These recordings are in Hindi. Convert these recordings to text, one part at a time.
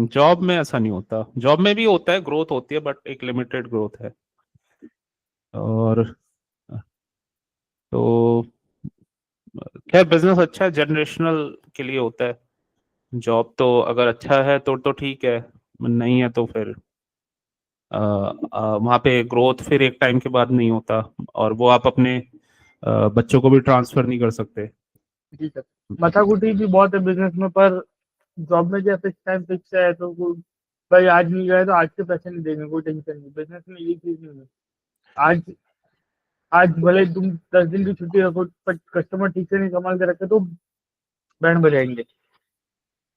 जॉब में ऐसा नहीं होता, जॉब में भी होता है, ग्रोथ होती है, बट एक लिमिटेड ग्रोथ है। और तो खैर बिजनेस अच्छा है, जनरेशनल के लिए होता है। जॉब तो अगर अच्छा है तो ठीक है, नहीं है तो फिर वहाँ पे ग्रोथ फिर एक टाइम के बाद नहीं होता, और वो आप अपने बच्चों को भी ट्रांसफर नहीं कर सकते। जी सर, माथाकुटी भी बहुत है बिजनेस में, पर जॉब में क्या फिक्स टाइम फिक्स है, तो भाई आज मिल गए तो आज के पैसे नहीं देंगे, कोई टेंशन नहीं। बिजनेस में ये चीज नहीं है। आज आज भले तुम 10 दिन की छुट्टी रखो, पर कस्टमर ठीक से नहीं संभाल के रखे तो बैंड बजाएंगे।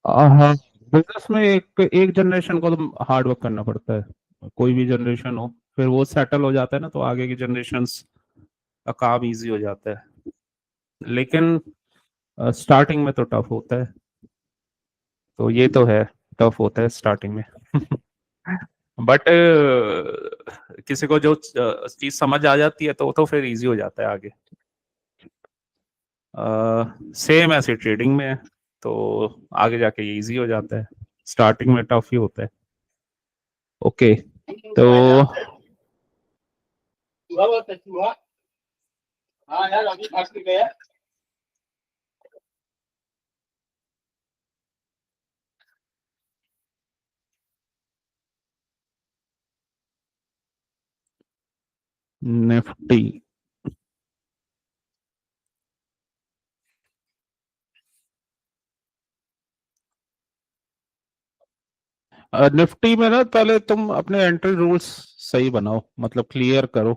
हाँ, बिजनेस में एक एक जनरेशन को तो हार्ड वर्क करना पड़ता है, कोई भी जनरेशन हो, फिर वो सेटल हो जाता है ना, तो आगे की जनरेशन्स का काम इजी हो जाता है। लेकिन स्टार्टिंग में तो टफ होता है, तो ये तो है, टफ होता है स्टार्टिंग में। बट किसी को जो चीज समझ आ जाती है तो फिर इजी हो जाता है आगे। सेम ऐसे ट्रेडिंग में है, तो आगे जाके ये इजी हो जाता है, स्टार्टिंग में टफ ही होता है। ओके, तो हाँ यार, अभी फंस गया। निफ्टी, निफ्टी में ना पहले तुम अपने एंट्री रूल्स सही बनाओ, मतलब क्लियर करो।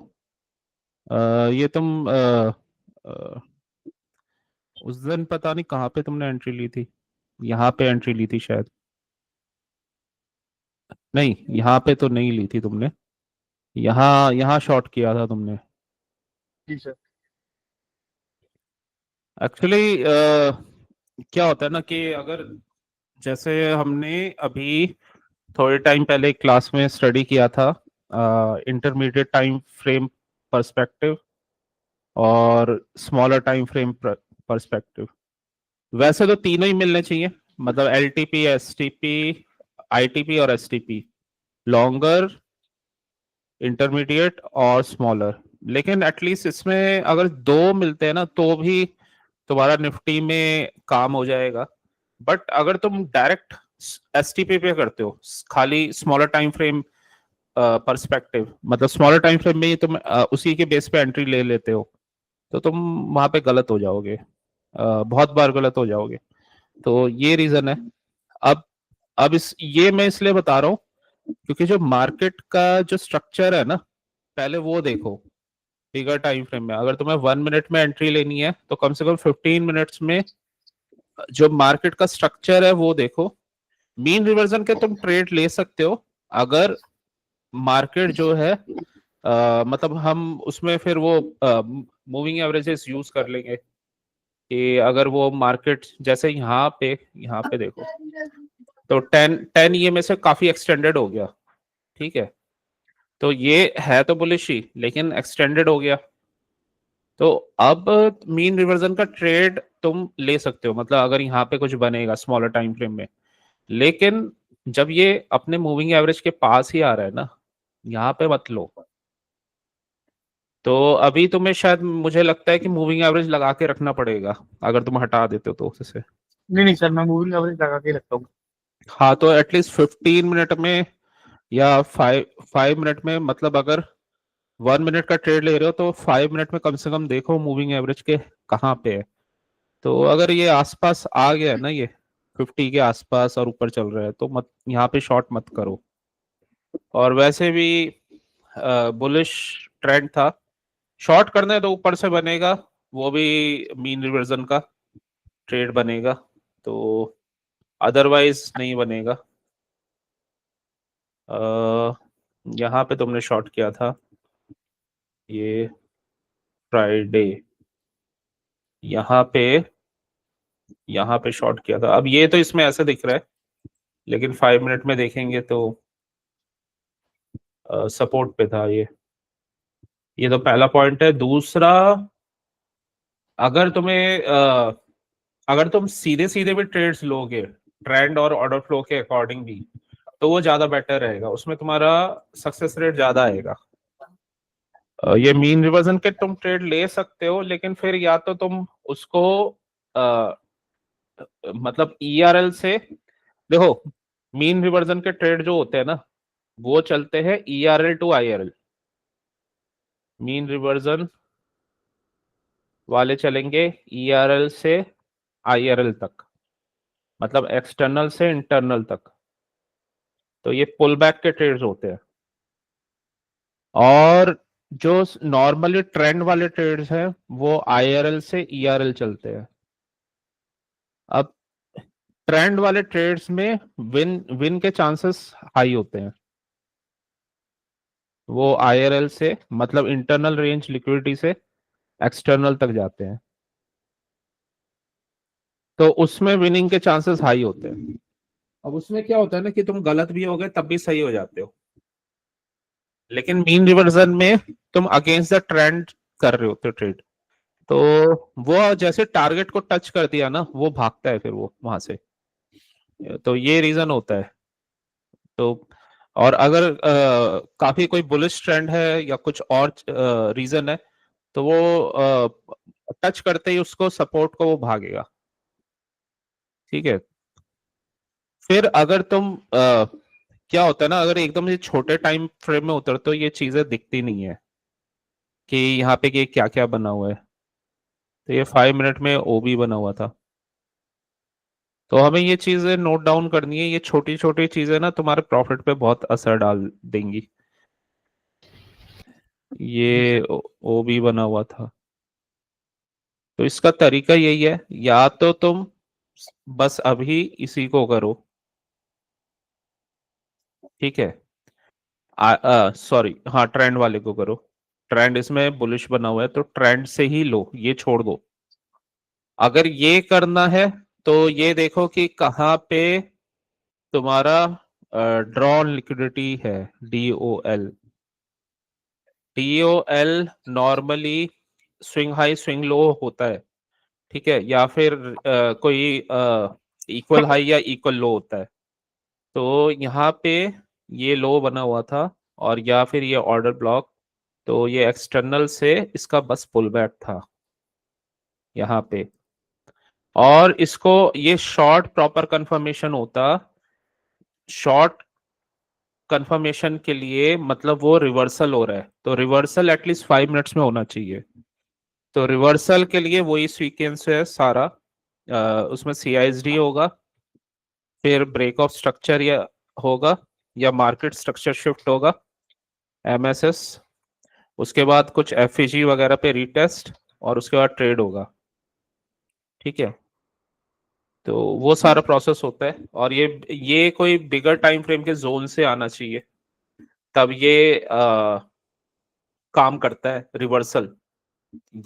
ये तुम उस दिन पता नहीं कहाँ पे तुमने एंट्री ली थी, यहाँ पे एंट्री ली थी शायद, नहीं यहाँ पे तो नहीं ली थी तुमने, यहाँ यहाँ शॉर्ट किया था तुमने। जी सर। एक्चुअली क्या होता है ना कि अगर जैसे हमने अभी थोड़े टाइम पहले क्लास में स्टडी किया था, इंटरमीडिएट टाइम फ्रेम पर्सपेक्टिव और स्मॉलर टाइम फ्रेम पर्सपेक्टिव, वैसे तो तीनों ही मिलने चाहिए, मतलब एलटीपी, एसटीपी, आईटीपी और एसटीपी, लॉन्गर, इंटरमीडिएट और स्मॉलर। लेकिन एटलीस्ट इसमें अगर दो मिलते हैं ना तो भी तुम्हारा निफ्टी में काम हो जाएगा। बट अगर तुम डायरेक्ट एसटीपी पे करते हो, खाली स्मॉलर टाइम फ्रेम पर्सपेक्टिव, मतलब स्मॉलर टाइम फ्रेम में ही तुम उसी के बेस पे एंट्री ले लेते हो, तो तुम वहां पे गलत हो जाओगे, बहुत बार गलत हो जाओगे। तो ये रीजन है। अब इस ये मैं इसलिए बता रहा हूँ क्योंकि जो मार्केट का जो स्ट्रक्चर है ना, पहले वो देखो। बिगर टाइम फ्रेम में अगर तुम्हें 1 मिनट में एंट्री लेनी है तो कम से कम 15 मिनट्स में जो मार्केट का स्ट्रक्चर है वो देखो। मीन रिवर्जन के तुम ट्रेड ले सकते हो अगर मार्केट जो है मतलब हम उसमें फिर वो मूविंग एवरेजेस यूज कर लेंगे कि अगर वो मार्केट जैसे यहाँ पे देखो, तो 10 ये में से काफी एक्सटेंडेड हो गया, ठीक है, तो ये है तो बुलिश ही लेकिन एक्सटेंडेड हो गया। तो अब मीन रिवर्जन का ट्रेड तुम ले सकते हो, मतलब अगर यहाँ पे कुछ बनेगा स्मॉलर टाइम फ्रेम में, लेकिन जब ये अपने मूविंग एवरेज के पास ही आ रहा है ना, यहाँ पे मत लो। तो अभी तुम्हें शायद मुझे लगता है कि मूविंग एवरेज लगा के रखना पड़ेगा अगर तुम हटा देते हो तो उससे। नहीं नहीं सर, मैं मूविंग एवरेज लगा के रखता हूँ। हाँ, तो एटलीस्ट 15 मिनट में या 5 मिनट में, मतलब अगर 1 मिनट का ट्रेड ले रहे हो तो 5 मिनट में कम से कम देखो मूविंग एवरेज के कहाँ पे है। तो अगर ये आसपास आ गया है ना, ये 50 के आसपास और ऊपर चल रहा है, तो मत यहाँ पे शॉर्ट मत करो। और वैसे भी बुलिश ट्रेंड था, शॉर्ट करना है तो ऊपर से बनेगा, वो भी मीन रिवर्जन का ट्रेड बनेगा, तो अदरवाइज नहीं बनेगा। यहाँ पे तुमने शॉर्ट किया था ये फ्राइडे, यहाँ पे शॉर्ट किया था। अब ये तो इसमें ऐसे दिख रहा है, लेकिन 5 मिनट में देखेंगे तो सपोर्ट पे था ये तो पहला पॉइंट है। दूसरा, अगर तुम्हें अगर तुम सीधे सीधे भी ट्रेड्स लोगे ट्रेंड और ऑर्डर फ्लो के अकॉर्डिंग भी, तो वो ज्यादा बेटर रहेगा, उसमें तुम्हारा सक्सेस रेट ज्यादा आएगा। ये मीन रिवर्जन के तुम ट्रेड ले सकते हो, लेकिन फिर या तो तुम उसको मतलब ईआरएल से देखो। मीन रिवर्जन के ट्रेड जो होते हैं ना, वो चलते हैं ईआरएल टू आईआरएल। मीन रिवर्जन वाले चलेंगे ईआरएल से आईआरएल तक, मतलब एक्सटर्नल से इंटरनल तक। तो ये पुल बैक के ट्रेड्स होते हैं। और जो नॉर्मली ट्रेंड वाले ट्रेड्स हैं वो आईआरएल से ईआरएल चलते हैं। अब ट्रेंड वाले ट्रेड्स में विन विन के चांसेस हाई होते हैं। वो आईआरएल से मतलब इंटरनल रेंज लिक्विडिटी से एक्सटर्नल तक जाते हैं, तो उसमें विनिंग के चांसेस हाई होते हैं। अब उसमें क्या होता है ना कि तुम गलत भी हो गए तब भी सही हो जाते हो, लेकिन मीन रिवर्जन में तुम अगेंस्ट द ट्रेंड कर रहे होते हो ट्रेड। तो वो जैसे टारगेट को टच कर दिया ना, वो भागता है फिर वो वहां से। तो ये रीजन होता है। तो और अगर काफी कोई बुलिश ट्रेंड है या कुछ और रीजन है, तो वो टच करते ही उसको सपोर्ट को वो भागेगा। ठीक है। फिर अगर तुम क्या होता है ना, अगर एकदम से छोटे टाइम फ्रेम में उतरते हो, ये चीजें दिखती नहीं है कि यहाँ पे ये क्या क्या बना हुआ है। तो ये 5 मिनट में ओबी बना हुआ था। तो हमें ये चीजें नोट डाउन करनी है। ये छोटी छोटी चीजें ना तुम्हारे प्रॉफिट पे बहुत असर डाल देंगी। ये ओबी बना हुआ था। तो इसका तरीका यही है, या तो तुम बस अभी इसी को करो। ठीक है। सॉरी, हाँ, ट्रेंड वाले को करो। ट्रेंड इसमें बुलिश बना हुआ है तो ट्रेंड से ही लो, ये छोड़ दो। अगर ये करना है तो ये देखो कि कहाँ पे तुम्हारा ड्रॉन लिक्विडिटी है। DOL. DOL normally swing high swing low होता है। ठीक है, या फिर कोई इक्वल हाई या इक्वल लो होता है। तो यहाँ पे ये लो बना हुआ था, और या फिर ये ऑर्डर ब्लॉक। तो ये एक्सटर्नल से इसका बस पुल बैक था यहाँ पे। और इसको ये शॉर्ट प्रॉपर कंफर्मेशन होता। शॉर्ट कंफर्मेशन के लिए मतलब वो रिवर्सल हो रहा है, तो रिवर्सल एटलीस्ट 5 मिनट्स में होना चाहिए। तो रिवर्सल के लिए वही सीक्वेंस है सारा। उसमें सीआईएसडी होगा, फिर ब्रेक ऑफ स्ट्रक्चर या होगा, या मार्केट स्ट्रक्चर शिफ्ट होगा, एमएसएस। उसके बाद कुछ एफईजी वगैरह पे रीटेस्ट, और उसके बाद ट्रेड होगा। ठीक है। तो वो सारा प्रोसेस होता है, और ये कोई बिगर टाइम फ्रेम के जोन से आना चाहिए, तब ये काम करता है रिवर्सल।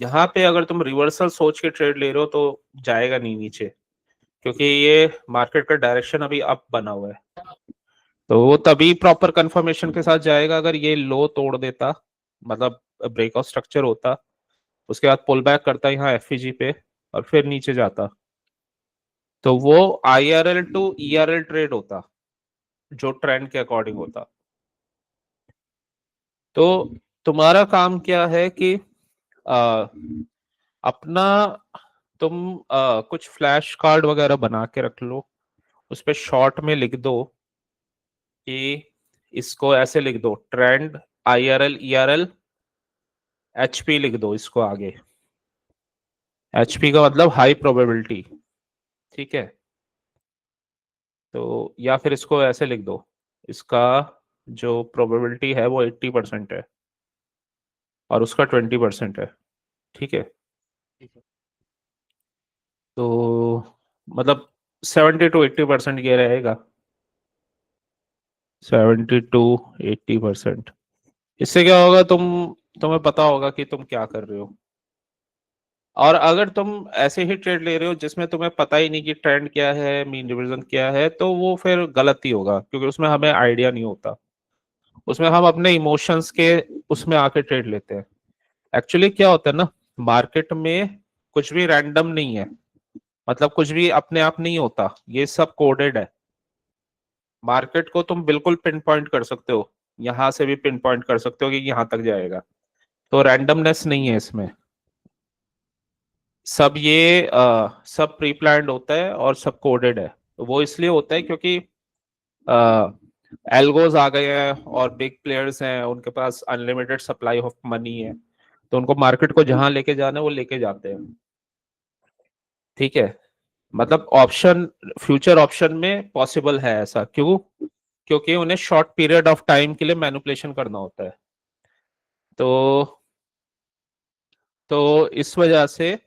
यहाँ पे अगर तुम रिवर्सल सोच के ट्रेड ले रहे हो तो जाएगा नहीं नीचे, क्योंकि ये मार्केट का डायरेक्शन अभी अप बना हुआ है। तो वो तभी प्रॉपर कंफर्मेशन के साथ जाएगा अगर ये लो तोड़ देता, मतलब ब्रेकआउट स्ट्रक्चर होता, उसके बाद पुल बैक करता यहाँ एफईजी पे, और फिर नीचे जाता। तो वो आईआरएल टू ईआरएल ट्रेड होता, जो ट्रेंड के अकॉर्डिंग होता। तो तुम्हारा काम क्या है कि आ, अपना तुम कुछ फ्लैश कार्ड वगैरह बना के रख लो। उस पे शॉर्ट में लिख दो कि इसको ऐसे लिख दो, ट्रेंड आईआरएल ईआरएल एचपी लिख दो इसको आगे। एचपी का मतलब हाई प्रोबेबिलिटी। ठीक है। तो या फिर इसको ऐसे लिख दो, इसका जो प्रोबेबिलिटी है वो 80% है और उसका 20% है। ठीक है। तो मतलब 70 to 80% ये रहेगा। 70 to 80%। इससे क्या होगा, तुम्हें पता होगा कि तुम क्या कर रहे हो। और अगर तुम ऐसे ही ट्रेड ले रहे हो जिसमें तुम्हें पता ही नहीं कि ट्रेंड क्या है, मीन रिवर्जन क्या है, तो वो फिर गलत ही होगा, क्योंकि उसमें हमें आइडिया नहीं होता। उसमें हम अपने इमोशंस के उसमें आके ट्रेड लेते हैं। एक्चुअली क्या होता है ना, मार्केट में कुछ भी रैंडम नहीं है, मतलब कुछ भी अपने आप नहीं होता, ये सब कोडेड है। मार्केट को तुम बिल्कुल पिन पॉइंट कर सकते हो, यहां से भी पिन पॉइंट कर सकते हो कि यहाँ तक जाएगा। तो रैंडमनेस नहीं है इसमें, सब ये सब प्री प्लान्ड होता है और सब कोडेड है। वो इसलिए होता है क्योंकि एल्गोज आ गए हैं और बिग प्लेयर्स हैं, उनके पास अनलिमिटेड सप्लाई ऑफ मनी है, तो उनको मार्केट को जहां लेके जाना है वो लेके जाते हैं। ठीक है, मतलब ऑप्शन, फ्यूचर ऑप्शन में पॉसिबल है ऐसा, क्यों? क्योंकि उन्हें शॉर्ट पीरियड ऑफ टाइम के लिए मैनिपुलेशन करना होता है। तो तो इस वजह से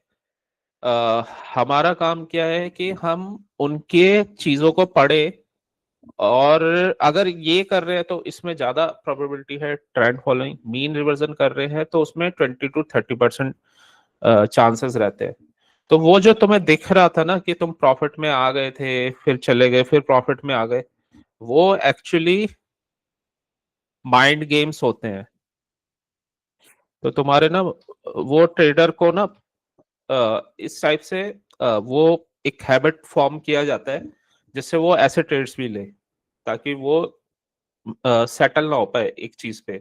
हमारा काम क्या है कि हम उनके चीजों को पढ़े, और अगर ये कर रहे हैं तो इसमें ज्यादा प्रोबेबिलिटी है ट्रेंड फॉलोइंग। मीन रिवर्जन कर रहे हैं तो उसमें 20 to 30% चांसेस रहते हैं। तो वो जो तुम्हें दिख रहा था ना कि तुम प्रॉफिट में आ गए थे फिर चले गए फिर प्रॉफिट में आ गए, वो एक्चुअली माइंड गेम्स होते हैं। तो तुम्हारे ना वो ट्रेडर को ना इस टाइप से वो एक हैबिट फॉर्म किया जाता है जिससे वो ऐसे ट्रेड्स भी ले, ताकि वो सेटल ना हो पाए एक चीज पे।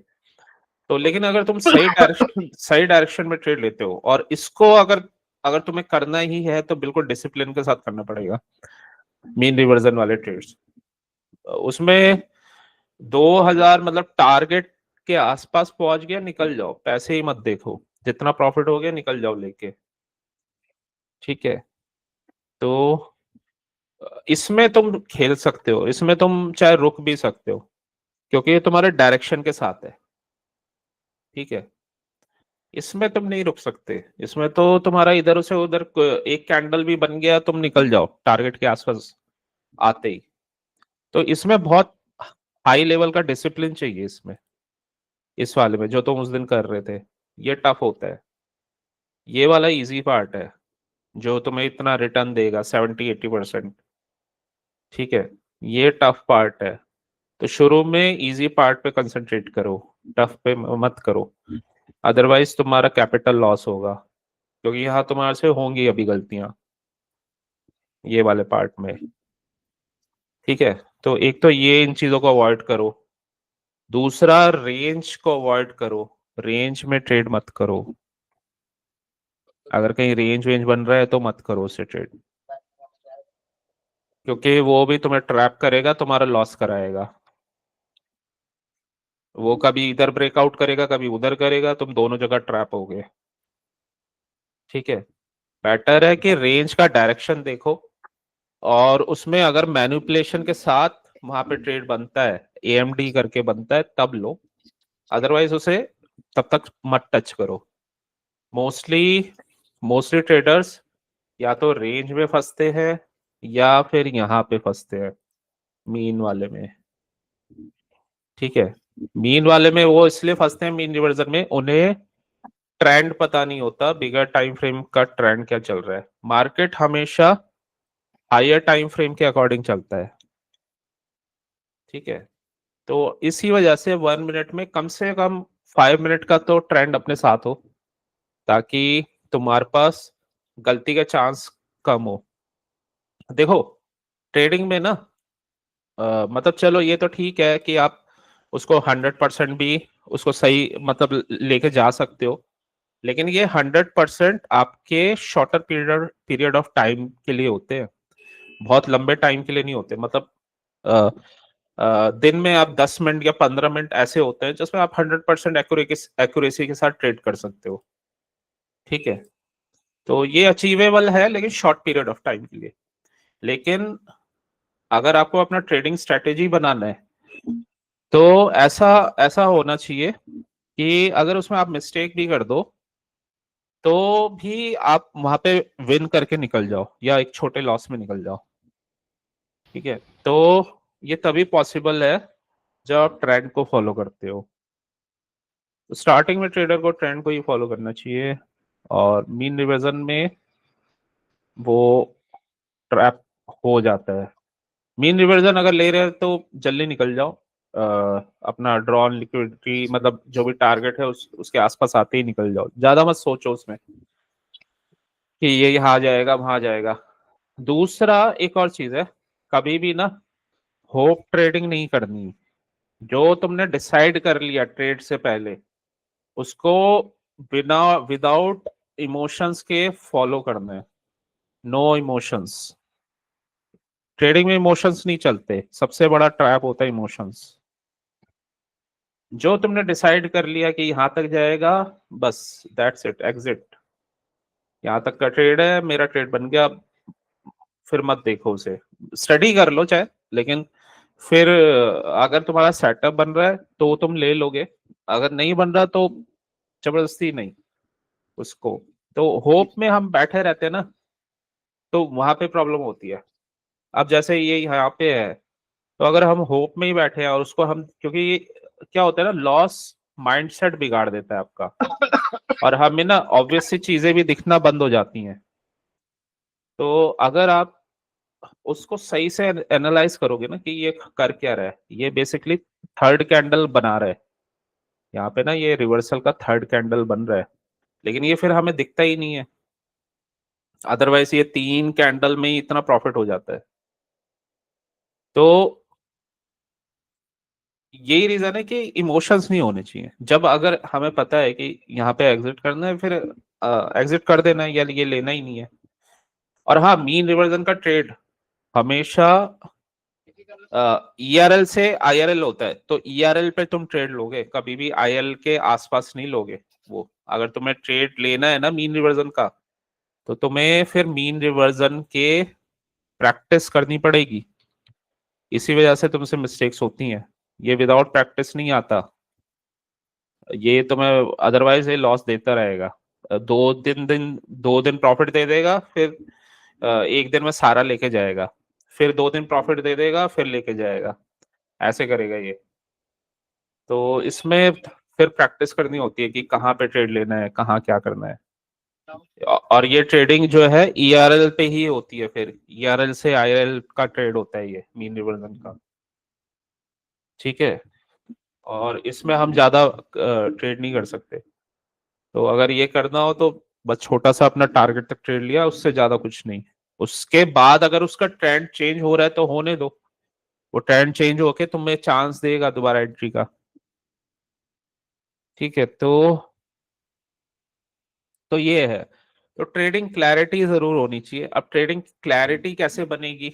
तो लेकिन अगर तुम सही डायरेक्शन में ट्रेड लेते हो, और इसको अगर अगर तुम्हें करना ही है तो बिल्कुल डिसिप्लिन के साथ करना पड़ेगा। मीन रिवर्जन वाले ट्रेड्स, उसमें 2000 मतलब टारगेट के आसपास पहुंच गया निकल जाओ, पैसे ही मत देखो, जितना प्रॉफिट हो गया निकल जाओ लेके। ठीक है, तो इसमें तुम खेल सकते हो, इसमें तुम चाहे रुक भी सकते हो क्योंकि ये तुम्हारे डायरेक्शन के साथ है। ठीक है, इसमें तुम नहीं रुक सकते, इसमें तो तुम्हारा इधर से उधर एक कैंडल भी बन गया तुम निकल जाओ टारगेट के आसपास आते ही। तो इसमें बहुत हाई लेवल का डिसिप्लिन चाहिए इसमें, इस वाले में जो तुम उस दिन कर रहे थे, ये टफ होता है। ये वाला इजी पार्ट है जो तुम्हें इतना रिटर्न देगा 70-80%। ठीक है, ये टफ पार्ट है। तो शुरू में इजी पार्ट पे कंसंट्रेट करो, टफ पे मत करो, अदरवाइज तुम्हारा कैपिटल लॉस होगा, क्योंकि यहाँ तुम्हारे से होंगी अभी गलतियां ये वाले पार्ट में। ठीक है, तो एक तो ये इन चीजों को अवॉइड करो, दूसरा रेंज को अवॉइड करो, रेंज में ट्रेड मत करो। अगर कहीं रेंज वेंज बन रहा है तो मत करो उससे ट्रेड, क्योंकि वो भी तुम्हें ट्रैप करेगा, तुम्हारा लॉस कराएगा। वो कभी इधर ब्रेकआउट करेगा कभी उधर करेगा, तुम दोनों जगह ट्रैप हो गए। ठीक है, बेटर है कि रेंज का डायरेक्शन देखो, और उसमें अगर मैनिपुलेशन के साथ वहां पे ट्रेड बनता है, एएमडी करके बनता है, तब लो, अदरवाइज उसे तब तक मत टच करो। मोस्टली मोस्टली ट्रेडर्स या तो रेंज में फंसते हैं या फिर यहाँ पे फंसते हैं, मीन वाले में। ठीक है, मीन वाले में वो इसलिए फंसते हैं, मीन रिवर्जन में उन्हें ट्रेंड पता नहीं होता, बिगर टाइम फ्रेम का ट्रेंड क्या चल रहा है। मार्केट हमेशा हायर टाइम फ्रेम के अकॉर्डिंग चलता है। ठीक है, तो इसी वजह से 1 मिनट में कम से कम 5 मिनट का तो ट्रेंड अपने साथ हो, ताकि तुम्हारे पास गलती का चांस कम हो। देखो, ट्रेडिंग में ना मतलब चलो ये तो ठीक है कि आप उसको 100% भी उसको सही मतलब लेके जा सकते हो, लेकिन ये 100% आपके shorter period period of time के लिए होते हैं, बहुत लंबे टाइम के लिए नहीं होते। मतलब अ, दिन में आप 10 मिनट या 15 मिनट ऐसे होते हैं जिसमें आप 100% एक्यूरेसी के साथ ट्रेड कर सकते हो। ठीक है, तो ये अचीवेबल है लेकिन शॉर्ट पीरियड ऑफ टाइम के लिए। लेकिन अगर आपको अपना ट्रेडिंग स्ट्रेटेजी बनाना है तो ऐसा ऐसा होना चाहिए कि अगर उसमें आप मिस्टेक भी कर दो तो भी आप वहां पे विन करके निकल जाओ या एक छोटे लॉस में निकल जाओ। ठीक है, तो ये तभी पॉसिबल है जब आप ट्रेंड को फॉलो करते हो। तो स्टार्टिंग में ट्रेडर को ट्रेंड को ही फॉलो करना चाहिए, और मीन रिवर्जन में वो ट्रैप हो जाता है। मीन रिवर्जन अगर ले रहे हैं तो जल्दी निकल जाओ, अपना ड्रॉन लिक्विडिटी मतलब जो भी टारगेट है उसके आसपास आते ही निकल जाओ, ज्यादा मत सोचो उसमें कि ये यहाँ जाएगा वहां जाएगा। दूसरा एक और चीज है, कभी भी ना होप ट्रेडिंग नहीं करनी। जो तुमने डिसाइड कर लिया ट्रेड से पहले, उसको बिना विदाउट इमोशंस के फॉलो करना है। No emotions. ट्रेडिंग में इमोशंस नहीं चलते, सबसे बड़ा ट्रैप होता है इमोशंस। जो तुमने डिसाइड कर लिया कि यहां तक जाएगा, बस दैट्स इट, एग्जिट। यहाँ तक का ट्रेड है, मेरा ट्रेड बन गया, फिर मत देखो उसे। स्टडी कर लो चाहे, लेकिन फिर अगर तुम्हारा सेटअप बन रहा है तो तुम ले लोगे, अगर नहीं बन रहा तो जबरदस्ती नहीं उसको। तो होप में हम बैठे रहते हैं ना, तो वहां पे प्रॉब्लम होती है। अब जैसे ये यहाँ पे है, तो अगर हम होप में ही बैठे हैं और उसको हम, क्योंकि ये क्या होता है ना, लॉस माइंडसेट बिगाड़ देता है आपका, और हमें ना ऑब्वियस सी चीजें भी दिखना बंद हो जाती हैं। तो अगर आप उसको सही से एनालाइज करोगे ना कि ये कर क्या रहा है, ये बेसिकली थर्ड कैंडल बना रहा है यहाँ पे ना, ये रिवर्सल का थर्ड कैंडल बन रहा है, लेकिन ये फिर हमें दिखता ही नहीं है। अदरवाइज ये 3 कैंडल में ही इतना प्रॉफिट हो जाता है। तो यही रीजन है कि इमोशंस नहीं होने चाहिए। जब अगर हमें पता है कि यहाँ पे एग्जिट करना है, फिर एग्जिट कर देना है, या ये लेना ही नहीं है। और हाँ, मीन रिवर्जन का ट्रेड हमेशा ईआरएल से आईआरएल होता है, तो ईआरएल पे तुम ट्रेड लोगे, कभी भी आईएल के आसपास नहीं लोगे। वो अगर तुम्हें ट्रेड लेना है ना मीन रिवर्जन का, तो तुम्हें फिर मीन रिवर्जन के प्रैक्टिस करनी पड़ेगी। इसी वजह से तुमसे मिस्टेक्स होती हैं, ये विदाउट प्रैक्टिस नहीं आता। ये तुम्हें अदरवाइज ये लॉस देता रहेगा। 2 दिन प्रॉफिट दे देगा, फिर एक दिन में सारा लेके जाएगा, फिर 2 दिन प्रॉफिट दे देगा, फिर लेके जाएगा, ऐसे करेगा ये। तो इसमें फिर प्रैक्टिस करनी होती है कि कहाँ पे ट्रेड लेना है, कहाँ क्या करना है। और ये ट्रेडिंग जो है ईआरएल पे ही होती है, फिर ईआरएल से आईआरएल का ट्रेड होता है ये मीन रिवर्जन का। ठीक है, और इसमें हम ज्यादा ट्रेड नहीं कर सकते। तो अगर ये करना हो तो बस छोटा सा अपना टारगेट तक ट्रेड लिया, उससे ज्यादा कुछ नहीं। उसके बाद अगर उसका ट्रेंड चेंज हो रहा है तो होने दो, वो ट्रेंड चेंज होके तुम्हें चांस देगा दोबारा एंट्री का। ठीक है, तो ये है। तो ट्रेडिंग क्लैरिटी जरूर होनी चाहिए। अब ट्रेडिंग क्लैरिटी कैसे बनेगी?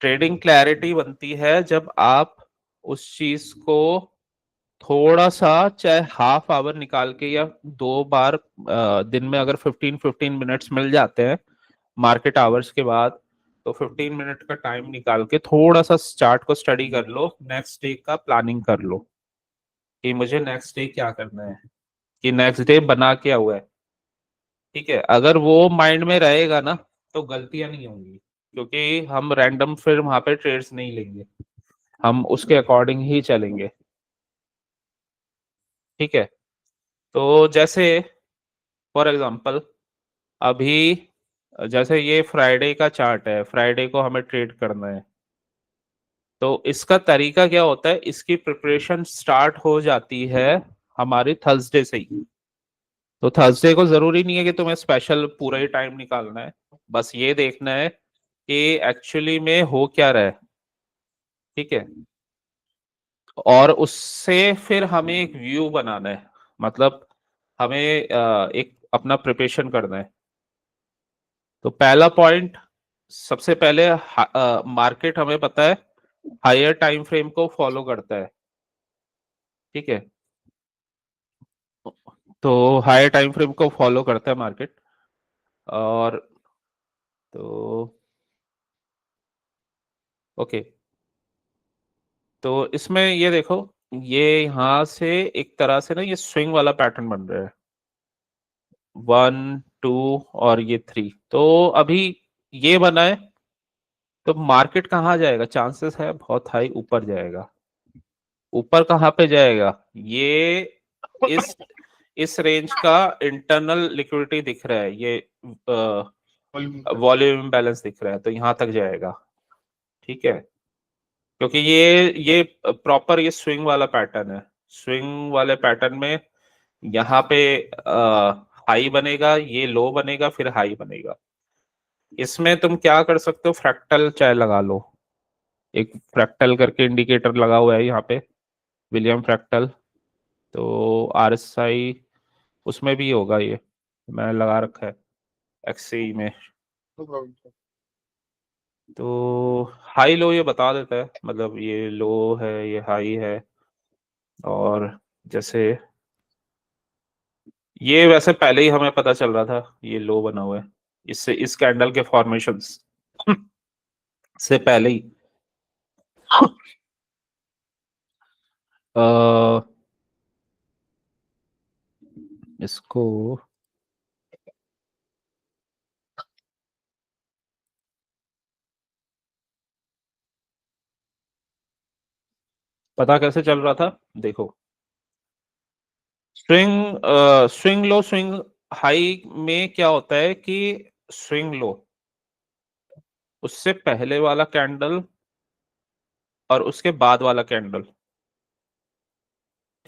ट्रेडिंग क्लैरिटी बनती है जब आप उस चीज को थोड़ा सा, चाहे हाफ आवर निकाल के या 2 बार दिन में, अगर 15-15 मिनट्स मिल जाते हैं मार्केट आवर्स के बाद, तो 15 मिनट का टाइम निकाल के थोड़ा सा चार्ट को स्टडी कर लो, नेक्स्ट डे का प्लानिंग कर लो कि मुझे नेक्स्ट डे क्या करना है, कि नेक्स्ट डे बना क्या हुआ है। ठीक है, अगर वो माइंड में रहेगा ना, तो गलतियां नहीं होंगी, क्योंकि हम रैंडम फिर वहां पे ट्रेड्स नहीं लेंगे, हम उसके अकॉर्डिंग ही चलेंगे। ठीक है, तो जैसे फॉर एग्जांपल, अभी जैसे ये फ्राइडे का चार्ट है, फ्राइडे को हमें ट्रेड करना है, तो इसका तरीका क्या होता है, इसकी प्रिपरेशन स्टार्ट हो जाती है हमारी थर्सडे से ही। तो थर्सडे को जरूरी नहीं है कि तुम्हें स्पेशल पूरा ही टाइम निकालना है, बस ये देखना है कि एक्चुअली में हो क्या रहा है। ठीक है, और उससे फिर हमें एक व्यू बनाना है, मतलब हमें एक अपना प्रिपरेशन करना है। तो पहला पॉइंट, सबसे पहले मार्केट हमें पता है हायर टाइम फ्रेम को फॉलो करता है। ठीक है, तो हायर टाइम फ्रेम को फॉलो करता है मार्केट। और तो ओके, तो इसमें ये देखो, ये यहाँ से एक तरह से ना ये स्विंग वाला पैटर्न बन रहा है, 1 2 और ये 3। तो अभी ये बना है, तो मार्केट कहाँ जाएगा? चांसेस है बहुत हाई ऊपर जाएगा। ऊपर कहाँ पे जाएगा? ये इस इस रेंज का इंटरनल लिक्विडिटी दिख रहा है, ये वॉल्यूम बैलेंस दिख रहा है, तो यहाँ तक जाएगा। ठीक है, क्योंकि ये प्रॉपर ये स्विंग वाला पैटर्न है। स्विंग वाले पैटर्न में यहाँ पे हाई बनेगा, ये लो बनेगा, फिर हाई बनेगा। इसमें तुम क्या कर सकते हो, फ्रैक्टल चाहे लगा लो, एक फ्रैक्टल करके इंडिकेटर लगा हुआ है यहाँ पे, विलियम फ्रैक्टल। तो RSI उसमें भी होगा, ये मैंने लगा रखा है XAE में। No problem sir. तो हाई लो ये बता देता है, मतलब ये लो है ये हाई है। और जैसे ये वैसे पहले ही हमें पता चल रहा था ये लो बना हुआ है, इससे इस कैंडल के फॉर्मेशंस से पहले ही। अ, इसको पता कैसे चल रहा था, देखो स्विंग लो स्विंग हाई में क्या होता है कि स्विंग लो उससे पहले वाला कैंडल और उसके बाद वाला कैंडल,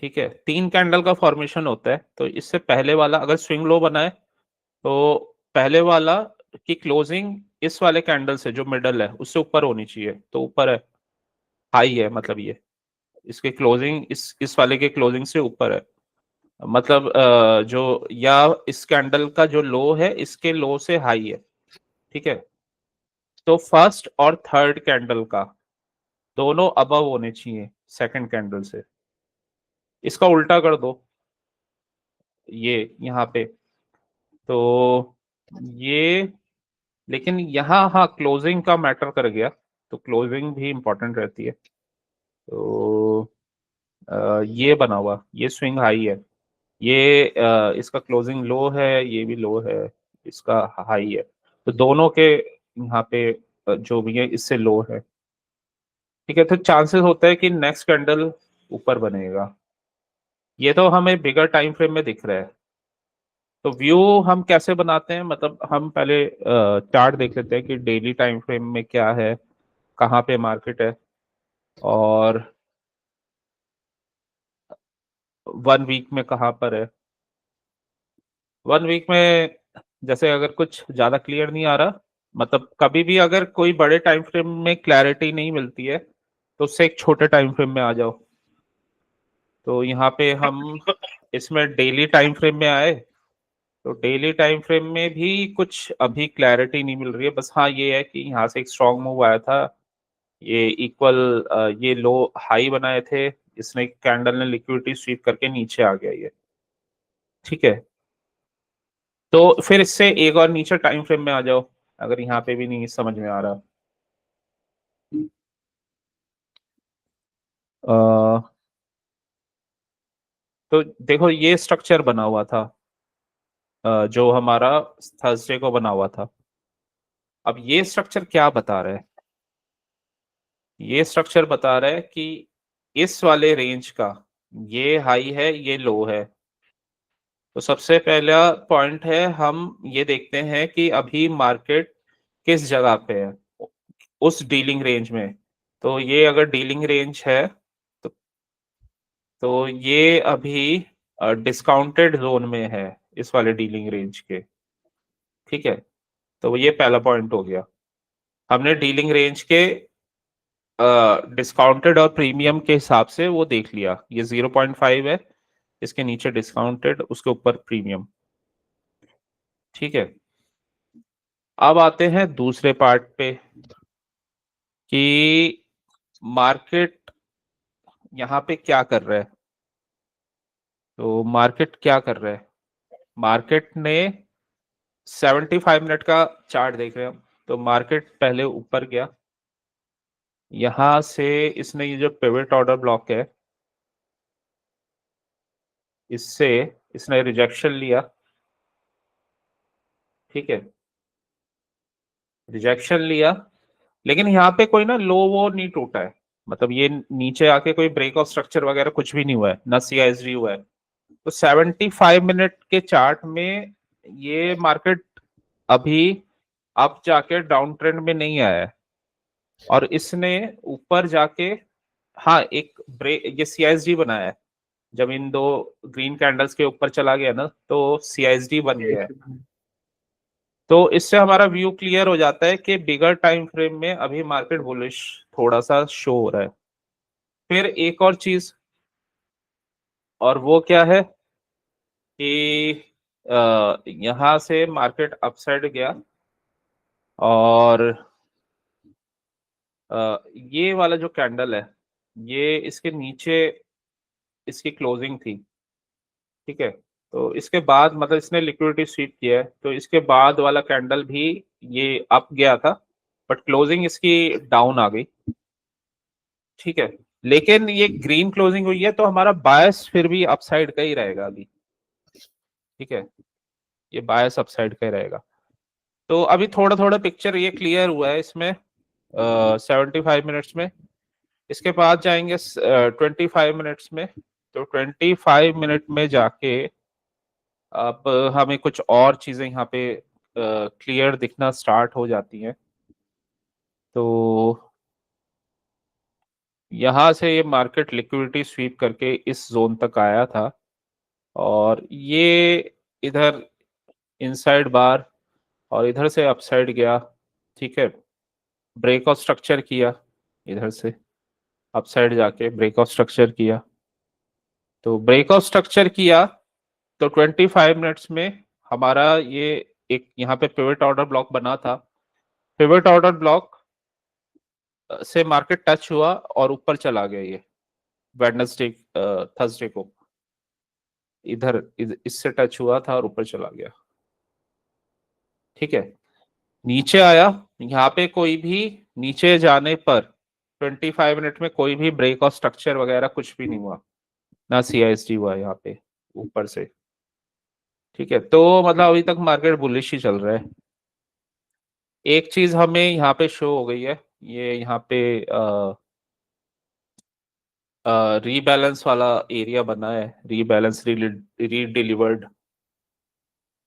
ठीक है, 3 कैंडल का फॉर्मेशन होता है। तो इससे पहले वाला अगर स्विंग लो बना है तो पहले वाला की क्लोजिंग इस वाले कैंडल से जो मिडल है उससे ऊपर होनी चाहिए, तो ऊपर है, हाई है, मतलब ये इसके क्लोजिंग इस वाले के क्लोजिंग से ऊपर है, मतलब जो या इस कैंडल का जो लो है इसके लो से हाई है, ठीक है। तो फर्स्ट और थर्ड कैंडल का दोनों अबव होने चाहिए सेकंड कैंडल से। इसका उल्टा कर दो ये यहाँ पे, तो ये, लेकिन यहाँ हाँ क्लोजिंग का मैटर कर गया, तो क्लोजिंग भी इंपॉर्टेंट रहती है। तो ये बना हुआ ये स्विंग हाई है, ये इसका क्लोजिंग लो है, ये भी लो है, इसका हाई है, तो दोनों के यहाँ पे जो भी है इससे लो है, ठीक है। तो चांसेस होता है कि नेक्स्ट कैंडल ऊपर बनेगा। ये तो हमें बिगर टाइम फ्रेम में दिख रहा है। तो व्यू हम कैसे बनाते हैं, मतलब हम पहले चार्ट देख लेते हैं कि डेली टाइम फ्रेम में क्या है, कहाँ पे मार्केट है, और 1 वीक में कहाँ पर है। 1 वीक में जैसे अगर कुछ ज्यादा क्लियर नहीं आ रहा, मतलब कभी भी अगर कोई बड़े टाइम फ्रेम में क्लैरिटी नहीं मिलती है तो उससे एक छोटे टाइम फ्रेम में आ जाओ। तो यहाँ पे हम इसमें डेली टाइम फ्रेम में आए, तो डेली टाइम फ्रेम में भी कुछ अभी क्लैरिटी नहीं मिल रही है, बस हाँ ये है कि यहाँ से एक स्ट्रॉन्ग मूव आया था, ये इक्वल ये लो हाई बनाए थे, इसने कैंडल ने लिक्विडिटी स्वीप करके नीचे आ गया ये, ठीक है। तो फिर इससे एक और नीचे टाइम फ्रेम में आ जाओ, अगर यहाँ पे भी नहीं समझ में आ रहा। अ, तो देखो ये स्ट्रक्चर बना हुआ था जो हमारा थर्सडे को बना हुआ था। अब ये स्ट्रक्चर क्या बता रहा है, ये स्ट्रक्चर बता रहा है कि इस वाले रेंज का ये हाई है ये लो है। तो सबसे पहला पॉइंट है, हम ये देखते हैं कि अभी मार्केट किस जगह पे है उस डीलिंग रेंज में। तो ये अगर डीलिंग रेंज है तो ये अभी डिस्काउंटेड जोन में है, इस वाले डीलिंग रेंज के, ठीक है। तो ये पहला पॉइंट हो गया, हमने डीलिंग रेंज के डिस्काउंटेड और प्रीमियम के हिसाब से वो देख लिया, ये 0.5 है, इसके नीचे डिस्काउंटेड उसके ऊपर प्रीमियम, ठीक है। अब आते हैं दूसरे पार्ट पे कि मार्केट यहाँ पे क्या कर रहा है। तो मार्केट क्या कर रहा है, मार्केट ने 75 मिनट का चार्ट देख रहे हैं हम, तो मार्केट पहले ऊपर गया, यहां से इसने ये जो पिवट ऑर्डर ब्लॉक है इससे इसने रिजेक्शन लिया, ठीक है, रिजेक्शन लिया, लेकिन यहाँ पे कोई ना लो वो नहीं टूटा है, मतलब ये नीचे आके कोई ब्रेक ऑफ स्ट्रक्चर वगैरह कुछ भी नहीं हुआ है, ना CISD हुआ है। तो 75 मिनट के चार्ट में ये मार्केट अभी अब जाके डाउन ट्रेंड में नहीं आया है, और इसने ऊपर जाके हाँ एक ब्रेक ये CISD बनाया है, जब इन दो ग्रीन कैंडल्स के ऊपर चला गया ना तो CISD बन गया है, तो इससे हमारा व्यू क्लियर हो जाता है कि बिगर टाइम फ्रेम में अभी मार्केट बुलिश थोड़ा सा शो हो रहा है। फिर एक और चीज, और वो क्या है कि यहाँ से मार्केट अपसाइड गया और ये वाला जो कैंडल है, ये इसके नीचे इसकी क्लोजिंग थी, ठीक है। तो इसके बाद मतलब इसने लिक्विडिटी स्वीप किया है, तो इसके बाद वाला कैंडल भी ये अप गया था, बट क्लोजिंग इसकी डाउन आ गई, ठीक है। लेकिन ये ग्रीन क्लोजिंग हुई है, तो हमारा बायस फिर भी अपसाइड का ही रहेगा अभी, ठीक है। ये बायस अपसाइड का ही रहेगा। तो अभी थोड़ा थोड़ा पिक्चर ये क्लियर हुआ है इसमें 75 मिनट्स में। इसके बाद जाएंगे 25 मिनट्स में। तो 25 मिनट में जाके अब हमें कुछ और चीजें यहाँ पे क्लियर दिखना स्टार्ट हो जाती हैं। तो यहाँ से ये मार्केट लिक्विडिटी स्वीप करके इस जोन तक आया था, और ये इधर इनसाइड बार और इधर से अपसाइड गया, ठीक है। ब्रेकआउट स्ट्रक्चर किया, इधर से अपसाइड जाके ब्रेकआउट स्ट्रक्चर किया। तो ब्रेकआउट स्ट्रक्चर किया तो 25 मिनट्स में हमारा ये एक यहाँ पे पिवट ऑर्डर ब्लॉक बना था। पिवट ऑर्डर ब्लॉक से मार्केट टच हुआ और ऊपर चला गया ये वेडनेसडे थर्सडे को, इससे टच हुआ था और ऊपर चला गया, ठीक है। नीचे आया, यहाँ पे कोई भी नीचे जाने पर 25 मिनट में कोई भी ब्रेकआउट स्ट्रक्चर वगैरह कुछ भी नहीं हुआ, ना सीआईएसडी हुआ यहाँ पे ऊपर से, ठीक है। तो मतलब अभी तक मार्केट बुलिश ही चल रहा है। एक चीज हमें यहाँ पे शो हो गई है, ये यहाँ पे रीबैलेंस वाला एरिया बना है, रीबैलेंस रीडिलीवर्ड,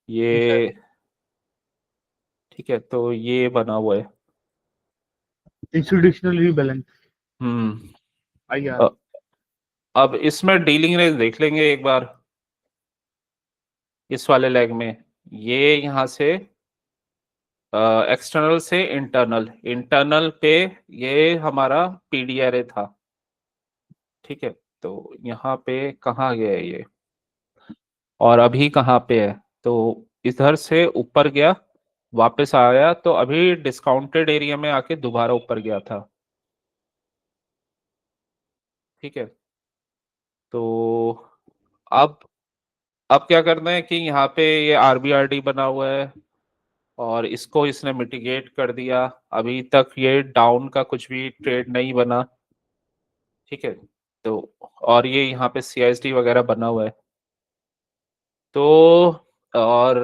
ये ठीक है। तो ये बना हुआ है इंस्टीट्यूशनल रीबैलेंस। हम्म आइए अ, अब इसमें डीलिंग रेंज देख लेंगे एक बार। इस वाले लेग में ये यहाँ से एक्सटर्नल से इंटरनल, इंटरनल पे ये हमारा पीडीआरए था, ठीक है। तो यहाँ पे कहाँ गया है ये, और अभी कहाँ पे है, तो इधर से ऊपर गया, वापस आया, तो अभी डिस्काउंटेड एरिया में आके दोबारा ऊपर गया था, ठीक है। तो अब अब क्या करना है कि यहाँ पे ये आरबीआरडी बना हुआ है और इसको इसने मिटिगेट कर दिया। अभी तक ये डाउन का कुछ भी ट्रेड नहीं बना, ठीक है। तो और ये यहाँ पे सीआईएसडी वगैरह बना हुआ है। तो और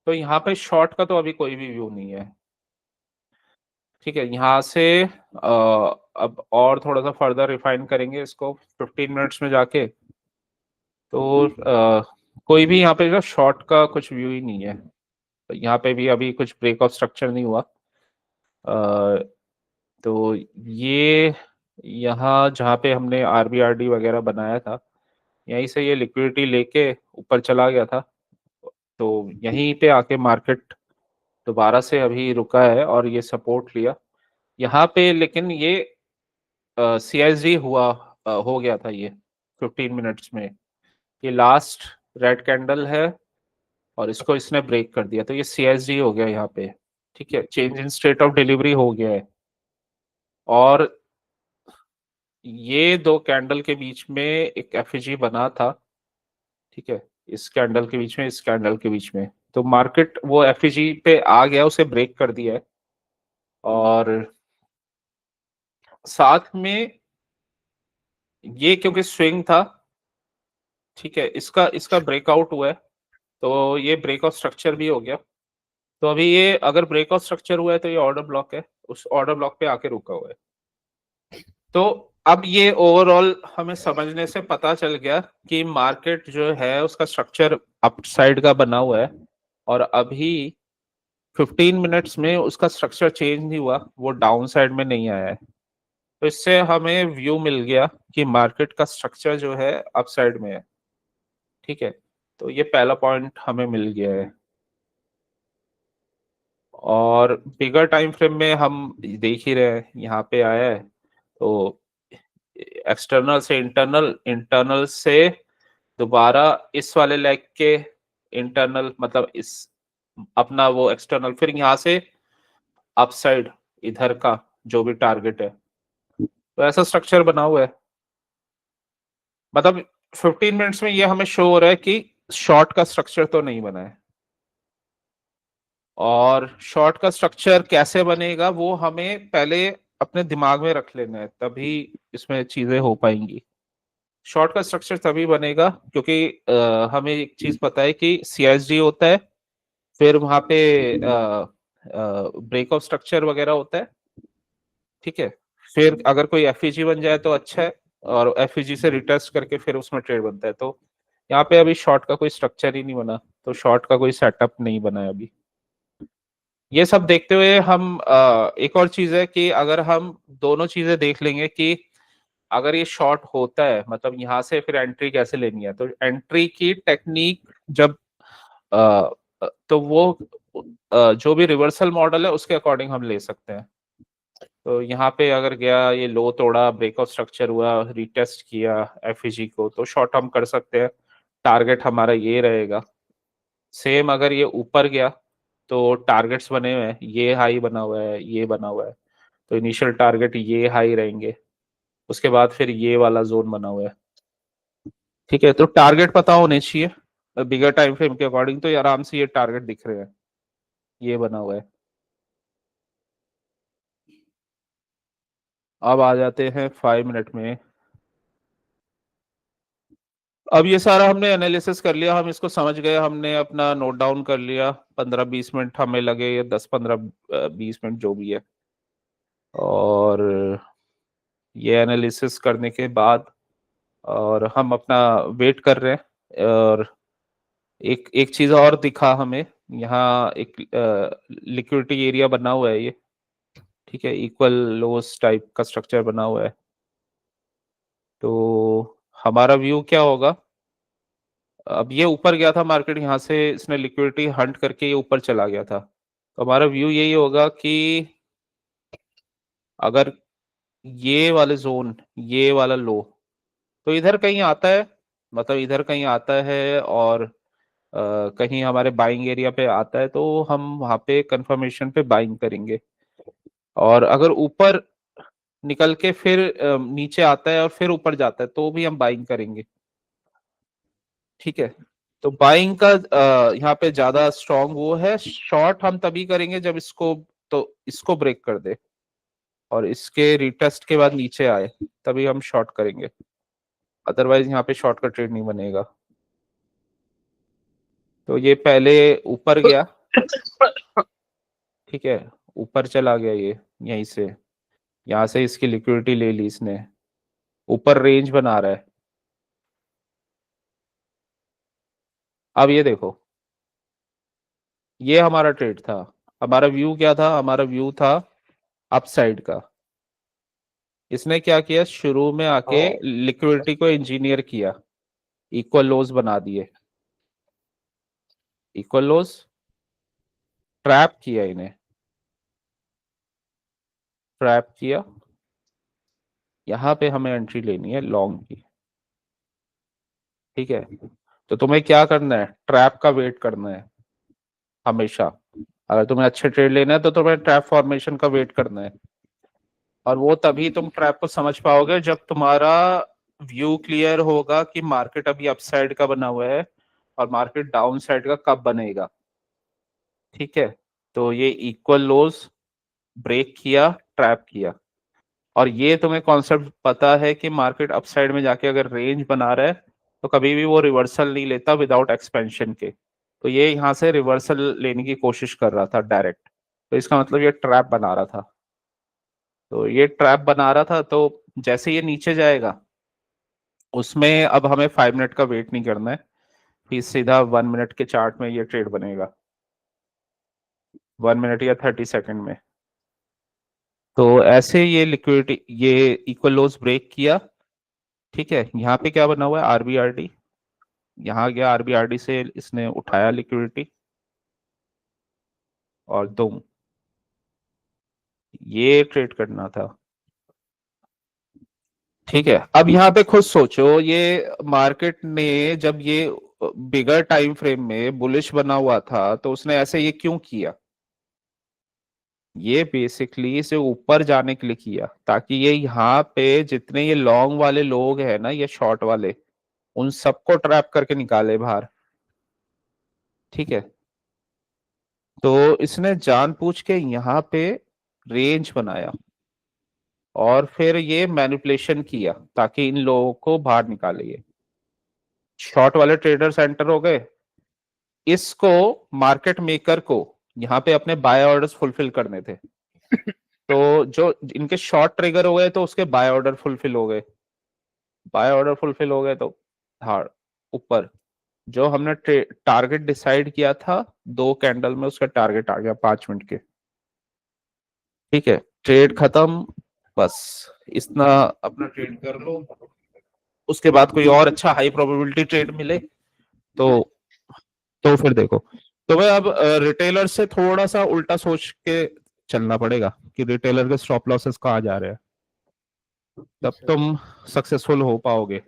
तो यहाँ पे शॉर्ट का तो अभी कोई भी व्यू नहीं है, ठीक है। यहाँ से अब और थोड़ा सा फर्दर रिफाइन करेंगे इसको 15 मिनट्स में जाके। तो कोई भी यहाँ पे जो शॉर्ट का कुछ व्यू ही नहीं है। तो यहाँ पे भी अभी कुछ ब्रेकआउट स्ट्रक्चर नहीं हुआ। तो ये यहाँ जहाँ पे हमने आरबीआरडी वगैरह बनाया था, यहीं से ये लिक्विडिटी लेके ऊपर चला गया था। तो यहीं पे आके मार्केट दोबारा से अभी रुका है और ये सपोर्ट लिया यहाँ पे। लेकिन ये सीआईएसडी हुआ हो गया था ये 15 मिनट्स में। ये लास्ट रेड कैंडल है और इसको इसने ब्रेक कर दिया, तो ये सीएसडी हो गया यहाँ पे, ठीक है। Change in state of delivery हो गया है। और ये दो कैंडल के बीच में एक एफईजी बना था, ठीक है। इस कैंडल के बीच में, इस कैंडल के बीच में, तो मार्केट वो एफईजी पे आ गया, उसे ब्रेक कर दिया है। और साथ में ये क्योंकि स्विंग था, ठीक है, इसका इसका ब्रेकआउट हुआ है, तो ये ब्रेकआउट स्ट्रक्चर भी हो गया। तो अभी ये अगर ब्रेकआउट स्ट्रक्चर हुआ है तो ये ऑर्डर ब्लॉक है, उस ऑर्डर ब्लॉक पे आके रुका हुआ है। तो अब ये ओवरऑल हमें समझने से पता चल गया कि मार्केट जो है उसका स्ट्रक्चर अपसाइड का बना हुआ है, और अभी 15 मिनट्स में उसका स्ट्रक्चर चेंज नहीं हुआ, वो डाउन साइड में नहीं आया है। तो इससे हमें व्यू मिल गया कि मार्केट का स्ट्रक्चर जो है अपसाइड में है, ठीक है। तो ये पहला पॉइंट हमें मिल गया है। और बिगर टाइम फ्रेम में हम देख ही रहे हैं, यहाँ पे आया है तो एक्सटर्नल से इंटरनल, इंटरनल से दोबारा इस वाले लेग के इंटरनल, मतलब इस अपना वो एक्सटर्नल, फिर यहाँ से अपसाइड इधर का जो भी टारगेट है, तो ऐसा स्ट्रक्चर बना हुआ है। मतलब 15 मिनट्स में ये हमें शो हो रहा है कि शॉर्ट का स्ट्रक्चर तो नहीं बना है, और शॉर्ट का स्ट्रक्चर कैसे बनेगा वो हमें पहले अपने दिमाग में रख लेना है, तभी इसमें चीजें हो पाएंगी। शॉर्ट का स्ट्रक्चर तभी बनेगा क्योंकि हमें एक चीज पता है कि CSD होता है, फिर वहां पे ब्रेक ऑफ स्ट्रक्चर वगैरह होता है, ठीक है। फिर अगर कोई FEG बन जाए तो अच्छा है, और FEG से रिटेस्ट करके फिर उसमें ट्रेड बनता है। तो यहाँ पे अभी शॉर्ट का कोई स्ट्रक्चर ही नहीं बना, तो शॉर्ट का कोई सेटअप नहीं बना है अभी। ये सब देखते हुए हम एक और चीज है कि अगर हम दोनों चीजें देख लेंगे कि अगर ये शॉर्ट होता है, मतलब यहाँ से फिर एंट्री कैसे लेनी है, तो एंट्री की टेक्निक जब तो वो जो भी रिवर्सल मॉडल है उसके अकॉर्डिंग हम ले सकते हैं। तो यहाँ पे अगर गया, ये लो तोड़ा, ब्रेकआउट स्ट्रक्चर हुआ, रिटेस्ट किया FEG को, तो शॉर्ट हम कर सकते हैं। टारगेट हमारा ये रहेगा। सेम अगर ये ऊपर गया तो टारगेट्स बने हुए हैं, ये हाई बना हुआ है, ये बना हुआ है, तो इनिशियल टारगेट ये हाई रहेंगे, उसके बाद फिर ये वाला जोन बना हुआ है, ठीक है। तो टारगेट पता होने चाहिए बिगर टाइम फ्रेम के अकॉर्डिंग, तो ये आराम से ये टारगेट दिख रहे हैं, ये बना हुआ है। अब आ जाते हैं 5 मिनट में। अब ये सारा हमने एनालिसिस कर लिया, हम इसको समझ गए, हमने अपना नोट डाउन कर लिया, 15-20 मिनट हमें लगे, या 10-15-20 मिनट जो भी है। और ये एनालिसिस करने के बाद और हम अपना वेट कर रहे हैं, और एक एक चीज और दिखा हमें, यहाँ एक लिक्विडिटी एरिया बना हुआ है ये, ठीक है, इक्वल लोस टाइप का स्ट्रक्चर बना हुआ है। तो हमारा व्यू क्या होगा, अब ये ऊपर गया था मार्केट, यहाँ से इसने लिक्विडिटी हंट करके ये ऊपर चला गया था, तो हमारा व्यू यही होगा कि अगर ये वाले जोन, ये वाला लो, तो इधर कहीं आता है, मतलब इधर कहीं आता है, और कहीं हमारे बाइंग एरिया पे आता है, तो हम वहां पे कंफर्मेशन पे बाइंग करेंगे। और अगर ऊपर निकल के फिर नीचे आता है और फिर ऊपर जाता है, तो भी हम बाइंग करेंगे, ठीक है। तो बाइंग का यहाँ पे ज्यादा स्ट्रॉन्ग वो है। शॉर्ट हम तभी करेंगे जब इसको, तो इसको ब्रेक कर दे और इसके रिटेस्ट के बाद नीचे आए, तभी हम शॉर्ट करेंगे, अदरवाइज यहाँ पे शॉर्ट का ट्रेड नहीं बनेगा। तो ये पहले ऊपर गया, ठीक है, ऊपर चला गया ये, यहीं से, यहाँ से इसकी लिक्विडिटी ले ली इसने, ऊपर रेंज बना रहा है। अब ये देखो, ये हमारा ट्रेड था। हमारा व्यू क्या था, हमारा व्यू था अपसाइड का। इसने क्या किया, शुरू में आके लिक्विडिटी को इंजीनियर किया, इक्वल लोज बना दिए, इक्वल लोज ट्रैप किया, इन्हें ट्रैप किया। यहाँ पे हमें एंट्री लेनी है लॉन्ग की, ठीक है। तो तुम्हें क्या करना है, ट्रैप का वेट करना है हमेशा। अगर तुम्हें अच्छे ट्रेड लेना है तो तुम्हें ट्रैप फॉर्मेशन का वेट करना है, और वो तभी तुम ट्रैप को समझ पाओगे जब तुम्हारा व्यू क्लियर होगा कि मार्केट अभी अपसाइड का बना हुआ है और मार्केट डाउन साइड का कब बनेगा, ठीक है। तो ये इक्वल लोज ब्रेक किया, ट्रैप किया, और ये तुम्हें कॉन्सेप्ट पता है कि मार्केट अपसाइड में जाके अगर रेंज बना रहा है तो कभी भी वो रिवर्सल नहीं लेता विदाउट एक्सपेंशन के। तो ये यहाँ से रिवर्सल लेने की कोशिश कर रहा था डायरेक्ट, तो इसका मतलब ये ट्रैप बना रहा था। तो ये ट्रैप बना रहा था, तो जैसे ये नीचे जाएगा उसमें अब हमें 5 मिनट का वेट नहीं करना है, फिर सीधा 1 मिनट के चार्ट में ये ट्रेड बनेगा, 1 मिनट या 30 सेकंड में। तो ऐसे ये लिक्विडिटी, ये इक्वल लोज ब्रेक किया, ठीक है। यहाँ पे क्या बना हुआ है, RBRD, यहाँ गया RBRD से इसने उठाया लिक्विडिटी, और दो ये ट्रेड करना था। ठीक है, अब यहाँ पे खुद सोचो, ये मार्केट ने जब ये बिगर टाइम फ्रेम में बुलिश बना हुआ था तो उसने ऐसे ये क्यों किया? ये बेसिकली इसे ऊपर जाने के लिए किया, ताकि ये यहाँ पे जितने ये लॉन्ग वाले लोग हैं ना, ये शॉर्ट वाले, उन सबको ट्रैप करके निकाले बाहर। ठीक है, तो इसने जानबूझ के यहाँ पे रेंज बनाया और फिर ये मैनिपुलेशन किया ताकि इन लोगों को बाहर निकाले। ये शॉर्ट वाले ट्रेडर्स एंटर हो गए, इसको मार्केट मेकर को यहाँ पे अपने बाय ऑर्डर्स फुलफिल करने थे, तो जो इनके शॉर्ट ट्रिगर हो गए तो उसके बाय ऑर्डर फुलफिल हो गए, बाय ऑर्डर फुलफिल हो गए तो हार ऊपर। जो हमने टारगेट डिसाइड किया था 2 कैंडल में, उसका टारगेट आ गया 5 मिनट के। ठीक है, ट्रेड खत्म, बस इतना अपना ट्रेड कर लो। उसके बाद कोई और अच्छा हाई प्रोबेबिलिटी ट्रेड मिले तो फिर देखो। तो भाई अब रिटेलर से थोड़ा सा उल्टा सोच के चलना पड़ेगा कि रिटेलर के स्टॉप लॉसेस कहाँ जा रहे हैं, तब तुम सक्सेसफुल हो पाओगे।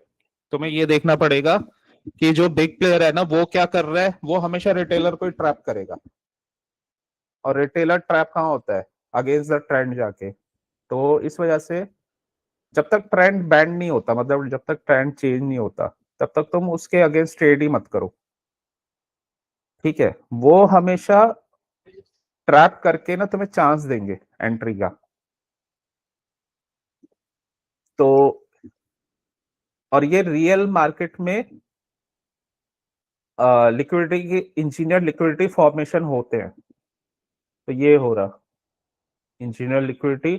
तुम्हें ये देखना पड़ेगा कि जो बिग प्लेयर है ना वो क्या कर रहा है, वो हमेशा रिटेलर को ही ट्रैप करेगा। और रिटेलर ट्रैप कहाँ होता है? अगेंस्ट द ट्रेंड जाके। तो इस वजह से जब तक ट्रेंड बैंड नहीं होता, मतलब जब तक ट्रेंड चेंज नहीं होता, तब तक तुम उसके अगेंस्ट ट्रेड ही मत करो। ठीक है, वो हमेशा ट्रैप करके ना तुम्हें चांस देंगे एंट्री का। तो और ये रियल मार्केट में लिक्विडिटी के इंजीनियर लिक्विडिटी फॉर्मेशन होते हैं। तो ये हो रहा इंजीनियर लिक्विडिटी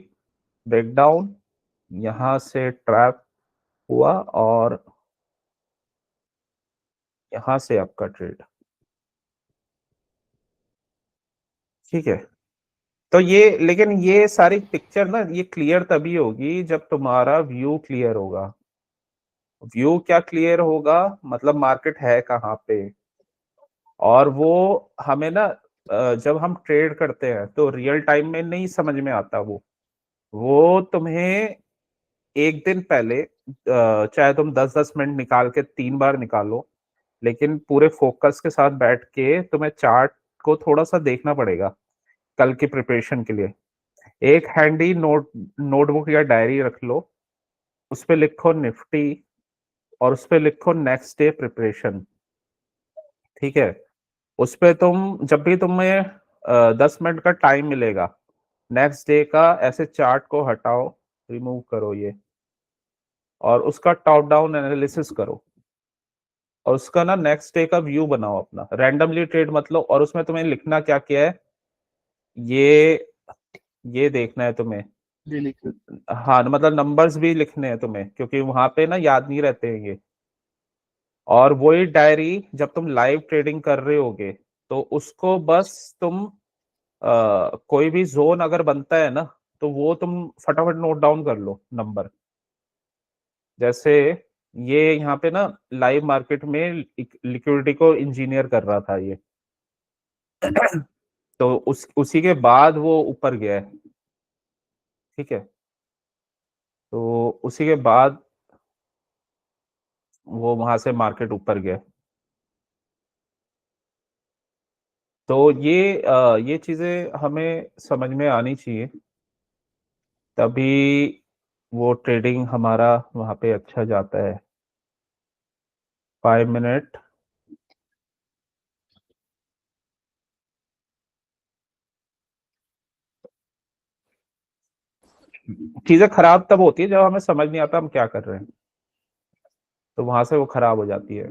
ब्रेकडाउन, यहां से ट्रैप हुआ और यहां से आपका ट्रेड। ठीक है, तो ये लेकिन ये सारी पिक्चर ना ये क्लियर तभी होगी जब तुम्हारा व्यू क्लियर होगा। व्यू क्या क्लियर होगा? मतलब मार्केट है कहाँ पे। और वो हमें ना जब हम ट्रेड करते हैं तो रियल टाइम में नहीं समझ में आता। वो तुम्हें एक दिन पहले चाहे तुम 10-10 मिनट निकाल के 3 बार निकालो, लेकिन पूरे फोकस के साथ बैठ के तुम्हें चार्ट को थोड़ा सा देखना पड़ेगा कल की प्रिपरेशन के लिए। एक हैंडी नोटबुक या डायरी रख लो, उस पे लिखो निफ्टी और उस पे लिखो नेक्स्ट डे प्रिपरेशन। ठीक है, उस पे तुम जब भी तुम्हें 10 मिनट का टाइम मिलेगा, नेक्स्ट डे का ऐसे चार्ट को हटाओ, रिमूव करो ये, और उसका टॉप डाउन एनालिसिस करो और उसका ना नेक्स्ट डे का व्यू बनाओ अपना। रैंडमली ट्रेड मत लो, और उसमें तुम्हें लिखना क्या क्या है ये ये देखना है तुम्हें। हाँ, मतलब नंबर्स भी लिखने हैं तुम्हें, क्योंकि वहां पे ना याद नहीं रहते हैं ये। और वही डायरी जब तुम लाइव ट्रेडिंग कर रहे होगे तो उसको बस तुम कोई भी जोन अगर बनता है ना, तो वो तुम फटाफट नोट डाउन कर लो नंबर। जैसे ये यहाँ पे ना लाइव मार्केट में लिक्विडिटी को इंजीनियर कर रहा था ये तो उसी के बाद वो ऊपर गया है। ठीक है, तो उसी के बाद वो वहां से मार्केट ऊपर गया। तो ये चीजें हमें समझ में आनी चाहिए, तभी वो ट्रेडिंग हमारा वहां पे अच्छा जाता है। 5 मिनट। चीजें खराब तब होती है जब हमें समझ नहीं आता हम क्या कर रहे हैं, तो वहां से वो खराब हो जाती है।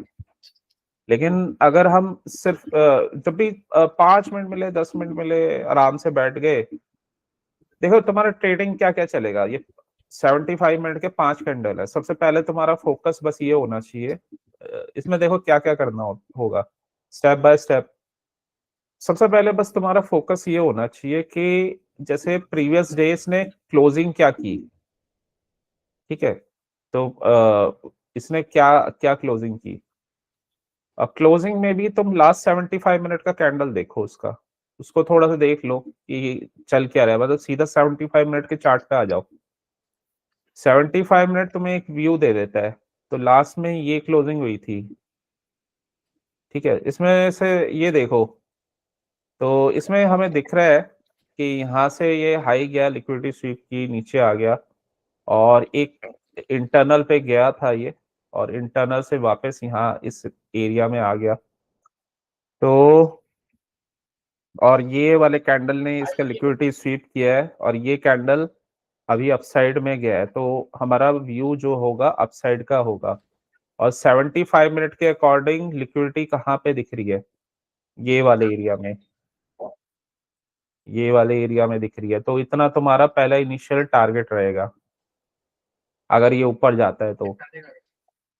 लेकिन अगर हम सिर्फ जब भी 5 मिनट मिले, 10 मिनट मिले, आराम से बैठ गए, देखो तुम्हारा ट्रेडिंग क्या क्या चलेगा। ये 75 मिनट के 5 कैंडल है। सबसे पहले तुम्हारा फोकस बस ये होना चाहिए, इसमें देखो क्या क्या करना होगा स्टेप बाय स्टेप। सबसे पहले बस तुम्हारा फोकस ये होना चाहिए कि जैसे प्रीवियस डेज ने क्लोजिंग क्या की। ठीक है, तो इसने क्या क्या क्लोजिंग की। अब क्लोजिंग में भी तुम लास्ट 75 मिनट का कैंडल देखो उसका। उसको थोड़ा सा देख लो कि चल क्या रहा है, मतलब सीधा 75 मिनट के चार्ट पे आ जाओ। 75 मिनट तुम्हें एक व्यू दे देता है। तो लास्ट में ये क्लोजिंग हुई थी, ठीक है। इसमें से ये देखो, तो इसमें हमें दिख रहा है कि यहाँ से ये हाई गया, लिक्विडिटी स्वीप की नीचे आ गया, और एक इंटरनल पे गया था ये, और इंटरनल से वापस यहाँ इस एरिया में आ गया। तो और ये वाले कैंडल ने इसका लिक्विडिटी स्वीप किया है, और ये कैंडल अभी अपसाइड में गया है, तो हमारा व्यू जो होगा अपसाइड का होगा। और 75 मिनट के अकॉर्डिंग लिक्विडिटी कहाँ पे दिख रही है? ये वाले एरिया में, ये वाले एरिया में दिख रही है। तो इतना तुम्हारा पहला इनिशियल टारगेट रहेगा, अगर ये ऊपर जाता है तो,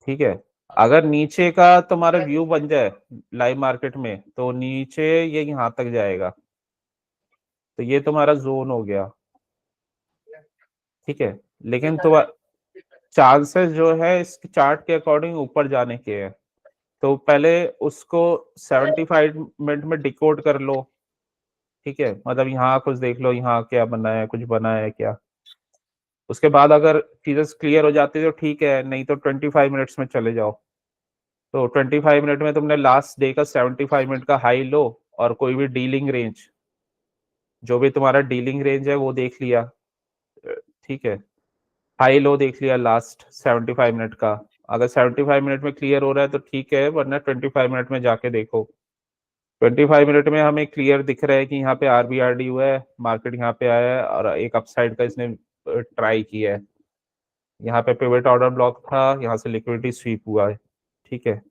ठीक है। अगर नीचे का तुम्हारा व्यू बन जाए लाइव मार्केट में, तो नीचे ये यहाँ तक जाएगा, तो ये तुम्हारा जोन हो गया, ठीक है। लेकिन तो चांसेस जो है इस चार्ट के अकॉर्डिंग ऊपर जाने के हैं, तो पहले उसको 75 मिनट में डिकोड कर लो, ठीक है। मतलब यहाँ कुछ देख लो, यहाँ क्या बना है, कुछ बना है क्या। उसके बाद अगर चीजें क्लियर हो जाती है तो ठीक है, नहीं तो 25 मिनट्स में चले जाओ। तो 25 मिनट में तुमने लास्ट डे का 75 मिनट का हाई लो, और कोई भी डीलिंग रेंज, जो भी तुम्हारा डीलिंग रेंज है वो देख लिया, ठीक है। हाई लो देख लिया लास्ट 75 मिनट का। अगर 75 मिनट में क्लियर हो रहा है तो ठीक है, वरना 25 मिनट में जाके देखो। 25 मिनट में हमें क्लियर दिख रहा है कि यहाँ पे आरबीआरडी हुआ है, मार्केट यहाँ पे आया है, और एक अपसाइड का इसने ट्राई किया है। यहाँ पे पिवट ऑर्डर ब्लॉक था, यहाँ से लिक्विडिटी स्वीप हुआ है, ठीक है।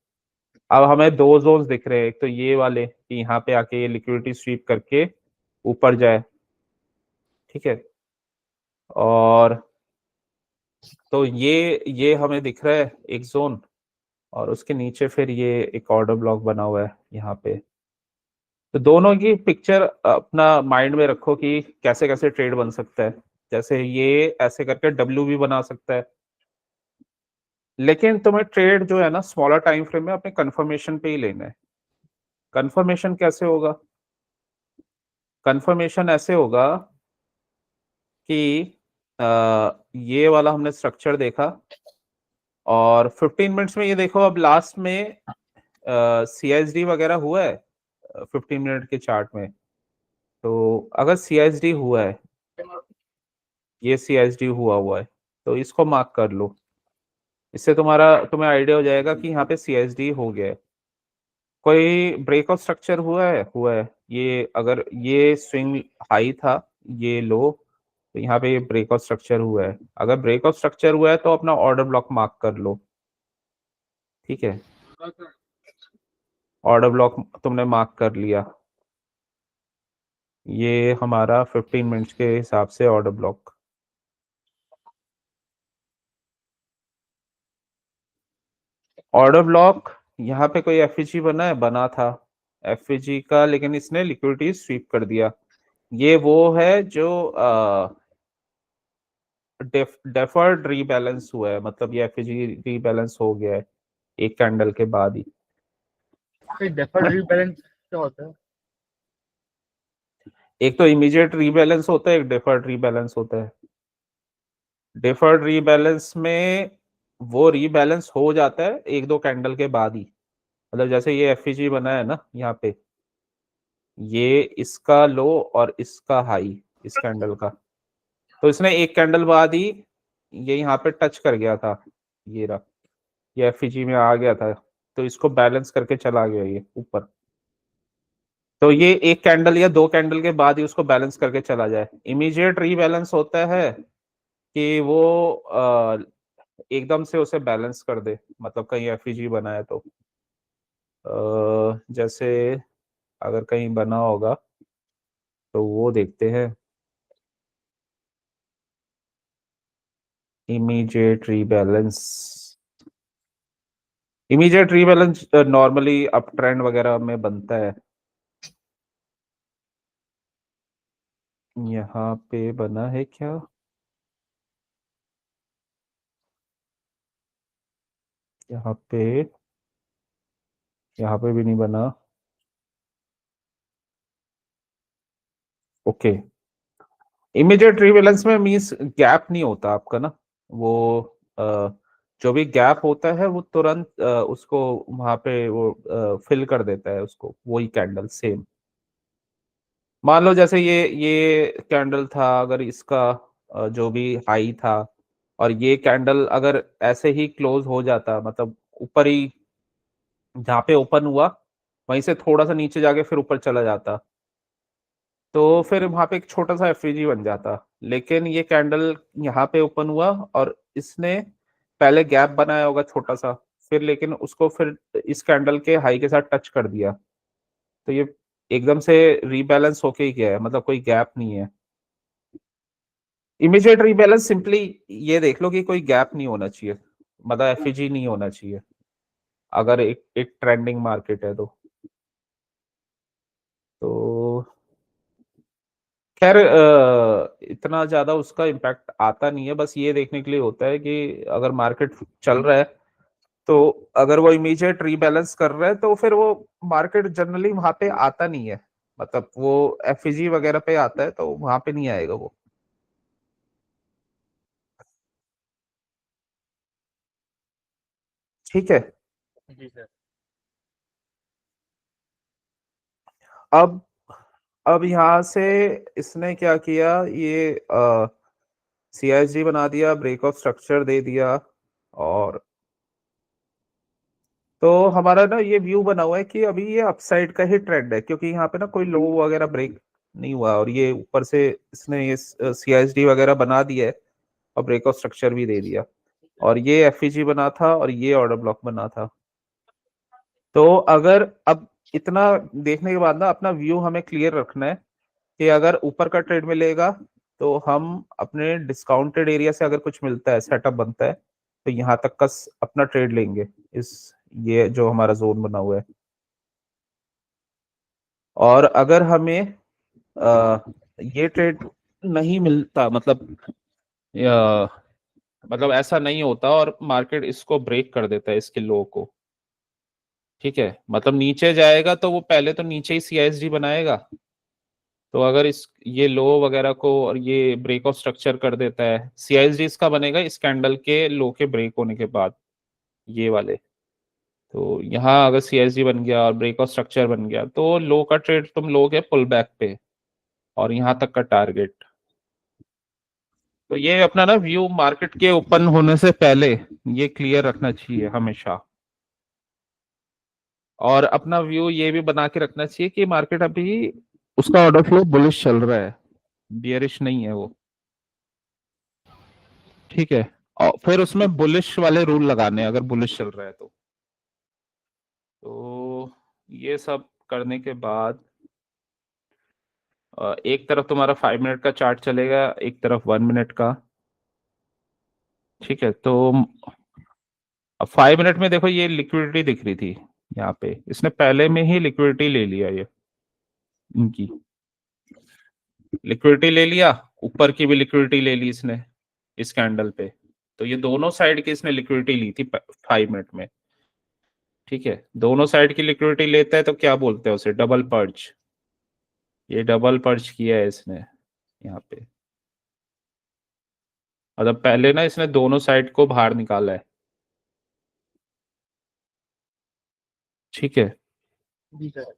अब हमें दो जोन्स दिख रहे हैं, एक तो ये वाले कि यहाँ पे आके ये लिक्विडिटी स्वीप करके ऊपर जाए, ठीक है। और तो ये हमें दिख रहा है एक जोन, और उसके नीचे फिर ये एक ऑर्डर ब्लॉक बना हुआ है यहाँ पे। तो दोनों की पिक्चर अपना माइंड में रखो कि कैसे कैसे ट्रेड बन सकता है। जैसे ये ऐसे करके डब्ल्यू भी बना सकता है, लेकिन तुम्हें ट्रेड जो है ना स्मॉलर टाइम फ्रेम में अपने कंफर्मेशन पे ही लेना है। कंफर्मेशन कैसे होगा? कंफर्मेशन ऐसे होगा कि ये वाला हमने स्ट्रक्चर देखा, और 15 मिनट्स में ये देखो, अब लास्ट में सीएसडी वगैरह हुआ है 15 मिनट के चार्ट में। तो अगर सीएसडी हुआ है, ये सीएसडी हुआ है, तो इसको मार्क कर लो। इससे तुम्हें आइडिया हो जाएगा कि यहाँ पे सीएसडी हो गया है। कोई ब्रेकआउट स्ट्रक्चर हुआ है ये, अगर ये स्विंग हाई था, ये लो, तो यहाँ पे ये ब्रेकआउट स्ट्रक्चर हुआ है। अगर ब्रेकआउट स्ट्रक्चर हुआ है तो अपना ऑर्डर ब्लॉक मार्क कर लो, ठीक है। ऑर्डर ब्लॉक तुमने मार्क कर लिया, ये हमारा 15 मिनट्स के हिसाब से ऑर्डर ब्लॉक। ऑर्डर ब्लॉक यहाँ पे कोई एफईजी बना था एफईजी का, लेकिन इसने लिक्विडिटी स्वीप कर दिया। ये वो है जो डेफर्ड रीबैलेंस हुआ है, मतलब ये एफईजी रीबैलेंस हो गया है एक कैंडल के बाद ही। डेफर्ड रीबैलेंस क्या होता है? एक तो इमीडिएट रीबैलेंस होता है, एक डेफर्ड रीबैलेंस होता है। डेफर्ड रीबैलेंस में वो रीबैलेंस हो जाता है एक दो कैंडल के बाद ही। मतलब जैसे ये एफईजी बना है ना यहाँ पे, ये इसका लो और इसका हाई इस कैंडल का, तो इसने एक कैंडल बाद ही ये यहाँ पे टच कर गया था, ये रहा, ये एफईजी में आ गया था, तो इसको बैलेंस करके चला गया ये ऊपर। तो ये एक कैंडल या दो कैंडल के बाद ही उसको बैलेंस करके चला जाए। इमीडिएट रीबैलेंस होता है कि वो एकदम से उसे बैलेंस कर दे, मतलब कहीं एफईजी बना है तो जैसे अगर कहीं बना होगा तो वो देखते हैं। Immediate rebalance, immediate rebalance normally up trend वगैरह में बनता है। यहाँ पे बना है क्या? यहाँ पे, यहाँ पे भी नहीं बना। ओके, इमीडिएट रीबैलेंस में मींस गैप नहीं होता आपका ना, वो जो भी गैप होता है वो तुरंत उसको वहां पे वो फिल कर देता है उसको, वही कैंडल सेम। मान लो जैसे ये कैंडल था, अगर इसका जो भी हाई था और ये कैंडल अगर ऐसे ही क्लोज हो जाता, मतलब ऊपर ही जहाँ पे ओपन हुआ वहीं से थोड़ा सा नीचे जाके फिर ऊपर चला जाता, तो फिर वहां पे एक छोटा सा एफवीजी बन जाता। लेकिन ये कैंडल यहाँ पे ओपन हुआ और इसने पहले गैप बनाया होगा छोटा सा, फिर लेकिन उसको फिर इस कैंडल के हाई के साथ टच कर दिया, तो ये एकदम से रीबैलेंस होके ही गया है, मतलब कोई गैप नहीं है। इमीडिएट रीबैलेंस सिंपली ये देख लो कि कोई गैप नहीं होना चाहिए, मतलब एफईजी नहीं होना चाहिए अगर एक ट्रेंडिंग मार्केट है तो खैर इतना ज्यादा उसका इम्पैक्ट आता नहीं है, बस ये देखने के लिए होता है कि अगर मार्केट चल रहा है तो अगर वो इमीडिएट रीबैलेंस कर रहा है तो फिर वो मार्केट जनरली वहां पे आता नहीं है, मतलब वो एफईजी वगैरह पे आता है तो वहां पे नहीं आएगा वो। ठीक है। जी सर। अब अब यहाँ से इसने क्या किया, ये सीआईएसडी बना दिया, ब्रेक ऑफ स्ट्रक्चर दे दिया, और तो हमारा ना ये व्यू बना हुआ है कि अभी ये अपसाइड का ही ट्रेंड है, क्योंकि यहाँ पे ना कोई लो वगैरह ब्रेक नहीं हुआ और ये ऊपर से इसने ये सीआईएसडी वगैरह बना दिया है और ब्रेक ऑफ स्ट्रक्चर भी दे दिया, और ये एफईजी बना था और ये ऑर्डर ब्लॉक बना था। तो अगर अब इतना देखने के बाद ना अपना व्यू हमें क्लियर रखना है कि अगर ऊपर का ट्रेड मिलेगा तो हम अपने डिस्काउंटेड एरिया से अगर कुछ मिलता है, सेटअप बनता है, तो यहाँ तक का अपना ट्रेड लेंगे, इस ये जो हमारा जोन बना हुआ है। और अगर हमें ये ट्रेड नहीं मिलता, मतलब ऐसा नहीं होता और मार्केट इसको ब्रेक कर देता है, इसके लो को, ठीक है, मतलब नीचे जाएगा तो वो पहले तो नीचे ही सीआईएसडी बनाएगा, तो अगर इस ये लो वगैरह को और ये ब्रेक ऑफ स्ट्रक्चर कर देता है, सीआईएसडी इसका बनेगा इस कैंडल के लो के ब्रेक होने के बाद, ये वाले। तो यहाँ अगर सीआईएसडी बन गया और ब्रेक ऑफ स्ट्रक्चर बन गया तो लो का ट्रेड तुम लोगे पुल बैक पे, और यहाँ तक का टारगेट। तो ये अपना ना व्यू मार्केट के ओपन होने से पहले ये क्लियर रखना चाहिए हमेशा, और अपना व्यू ये भी बना के रखना चाहिए कि मार्केट अभी उसका ऑर्डर फ्लो बुलिश चल रहा है, बियरिश नहीं है वो, ठीक है। और फिर उसमें बुलिश वाले रूल लगाने हैं अगर बुलिश चल रहा है तो ये सब करने के बाद एक तरफ तुम्हारा 5 मिनट का चार्ट चलेगा, एक तरफ 1 मिनट का, ठीक है। तो अब 5 मिनट में देखो ये लिक्विडिटी दिख रही थी, यहाँ पे इसने पहले में ही लिक्विडिटी ले लिया, ये इनकी लिक्विडिटी ले लिया, ऊपर की भी लिक्विडिटी ले ली इसने इस कैंडल पे, तो ये दोनों साइड की इसने लिक्विडिटी ली थी 5 मिनट में, ठीक है। दोनों साइड की लिक्विडिटी लेता है तो क्या बोलते हैं उसे, डबल पर्च, ये डबल पर्च किया है इसने यहाँ पे, मतलब पहले ना इसने दोनों साइड को बाहर निकाला है, ठीक है। जी सर।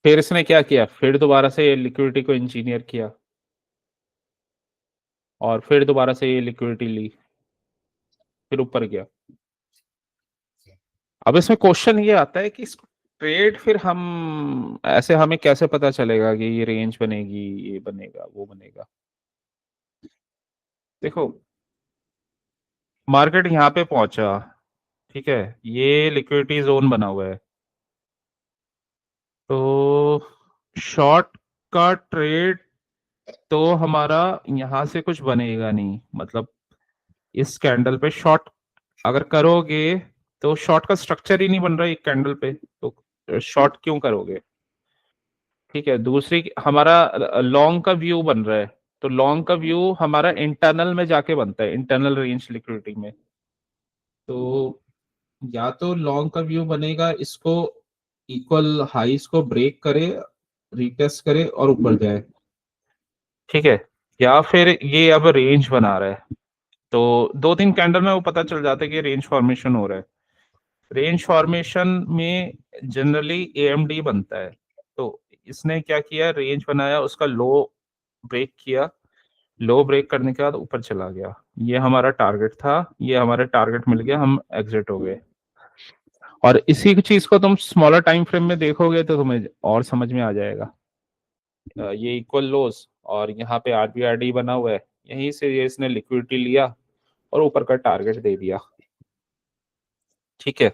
फिर इसने क्या किया, फिर दोबारा से ये लिक्विडिटी को इंजीनियर किया और फिर दोबारा से ये लिक्विडिटी ली, फिर ऊपर गया। अब इसमें क्वेश्चन ये आता है कि ट्रेड फिर हम ऐसे हमें कैसे पता चलेगा कि ये रेंज बनेगी, ये बनेगा, वो बनेगा। देखो मार्केट यहाँ पे पहुंचा, ठीक है, ये लिक्विडिटी जोन बना हुआ है, तो शॉर्ट का ट्रेड तो हमारा यहाँ से कुछ बनेगा नहीं, मतलब इस कैंडल पे शॉर्ट अगर करोगे तो शॉर्ट का स्ट्रक्चर ही नहीं बन रहा है एक कैंडल पे, तो शॉर्ट क्यों करोगे, ठीक है। दूसरी हमारा लॉन्ग का व्यू बन रहा है, तो लॉन्ग का व्यू हमारा इंटरनल में जाके बनता है, इंटरनल रेंज लिक्विडिटी में, तो या तो लॉन्ग का व्यू बनेगा इसको इक्वल हाइस को ब्रेक करे, रिटेस्ट करे और ऊपर जाए, ठीक है, या फिर ये अब रेंज बना रहा है, तो 2-3 कैंडल में वो पता चल जाता है कि रेंज फॉर्मेशन हो रहा है। रेंज फॉर्मेशन में जनरली एएमडी बनता है, तो इसने क्या किया, रेंज बनाया, उसका लो ब्रेक किया, लो ब्रेक करने के बाद ऊपर चला गया, ये हमारा टारगेट था, ये हमारा टारगेट मिल गया, हम एग्जिट हो गए। और इसी चीज को तुम स्मॉलर टाइम फ्रेम में देखोगे तो तुम्हें और समझ में आ जाएगा। ये इक्वल लोस और यहाँ पे आरबीआरडी बना हुआ है, यहीं से ये इसने लिक्विडिटी लिया और ऊपर का टारगेट दे दिया, ठीक है।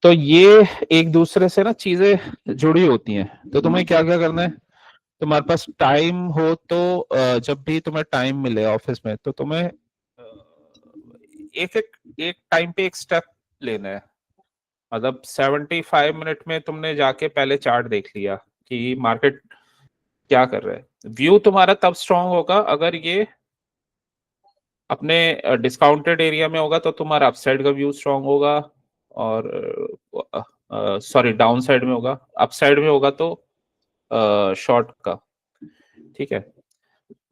तो ये एक दूसरे से ना चीजें जुड़ी होती हैं, तो तुम्हें क्या क्या करना है, तुम्हारे पास टाइम हो तो जब भी तुम्हें टाइम मिले ऑफिस में, तो तुम्हें एक एक एक टाइम पे एक स्टेप लेना है। मतलब 75 मिनट में तुमने जाके पहले चार्ट देख लिया कि मार्केट क्या कर रहा है। व्यू तुम्हारा तब स्ट्रांग होगा अगर ये अपने डिस्काउंटेड एरिया में होगा, तो तुम्हारा अपसाइड का व्यू स्ट्रांग होगा, और सॉरी डाउन साइड में होगा, अपसाइड में होगा तो शॉर्ट का, ठीक है।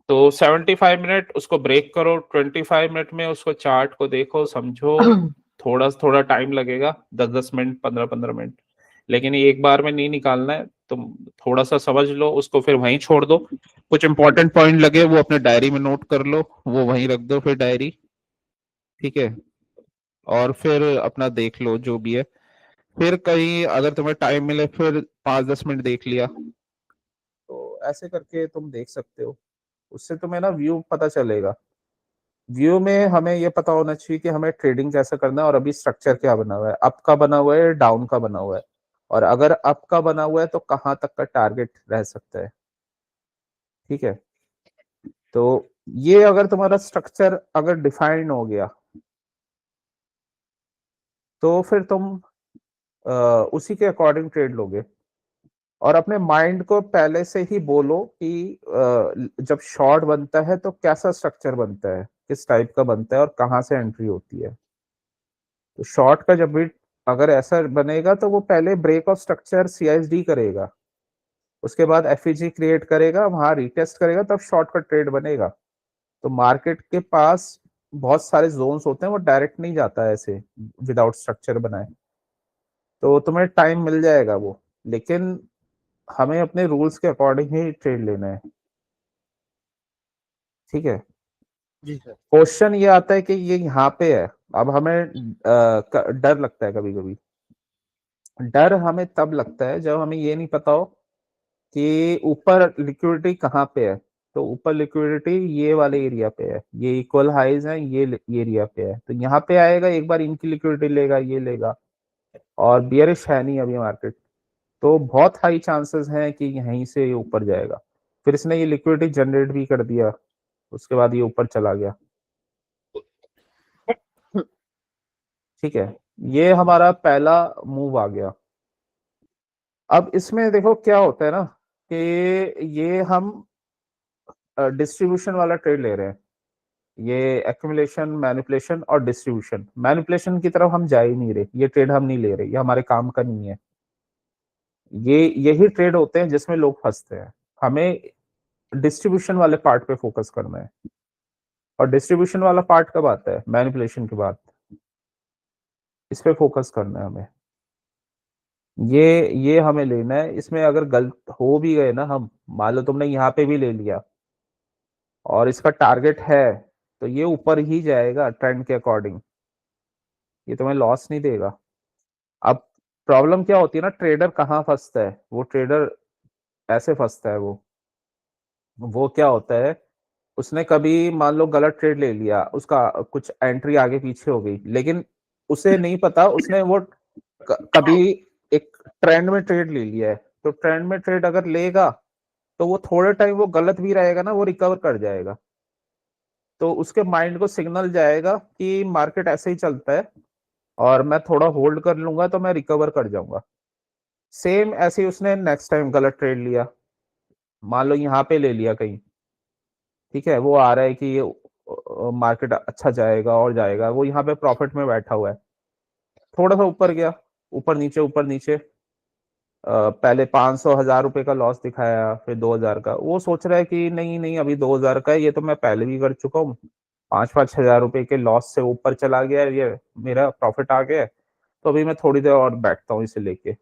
तो 75 मिनट उसको ब्रेक करो, 25 मिनट में उसको चार्ट को देखो, समझो, थोड़ा थोड़ा टाइम लगेगा, 10-10 मिनट, 15-15 मिनट, लेकिन ये एक बार में नहीं निकालना है, तुम थोड़ा सा समझ लो उसको, फिर वहीं छोड़ दो। कुछ इंपॉर्टेंट पॉइंट लगे वो अपने डायरी में नोट कर लो, वो वहीं रख दो फिर डायरी, ठीक है, और फिर अपना देख लो जो भी है। फिर कहीं अगर तुम्हें टाइम मिले फिर 5-10 मिनट देख लिया, तो ऐसे करके तुम देख सकते हो, उससे तुम्हें ना व्यू पता चलेगा। व्यू में हमें ये पता होना चाहिए कि हमें ट्रेडिंग कैसे करना है, और अभी स्ट्रक्चर क्या बना हुआ है, अप का बना हुआ है, डाउन का बना हुआ है, और अगर अप का बना हुआ है तो कहाँ तक का टारगेट रह सकता है, ठीक है। तो ये अगर तुम्हारा स्ट्रक्चर अगर डिफाइन हो गया, तो फिर तुम उसी के अकॉर्डिंग ट्रेड लोगे, और अपने माइंड को पहले से ही बोलो कि जब शॉर्ट बनता है तो कैसा स्ट्रक्चर बनता है, किस टाइप का बनता है, और कहाँ से एंट्री होती है। तो शॉर्ट का जब भी अगर ऐसा बनेगा तो वो पहले ब्रेक ऑफ स्ट्रक्चर सीआईएसडी करेगा, उसके बाद एफईजी क्रिएट करेगा, वहां रिटेस्ट करेगा, तब शॉर्ट का ट्रेड बनेगा। तो मार्केट के पास बहुत सारे जोन्स होते हैं, वो डायरेक्ट नहीं जाता है ऐसे विदाउट स्ट्रक्चर बनाए, तो तुम्हें टाइम मिल जाएगा वो, लेकिन हमें अपने रूल्स के अकॉर्डिंग ही ट्रेड लेना है, ठीक है। जी सर। क्वेश्चन ये आता है कि ये यहाँ पे है, अब हमें डर लगता है कभी कभी। डर हमें तब लगता है जब हमें ये नहीं पता हो कि ऊपर लिक्विडिटी कहाँ पे है। तो ऊपर लिक्विडिटी ये वाले एरिया पे है, ये इक्वल हाइज है, ये एरिया पे है, तो यहाँ पे आएगा, एक बार इनकी लिक्विडिटी लेगा, ये लेगा, और बियरिश है नहीं अभी मार्केट, तो बहुत हाई चांसेस हैं कि यहीं से ये ऊपर जाएगा। फिर इसने ये लिक्विडिटी जनरेट भी कर दिया, उसके बाद ये ऊपर चला गया, ठीक है। ये हमारा पहला मूव आ गया। अब इसमें देखो क्या होता है ना, कि ये हम डिस्ट्रीब्यूशन वाला ट्रेड ले रहे हैं, ये एक्यूमुलेशन, मैनिपुलेशन और डिस्ट्रीब्यूशन। मैनिपुलेशन की तरफ हम जा ही नहीं रहे, ये ट्रेड हम नहीं ले रहे, ये हमारे काम का नहीं है। ये यही ट्रेड होते हैं जिसमें लोग फंसते हैं। हमें डिस्ट्रीब्यूशन वाले पार्ट पे फोकस करना है, और डिस्ट्रीब्यूशन वाला पार्ट कब आता है, मैनिपुलेशन के बाद, इस पे फोकस करना है हमें। ये हमें लेना है। इसमें अगर गलत हो भी गए ना हम, मान लो तुमने यहाँ पे भी ले लिया और इसका टारगेट है, तो ये ऊपर ही जाएगा ट्रेंड के अकॉर्डिंग, ये तुम्हें लॉस नहीं देगा। अब प्रॉब्लम क्या होती है ना, ट्रेडर कहाँ फंसता है, वो ट्रेडर ऐसे फंसता है, वो क्या होता है, उसने कभी मान लो गलत ट्रेड ले लिया, उसका कुछ एंट्री आगे पीछे हो गई, लेकिन उसे नहीं पता, उसने वो कभी एक ट्रेंड में ट्रेड ले लिया है, तो ट्रेंड में ट्रेड अगर लेगा तो वो थोड़े टाइम वो गलत भी रहेगा ना, वो रिकवर कर जाएगा, तो उसके माइंड को सिग्नल जाएगा कि मार्केट ऐसे ही चलता है और मैं थोड़ा होल्ड कर लूंगा तो मैं रिकवर कर जाऊंगा। सेम ऐसे ही उसने नेक्स्ट टाइम गलत ट्रेड लिया, मान लो यहाँ पे ले लिया कहीं, ठीक है, वो आ रहा है कि ये मार्केट अच्छा जाएगा और जाएगा, वो यहाँ पे प्रॉफिट में बैठा हुआ है, थोड़ा सा ऊपर गया, ऊपर नीचे पहले 500 1000 रुपए का लॉस दिखाया, फिर 2000 का। वो सोच रहा है कि नहीं नहीं अभी 2000 का है, ये तो मैं पहले भी कर चुका हूँ, 5-5 हजार रुपए के लॉस से ऊपर चला गया ये, मेरा प्रॉफिट आ गया है, तो अभी मैं थोड़ी देर और बैठता हूँ इसे लेके।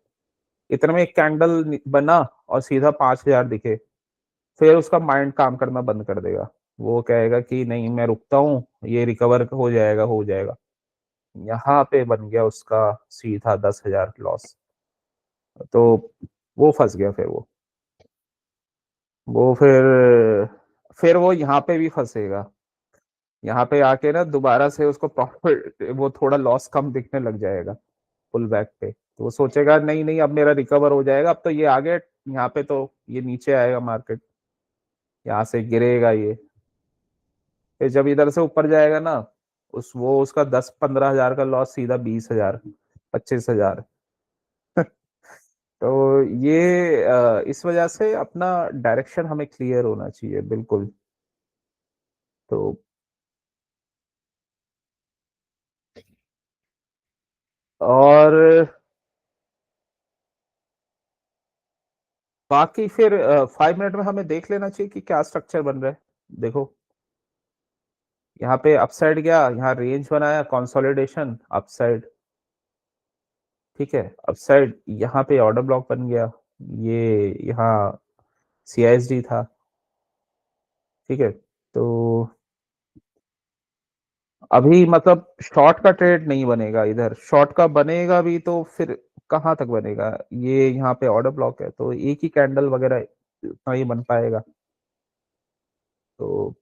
इतने में एक कैंडल बना और सीधा 5000 दिखे, फिर उसका माइंड काम करना बंद कर देगा। वो कहेगा कि नहीं मैं रुकता हूँ, ये रिकवर हो जाएगा हो जाएगा। यहाँ पे बन गया उसका सीधा 10,000 लॉस। तो वो फंस गया। फिर वो फिर वो यहाँ पे भी फंसेगा। यहाँ पे आके ना दोबारा से उसको प्रॉफिट, वो थोड़ा लॉस कम दिखने लग जाएगा पुल बैक पे, तो वो सोचेगा नहीं नहीं अब मेरा रिकवर हो जाएगा, अब तो ये आगे यहाँ पे तो ये नीचे आएगा मार्केट, यहाँ से गिरेगा ये। फिर जब इधर से ऊपर जाएगा ना, वो उसका 10-15 हजार का लॉस सीधा 20,000 25,000। तो ये इस वजह से अपना डायरेक्शन हमें क्लियर होना चाहिए बिल्कुल। तो और बाकी फिर 5 मिनट में हमें देख लेना चाहिए कि क्या स्ट्रक्चर बन रहा है। देखो यहाँ पे अपसाइड गया, यहाँ रेंज बनाया, कंसोलिडेशन अपसाइड, ठीक है अपसाइड, यहाँ पे ऑर्डर ब्लॉक बन गया, ये यहाँ CISD था, ठीक है। तो अभी मतलब शॉर्ट का ट्रेड नहीं बनेगा, इधर शॉर्ट का बनेगा भी तो फिर कहाँ तक बनेगा, ये यहाँ पे ऑर्डर ब्लॉक है, तो एक ही कैंडल वगैरह उतना ही बन पाएगा। तो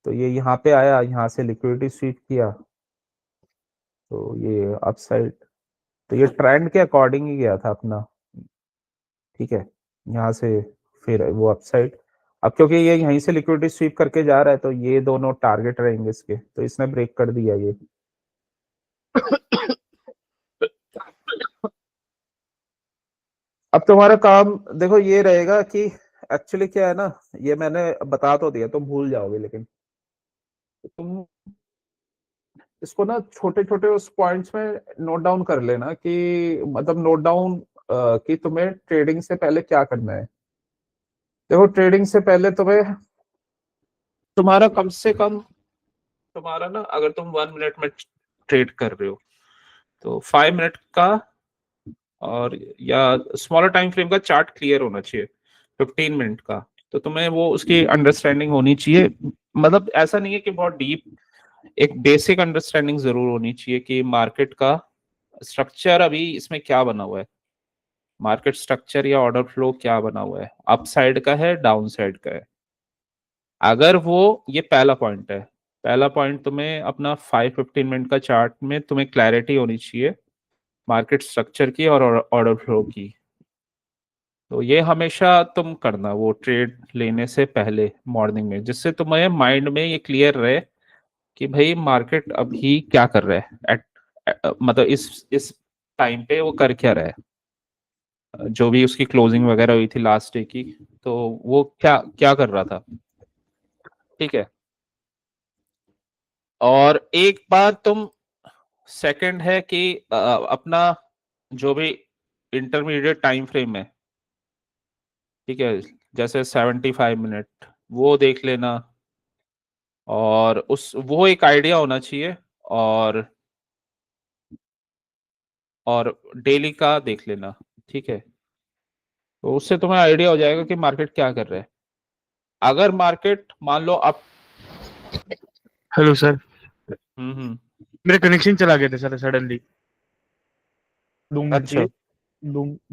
ये यहाँ पे आया, यहाँ से लिक्विडिटी स्वीप किया, तो ये अपसाइड, तो ये ट्रेंड के अकॉर्डिंग ही गया था अपना, ठीक है। यहाँ से फिर वो अपसाइड, अब क्योंकि ये यहीं से लिक्विडिटी स्वीप करके जा रहा है तो ये दोनों टारगेट रहेंगे इसके, तो इसने ब्रेक कर दिया ये। अब तुम्हारा काम देखो ये रहेगा कि एक्चुअली क्या है ना, ये मैंने बता तो दिया, तुम भूल जाओगे, लेकिन तुम इसको ना छोटे छोटे उस पॉइंट्स में नोट डाउन कर लेना कि मतलब नोट डाउन कि तुम्हें ट्रेडिंग से पहले क्या करना है। देखो ट्रेडिंग से पहले तुम्हें तुम्हारा कम से कम, तुम्हारा ना अगर तुम 1 मिनट में ट्रेड कर रहे हो तो 5 मिनट का और या स्मॉलर टाइम फ्रेम का चार्ट क्लियर होना चाहिए, 15 मिनट का। तो तुम्हें वो उसकी अंडरस्टैंडिंग होनी चाहिए, मतलब ऐसा नहीं है कि बहुत डीप, एक बेसिक अंडरस्टैंडिंग जरूर होनी चाहिए कि मार्केट का स्ट्रक्चर अभी इसमें क्या बना हुआ है, मार्केट स्ट्रक्चर या ऑर्डर फ्लो क्या बना हुआ है, अप साइड का है डाउन साइड का है। अगर वो ये पहला पॉइंट है, पहला पॉइंट तुम्हें अपना 5-15 मिनट का चार्ट में तुम्हें क्लैरिटी होनी चाहिए मार्केट स्ट्रक्चर की और ऑर्डर फ्लो की। तो ये हमेशा तुम करना वो ट्रेड लेने से पहले मॉर्निंग में, जिससे तुम्हें माइंड में ये क्लियर रहे कि भाई मार्केट अभी क्या कर रहा है, मतलब इस टाइम पे वो कर क्या रहा है, जो भी उसकी क्लोजिंग वगैरह हुई थी लास्ट डे की, तो वो क्या क्या कर रहा था, ठीक है। और एक बार तुम, सेकंड है कि अपना जो भी इंटरमीडिएट टाइम फ्रेम है, ठीक है, जैसे 75 मिनट वो देख लेना, और उस वो एक आइडिया होना चाहिए, और डेली का देख लेना, ठीक है। तो उससे तुम्हें आइडिया हो जाएगा कि मार्केट क्या कर रहा है। अगर मार्केट मान लो अब, हेलो सर, हम्म, मेरे कनेक्शन चला गया था सर सडनली 2 मिनट के अच्छा लिए।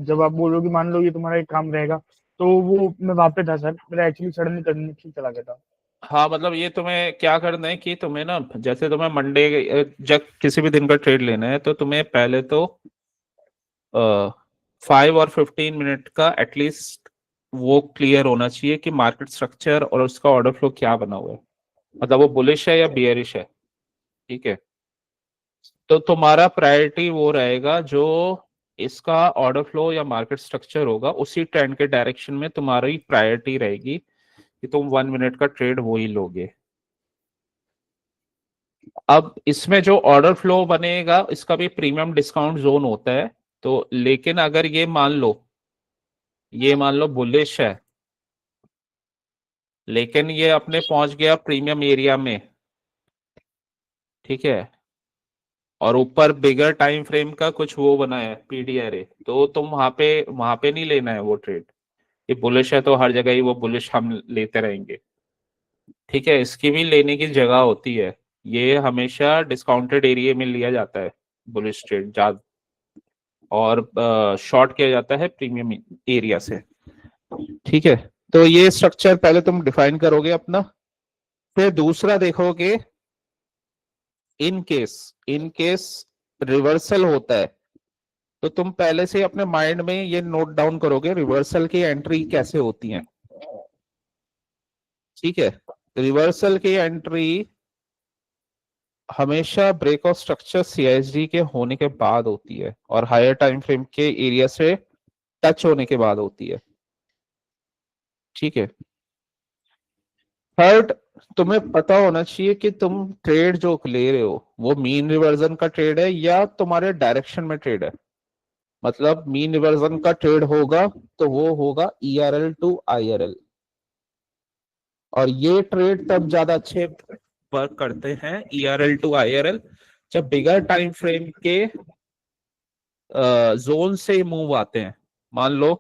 जब आप बोलोगे मान लो ये तुम्हारा एक काम रहेगा, तो वो मैं वहाँ पे था सर, मेरा एक्चुअली सडनली कनेक्शन चला गया था। हाँ, मतलब ये तुम्हें क्या करना है कि तुम्हें ना, जैसे तुम्हें मंडे जब किसी भी दिन का ट्रेड लेना है तो तुम्हें पहले तो 5 और 15 मिनट का एटलीस्ट वो क्लियर होना चाहिए कि मार्केट स्ट्रक्चर और उसका ऑर्डर फ्लो क्या बना हुआ है, मतलब वो बुलिश है या बियरिश है, ठीक है। तो तुम्हारा प्रायोरिटी वो रहेगा जो इसका ऑर्डर फ्लो या मार्केट स्ट्रक्चर होगा, उसी ट्रेंड के डायरेक्शन में तुम्हारी प्रायोरिटी रहेगी कि तुम 1 मिनट का ट्रेड वो ही लोगे। अब इसमें जो ऑर्डर फ्लो बनेगा इसका भी प्रीमियम डिस्काउंट जोन होता है, तो लेकिन अगर ये मान लो बुलिश है, लेकिन ये अपने पहुंच गया प्रीमियम एरिया में, ठीक है, और ऊपर बिगर टाइम फ्रेम का कुछ वो बना है पीडीआरए, तो तुम वहां पे नहीं लेना है वो ट्रेड। ये बुलिश है तो हर जगह ही वो बुलिश हम लेते रहेंगे, ठीक है, इसकी भी लेने की जगह होती है। ये हमेशा डिस्काउंटेड एरिया में लिया जाता है बुलिश ट्रेड ज्यादा, और शॉर्ट किया जाता है प्रीमियम एरिया से, ठीक है। तो ये स्ट्रक्चर पहले तुम डिफाइन करोगे अपना, फिर दूसरा देखोगे, इन केस रिवर्सल होता है, तो तुम पहले से अपने माइंड में ये नोट डाउन करोगे रिवर्सल की एंट्री कैसे होती है, ठीक है। रिवर्सल की एंट्री हमेशा ब्रेक ऑफ स्ट्रक्चर सीआईएसडी के होने के बाद होती है, और हायर टाइम फ्रेम के एरिया से टच होने के बाद होती है, ठीक है। थर्ड, तुम्हें पता होना चाहिए कि तुम ट्रेड जो ले रहे हो वो मीन रिवर्जन का ट्रेड है या तुम्हारे डायरेक्शन में ट्रेड है। मतलब मीन रिवर्जन का ट्रेड होगा तो वो होगा ईआरएल टू आईआरएल, और ये ट्रेड तब ज्यादा अच्छे वर्क करते हैं ईआरएल टू आईआरएल जब बिगर टाइम फ्रेम के जोन से मूव आते हैं। मान लो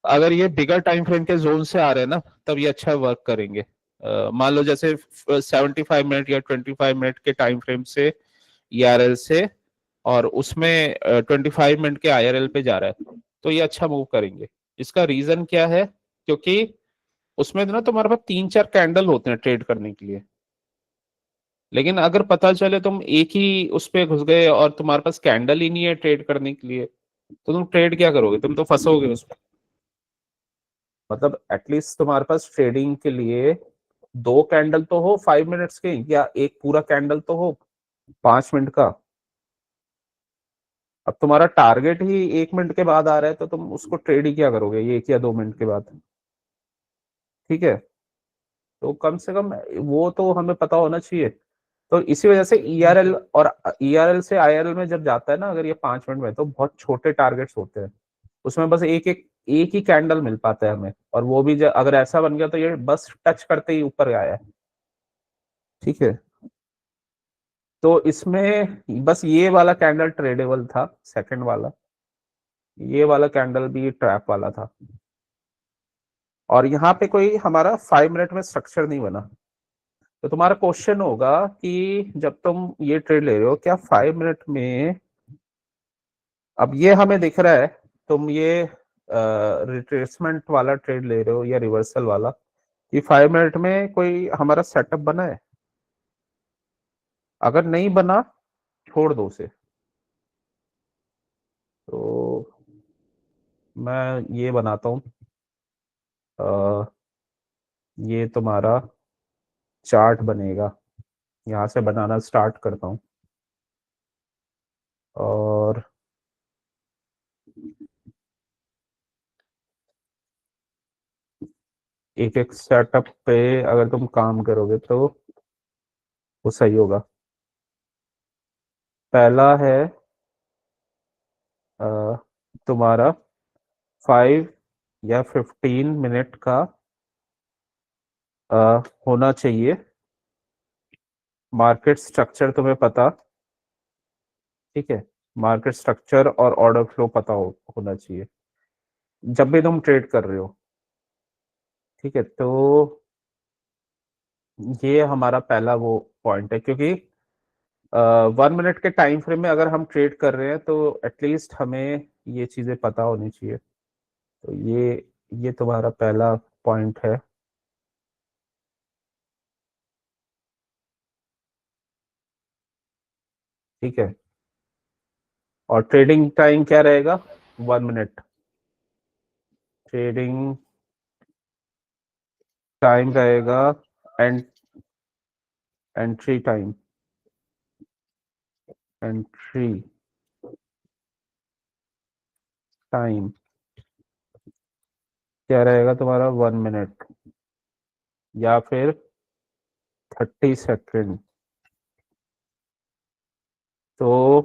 अगर ये बिगर टाइम फ्रेम के जोन से आ रहे हैं ना, तब ये अच्छा वर्क करेंगे। मान लो जैसे 75 मिनट या 25 मिनट के टाइम फ्रेम से ईआरएल से, और उसमें 25 मिनट के आईआरएल पे जा रहा है, तो ये अच्छा मूव करेंगे। इसका रीजन क्या है? क्योंकि उसमें ना तुम्हारे पास 3-4 कैंडल होते हैं ट्रेड करने के लिए, लेकिन अगर पता चले तुम एक ही उस पे घुस गए और तुम्हारे पास कैंडल ही नहीं है ट्रेड करने के लिए, तो तुम ट्रेड क्या करोगे? तुम तो फंसोगे उसमें। मतलब एटलीस्ट तुम्हारे पास ट्रेडिंग के लिए 2 कैंडल तो हो 5 मिनट्स के, या एक पूरा कैंडल तो हो 5 मिनट का। अब तुम्हारा टारगेट ही 1 मिनट के बाद आ रहा है, तो तुम उसको ट्रेड ही क्या करोगे ये 1 या 2 मिनट के बाद, ठीक है। तो कम से कम वो तो हमें पता होना चाहिए। तो इसी वजह से ईआरएल और ईआरएल से आईआरएल में जब जाता है ना, अगर ये 5 मिनट में, तो बहुत छोटे टारगेट्स होते हैं, उसमें बस एक ही कैंडल मिल पाता है हमें, और वो भी अगर ऐसा बन गया तो ये बस टच करते ही ऊपर आया है, ठीक है। तो इसमें बस ये वाला कैंडल ट्रेडेबल था, सेकंड वाला, ये वाला कैंडल भी ट्रैप वाला था, और यहाँ पे कोई हमारा 5 मिनट में स्ट्रक्चर नहीं बना। तो तुम्हारा क्वेश्चन होगा कि जब तुम ये ट्रेड ले रहे हो, क्या 5 मिनट में, अब ये हमें दिख रहा है तुम ये रिट्रेसमेंट वाला ट्रेड ले रहे हो या रिवर्सल वाला, कि 5 मिनट में कोई हमारा सेटअप बना है? अगर नहीं बना, छोड़ दो उसे। तो मैं ये बनाता हूँ, ये तुम्हारा चार्ट बनेगा, यहाँ से बनाना स्टार्ट करता हूँ, और एक एक सेटअप पे अगर तुम काम करोगे तो वो सही होगा। पहला है अ, तुम्हारा 5 या 15 मिनट का होना चाहिए मार्केट स्ट्रक्चर, तुम्हें पता, ठीक है। मार्केट स्ट्रक्चर और ऑर्डर फ्लो पता होना चाहिए जब भी तुम ट्रेड कर रहे हो, ठीक है। तो ये हमारा पहला वो पॉइंट है, क्योंकि 1 मिनट के टाइम फ्रेम में अगर हम ट्रेड कर रहे हैं तो एटलीस्ट हमें ये चीजें पता होनी चाहिए। तो ये तुम्हारा पहला पॉइंट है, ठीक है। और ट्रेडिंग टाइम क्या रहेगा? 1 मिनट। ट्रेडिंग टाइम रहेगा, and entry time, entry time क्या रहेगा तुम्हारा? 1 मिनट या फिर 30 सेकेंड। तो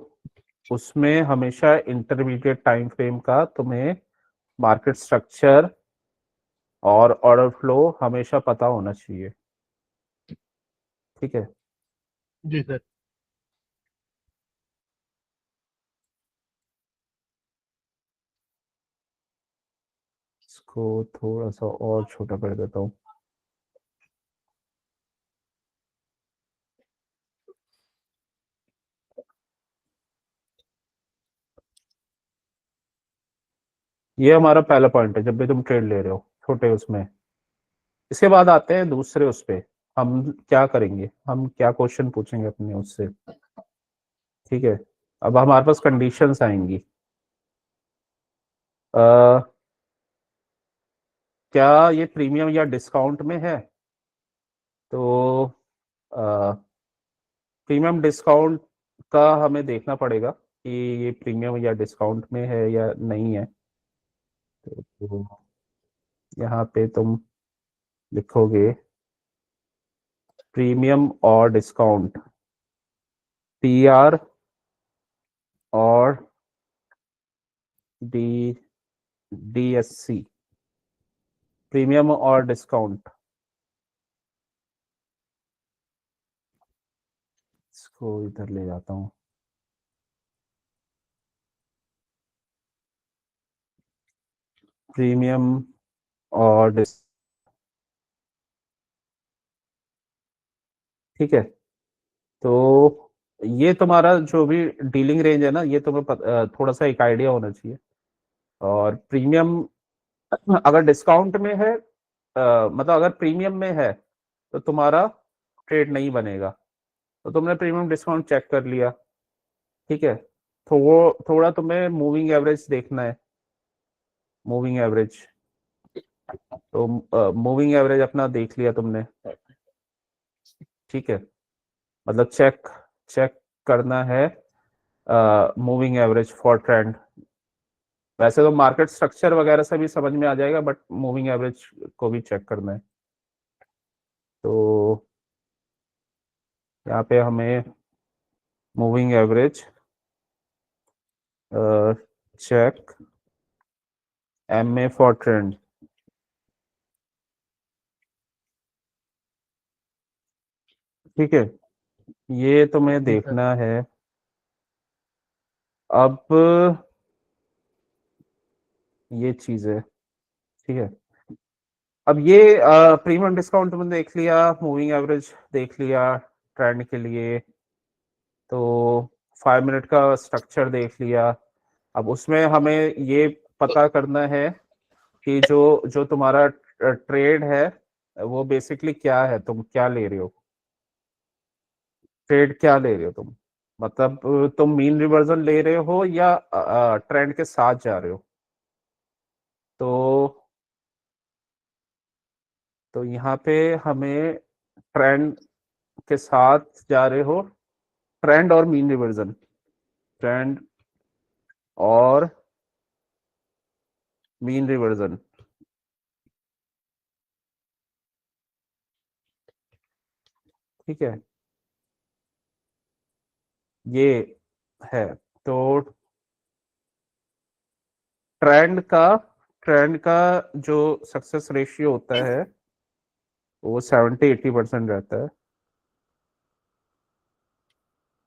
उसमें हमेशा इंटरमीडिएट टाइम फ्रेम का तुम्हें मार्केट स्ट्रक्चर और ऑर्डर फ्लो हमेशा पता होना चाहिए, ठीक है। जी सर। इसको थोड़ा सा और छोटा कर देता हूँ। ये हमारा पहला पॉइंट है, जब भी तुम ट्रेड ले रहे हो छोटे उसमें। इसके बाद आते हैं दूसरे उस पे, हम क्या करेंगे, हम क्या क्वेश्चन पूछेंगे अपने उससे, ठीक है। अब हमारे पास कंडीशंस आएंगी। अ, क्या ये प्रीमियम या डिस्काउंट में है? तो प्रीमियम डिस्काउंट का हमें देखना पड़ेगा कि ये प्रीमियम या डिस्काउंट में है या नहीं है। तो यहाँ पे तुम लिखोगे प्रीमियम और डिस्काउंट, पीआर और डी डीएससी, प्रीमियम और डिस्काउंट। इसको इधर ले जाता हूँ। प्रीमियम और ठीक है। तो ये तुम्हारा जो भी डीलिंग रेंज है ना, ये तुम्हें थोड़ा सा एक आइडिया होना चाहिए। और प्रीमियम अगर डिस्काउंट में है, मतलब अगर प्रीमियम में है तो तुम्हारा ट्रेड नहीं बनेगा। तो तुमने प्रीमियम डिस्काउंट चेक कर लिया, ठीक है। तो वो थोड़ा तुम्हें मूविंग एवरेज देखना है, मूविंग एवरेज। तो मूविंग एवरेज अपना देख लिया तुमने, ठीक है। मतलब चेक चेक करना है मूविंग एवरेज फॉर ट्रेंड। वैसे तो मार्केट स्ट्रक्चर वगैरह से भी समझ में आ जाएगा, बट मूविंग एवरेज को भी चेक करना है। तो यहाँ पे हमें moving average check M A for trend, ठीक है। ये तुम्हें जी सर। देखना है। अब ये चीज है, ठीक है। अब ये प्रीमियम डिस्काउंट तुमने देख लिया, मूविंग एवरेज देख लिया ट्रेंड के लिए। तो 5 मिनट का स्ट्रक्चर देख लिया। अब उसमें हमें ये पता करना है कि जो जो तुम्हारा ट्रेड है वो बेसिकली क्या है, तुम क्या ले रहे हो, ट्रेड क्या ले रहे हो तुम। मतलब तुम मीन रिवर्जन ले रहे हो या ट्रेंड के साथ जा रहे हो। तो यहाँ पे हमें ट्रेंड के साथ जा रहे हो, ट्रेंड और मीन रिवर्जन, ट्रेंड और मीन रिवर्जन, ठीक है। ये है। तो ट्रेंड का ट्रेंड का जो सक्सेस रेशियो होता है वो 70-80% रहता है,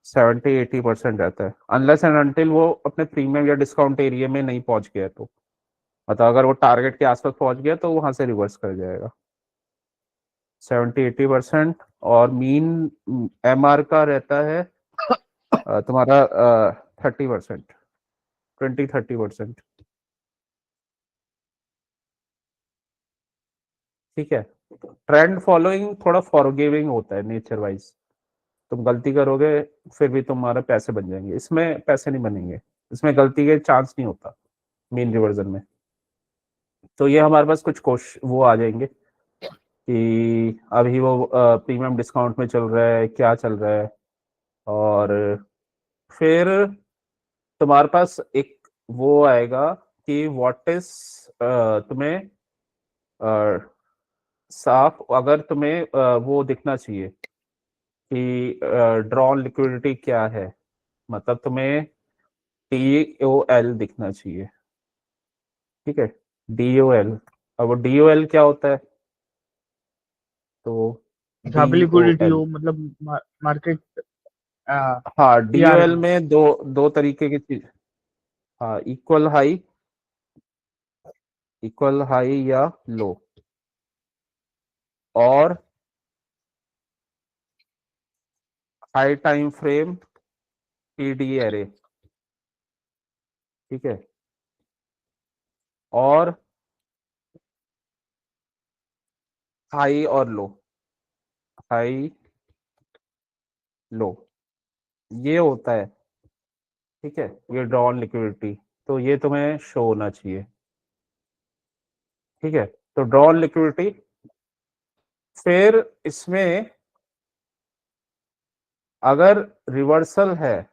70-80% रहता है, अनलेस एंड अनटिल वो अपने प्रीमियम या डिस्काउंट एरिया में नहीं पहुंच गया। तो मतलब अगर वो टारगेट के आसपास पहुंच गया तो वहां से रिवर्स कर जाएगा, 70-80%। और मीन एमआर का रहता है तुम्हारा 30%, 20-30%, ठीक है। ट्रेंड फॉलोइंग थोड़ा फॉरगिविंग होता है नेचर वाइज। तुम गलती करोगे फिर भी तुम्हारे पैसे बन जाएंगे, इसमें पैसे नहीं बनेंगे, इसमें गलती के चांस नहीं होता मीन रिवर्जन में। तो ये हमारे पास कुछ क्वेश्चन वो आ जाएंगे कि अभी वो प्रीमियम डिस्काउंट में चल रहा है, क्या चल रहा है। और फिर तुम्हारे पास एक वो आएगा कि व्हाट इज, तुम्हें साफ अगर तुम्हें वो दिखना चाहिए कि ड्रॉन लिक्विडिटी क्या है। मतलब तुम्हें DOL दिखना चाहिए, ठीक है, DOL। अब वो DOL क्या होता है, तो जहाँ पे लिक्विडिटी DOL, हो, मतलब मार्केट हाँ ईआर DOL में। में दो दो तरीके की चीज, हाँ इक्वल हाई या लो, और high time frame TD array, ठीक है, और हाई और लो, हाई लो, ये होता है, ठीक है, ये ड्रॉन लिक्विडिटी, तो ये तुम्हें शो होना चाहिए, ठीक है। तो ड्रॉन लिक्विडिटी, फिर इसमें अगर रिवर्सल है,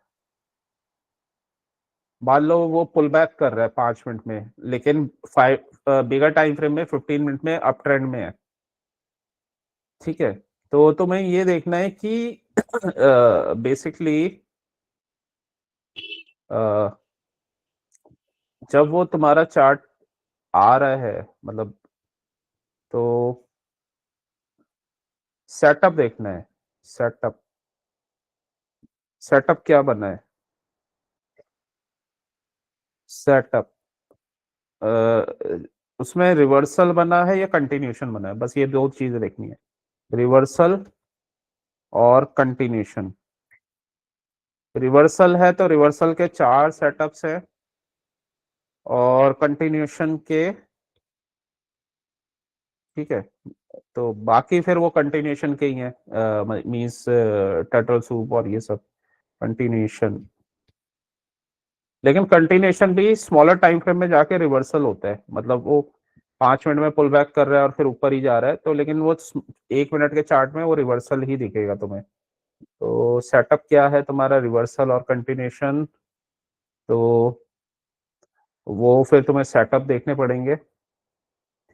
मान लो वो पुल बैक कर रहा है 5 मिनट में, लेकिन फाइव बिगर टाइम फ्रेम में 15 मिनट में अप ट्रेंड में है, ठीक है, तो तुम्हें ये देखना है कि बेसिकली जब वो तुम्हारा चार्ट आ रहा है, मतलब, तो सेटअप देखना है, सेटअप सेटअप क्या बना है, सेटअप उसमें रिवर्सल बना है या कंटिन्यूशन बना है, बस ये दो चीजें देखनी है, रिवर्सल और कंटिन्यूशन। रिवर्सल है तो रिवर्सल के 4 सेटअप्स है, और कंटिन्यूशन के, ठीक है, तो बाकी फिर वो कंटिन्यूशन के ही है, मींस टर्टल सूप और ये सब कंटिन्यूशन, लेकिन कंटिन्यूशन भी स्मॉलर टाइम फ्रेम में जाके रिवर्सल होता है, मतलब वो 5 मिनट में पुल बैक कर रहा है और फिर ऊपर ही जा रहा है, तो लेकिन वो 1 मिनट के चार्ट में वो रिवर्सल ही दिखेगा तुम्हें। तो सेटअप क्या है तुम्हारा, रिवर्सल और कंटिन्यूशन, तो वो फिर तुम्हें सेटअप देखने पड़ेंगे,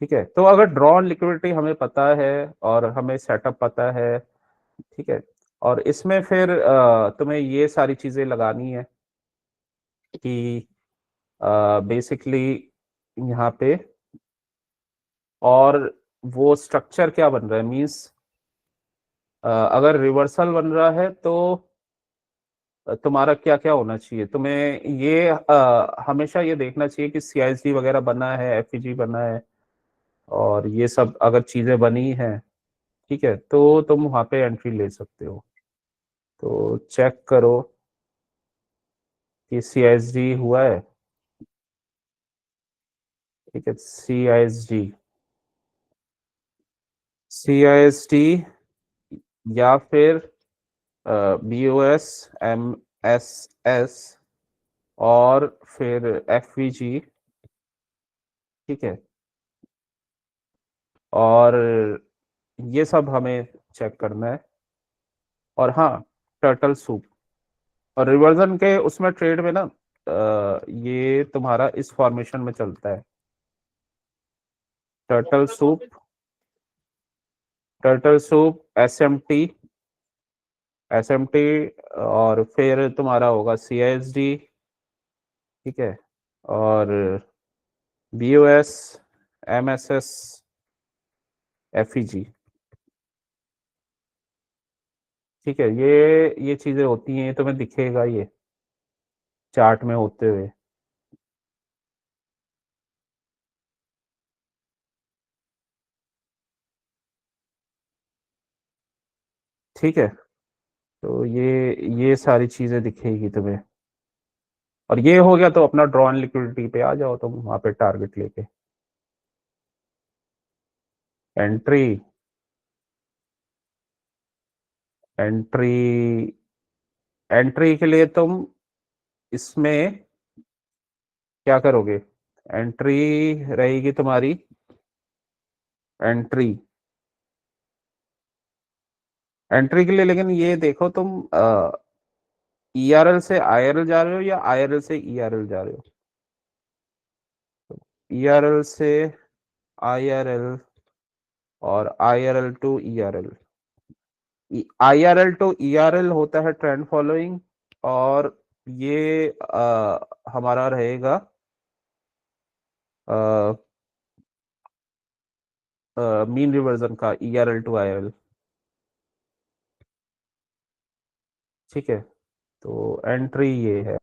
ठीक है। तो अगर ड्रॉन लिक्विडिटी हमें पता है और हमें सेटअप पता है, ठीक है, और इसमें फिर तुम्हें ये सारी चीजें लगानी है कि बेसिकली यहाँ पे, और वो स्ट्रक्चर क्या बन रहा है, मींस अगर रिवर्सल बन रहा है तो तुम्हारा क्या क्या होना चाहिए, तुम्हें ये हमेशा ये देखना चाहिए कि CISD वगैरह बना है, FEG बना है, और ये सब अगर चीजें बनी हैं, ठीक है, तो तुम वहां पे एंट्री ले सकते हो। तो चेक करो कि CISD हुआ है, ठीक है, CISD या फिर BOS MSS और फिर FVG, ठीक है, और ये सब हमें चेक करना है, और हाँ टर्टल सूप, और रिवर्जन के उसमें ट्रेड में ना ये तुम्हारा इस फॉर्मेशन में चलता है, टर्टल सूप, SMT, और फिर तुम्हारा होगा CISD, ठीक है, और BOS MSS FEG, ठीक है, ये चीजें होती हैं, ये तुम्हें दिखेगा ये चार्ट में होते हुए, ठीक है, तो ये सारी चीजें दिखेगी तुम्हें, और ये हो गया तो अपना ड्रॉन लिक्विडिटी पे आ जाओ तुम, वहां पे टारगेट लेके एंट्री एंट्री एंट्री के लिए तुम इसमें क्या करोगे, एंट्री रहेगी तुम्हारी, एंट्री एंट्री के लिए, लेकिन ये देखो तुम ERL से IRL जा रहे हो या IRL से ERL जा रहे हो, ERL से IRL और IRL टू ERL होता है ट्रेंड फॉलोइंग, और ये हमारा रहेगा मीन रिवर्जन का ERL टू IRL। ठीक है, तो एंट्री ये है।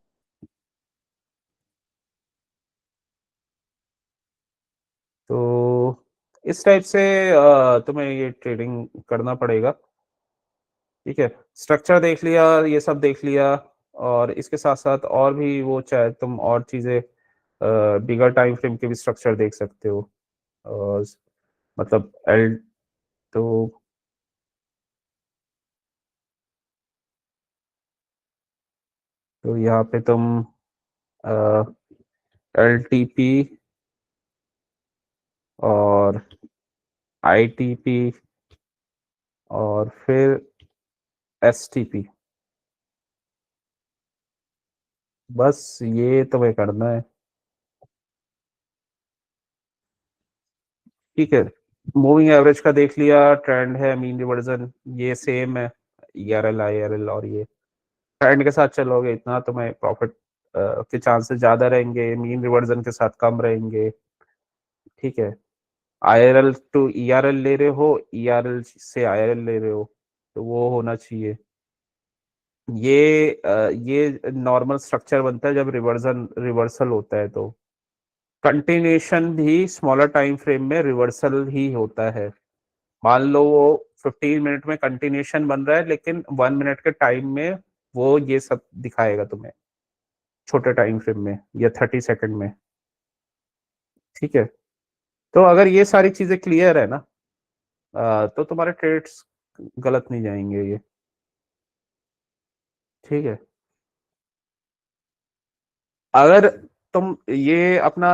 तो इस टाइप से तुम्हें ये ट्रेडिंग करना पड़ेगा। ठीक है, स्ट्रक्चर देख लिया, ये सब देख लिया, और इसके साथ साथ और भी वो चाहे तुम और चीजें बिगर टाइम फ्रेम के भी स्ट्रक्चर देख सकते हो। और मतलब एल तो यहाँ पे तुम LTP और ITP और फिर STP, बस ये तुम्हें करना है। ठीक है, मूविंग एवरेज का देख लिया, ट्रेंड है, मीन रिवर्जन ये सेम है, ERL IRL, और ये ट्रेंड के साथ चलोगे इतना तुम्हें प्रॉफिट के चांसेस ज्यादा रहेंगे, मीन रिवर्जन के साथ कम रहेंगे। ठीक है, IRL टू ERL ले रहे हो, ERL से IRL ले रहे हो, तो वो होना चाहिए। ये नॉर्मल स्ट्रक्चर बनता है जब रिवर्सल होता है, तो कंटिन्यूशन भी स्मॉलर टाइम फ्रेम में रिवर्सल ही होता है। मान लो वो 15 मिनट में कंटिन्यूशन बन रहा है, लेकिन 1 मिनट के टाइम में वो ये सब दिखाएगा तुम्हें, छोटे टाइम फ्रेम में या 30 सेकंड में। ठीक है, तो अगर ये सारी चीजें क्लियर है ना, तो तुम्हारे ट्रेड्स गलत नहीं जाएंगे ये। ठीक है, अगर तुम ये अपना